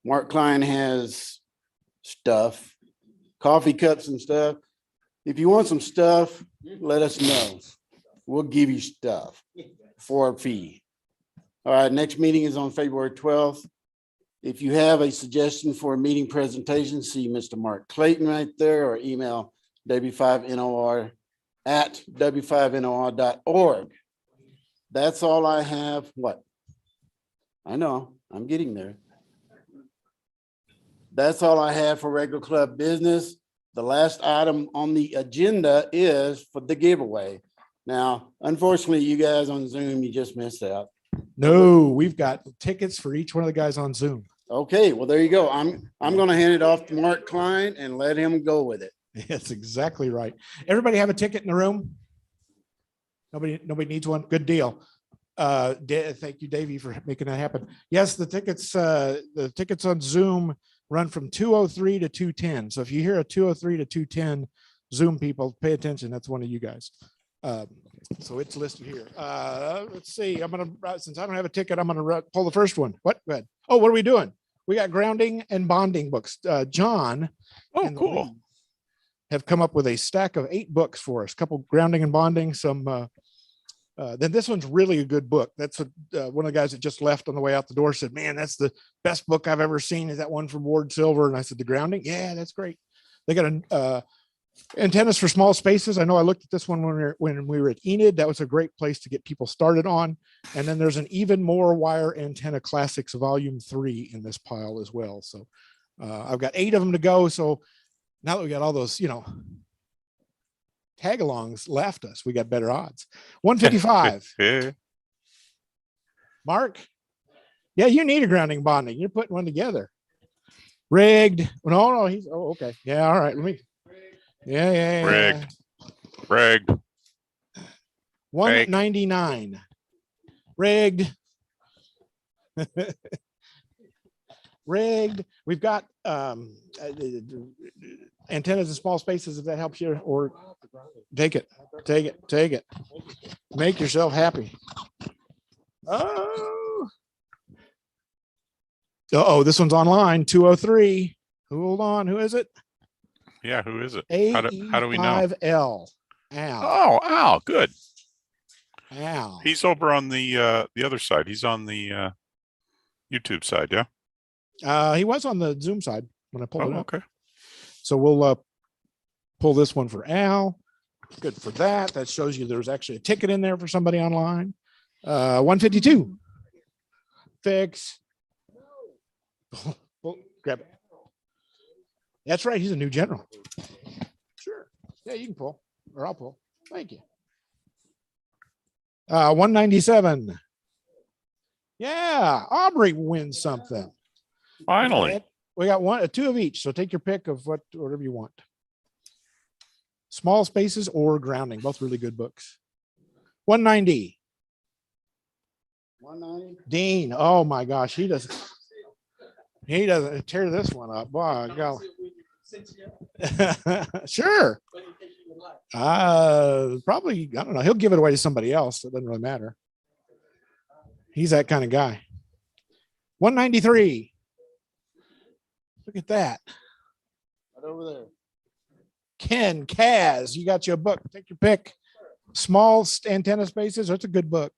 Mark Klein has stuff, coffee cups and stuff. If you want some stuff, let us know. We'll give you stuff for a fee. All right, next meeting is on February 12th. If you have a suggestion for a meeting presentation, see Mr. Mark Clayton right there, or email w5nor@w5nor.org. That's all I have. What? I know, I'm getting there. That's all I have for regular club business. The last item on the agenda is for the giveaway. Now, unfortunately, you guys on Zoom, you just missed out. No, we've got tickets for each one of the guys on Zoom. Okay, well, there you go. I'm going to hand it off to Mark Klein and let him go with it. That's exactly right. Everybody have a ticket in the room? Nobody needs one. Good deal. Thank you, Davey, for making that happen. Yes, the tickets on Zoom run from 2:03 to 2:10. So if you hear a 2:03 to 2:10 Zoom people, pay attention. That's one of you guys. So it's listed here. Let's see. Since I don't have a ticket, I'm gonna pull the first one. What? Go ahead. Oh, what are we doing? We got grounding and bonding books. John. Oh, cool. Have come up with a stack of 8 books for us. A couple grounding and bonding. Some. Then this one's really a good book. That's one of the guys that just left on the way out the door said, "Man, that's the best book I've ever seen. Is that one from Ward Silver?" And I said, "The grounding? Yeah, that's great." They got antennas for small spaces. I know I looked at this one when we were at Enid. That was a great place to get people started on. And then there's an even more wire antenna classics volume 3 in this pile as well. So I've got 8 of them to go. So Now that we got all those, tag-alongs left us, we got better odds. 155. Mark. Yeah, you need a grounding bonding. You're putting one together. Rigged. No, he's okay. Yeah, all right. Let me. Yeah. Rigged. 199. Rigged. Rigged. We've got antennas in small spaces, if that helps you, or take it. Make yourself happy. Oh, this one's online. 203. Hold on. Who is it? Yeah, who is it? How do we know? N5AUS. Al. Oh, Al, good. Al. He's over on the other side. He's on the YouTube side, yeah? He was on the Zoom side when I pulled it up. Okay. So we'll pull this one for Al. Good for that. That shows you there's actually a ticket in there for somebody online. 152. Fix. Grab it. That's right. He's a new general. Sure. Yeah, you can pull, or I'll pull. Thank you. 197. Yeah, Aubrey wins something. Finally. We got two of each. So take your pick of whatever you want. Small Spaces or Grounding, both really good books. 190. 190. Dean. Oh my gosh, he doesn't tear this one up. Wow, golly. Sure. Probably, I don't know. He'll give it away to somebody else. It doesn't really matter. He's that kind of guy. 193. Look at that. Right over there. Ken, Kaz, you got your book. Take your pick. Small Antenna Spaces. That's a good book.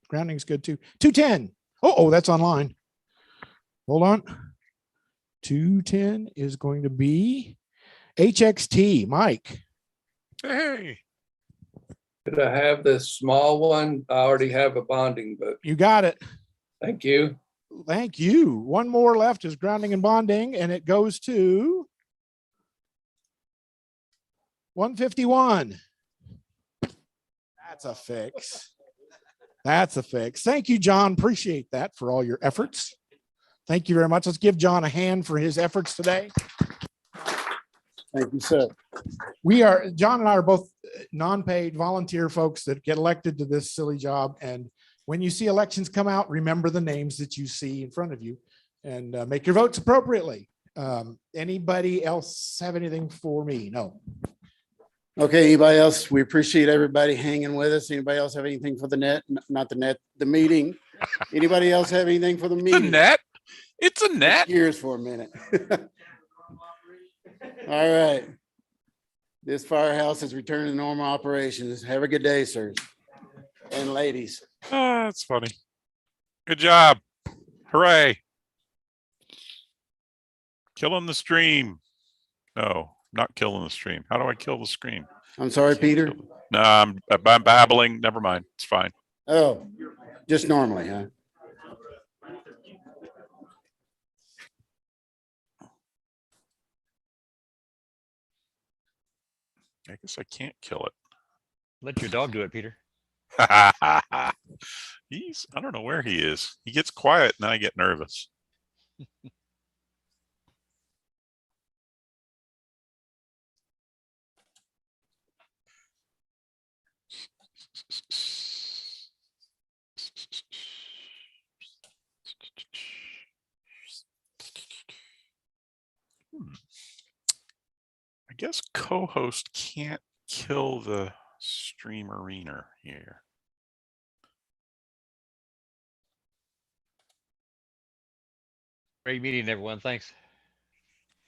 Grounding's good too. 210. Oh, that's online. Hold on. 210 is going to be HXT. Mike. Hey. Could I have this small one? I already have a bonding book. You got it. Thank you. Thank you. One more left is Grounding and Bonding, and it goes to 151. That's a fix. That's a fix. Thank you, John. Appreciate that for all your efforts. Thank you very much. Let's give John a hand for his efforts today. Thank you, sir. John and I are both non-paid volunteer folks that get elected to this silly job. And when you see elections come out, remember the names that you see in front of you and make your votes appropriately. Anybody else have anything for me? No. Okay, anybody else? We appreciate everybody hanging with us. Anybody else have anything for the net? Not the net, the meeting. Anybody else have anything for the meeting? The net? It's a net. Years for a minute. All right. This firehouse has returned to normal operations. Have a good day, sirs and ladies. That's funny. Good job. Hooray. Killing the stream. No, not killing the stream. How do I kill the stream? I'm sorry, Peter. No, I'm babbling. Never mind. It's fine. Oh, just normally, huh? I guess I can't kill it. Let your dog do it, Peter. I don't know where he is. He gets quiet and I get nervous. I guess co-host can't kill the stream arena here. Great meeting, everyone. Thanks.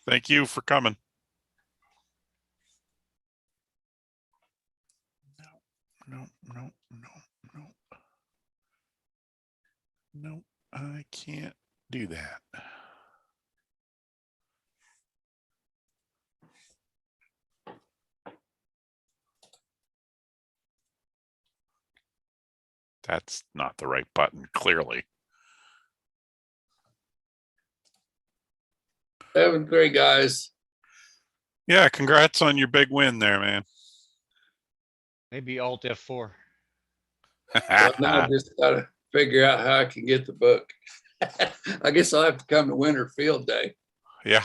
Thank you for coming. No, I can't do that. That's not the right button, clearly. 7th grade, guys. Yeah, congrats on your big win there, man. Maybe Alt F4. Well, now I just gotta figure out how I can get the book. I guess I'll have to come to Winterfield Day. Yeah.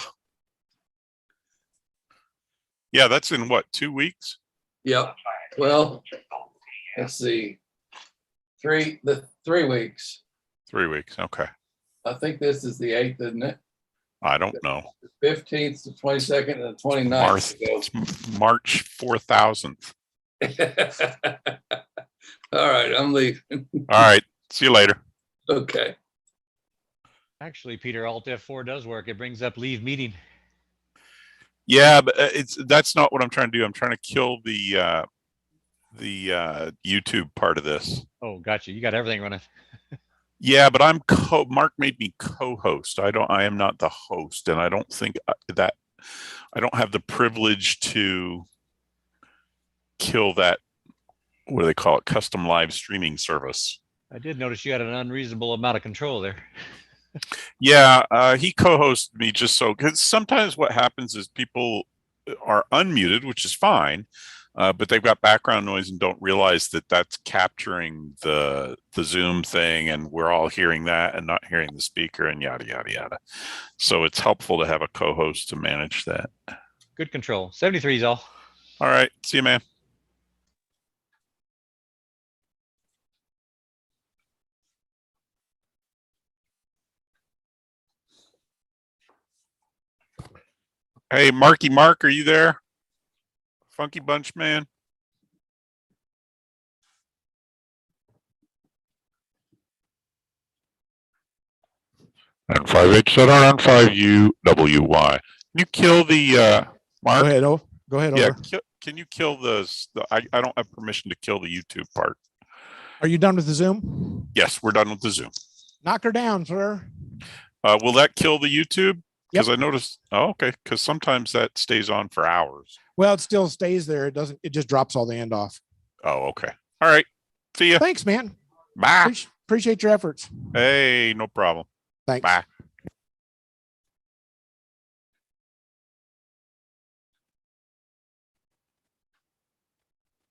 Yeah, that's in what, 2 weeks? Yep. Well, let's see. 3 weeks. 3 weeks. Okay. I think this is the 8th, isn't it? I don't know. 15th, the 22nd, and the 29th. March 4000th. All right, I'm leaving. All right. See you later. Okay. Actually, Peter, Alt F4 does work. It brings up leave meeting. Yeah, but that's not what I'm trying to do. I'm trying to kill the YouTube part of this. Oh, gotcha. You got everything running. Yeah, but Mark made me co-host. I am not the host, and I don't think that I don't have the privilege to kill that. What do they call it? Custom live streaming service. I did notice you had an unreasonable amount of control there. Yeah, he co-hosted me just so, because sometimes what happens is people are unmuted, which is fine, but they've got background noise and don't realize that that's capturing the Zoom thing, and we're all hearing that and not hearing the speaker, and yada yada yada. So it's helpful to have a co-host to manage that. Good control. 73 is all. All right, see you, man. Hey, Marky Mark, are you there? Funky Bunch Man. N5AUS, N5UWY. Can you kill the Mark? Go ahead. Oh, go ahead. Yeah, Over. can you kill I don't have permission to kill the YouTube part. Are you done with the Zoom? Yes, we're done with the Zoom. Knock her down, sir. Will that kill the YouTube? Yep. Because I noticed, okay, because sometimes that stays on for hours. Well, it still stays there. It doesn't, it just drops all the end off. Oh, okay. All right. See ya. Thanks, man. Bye. Appreciate your efforts. Hey, no problem. Thanks. Bye.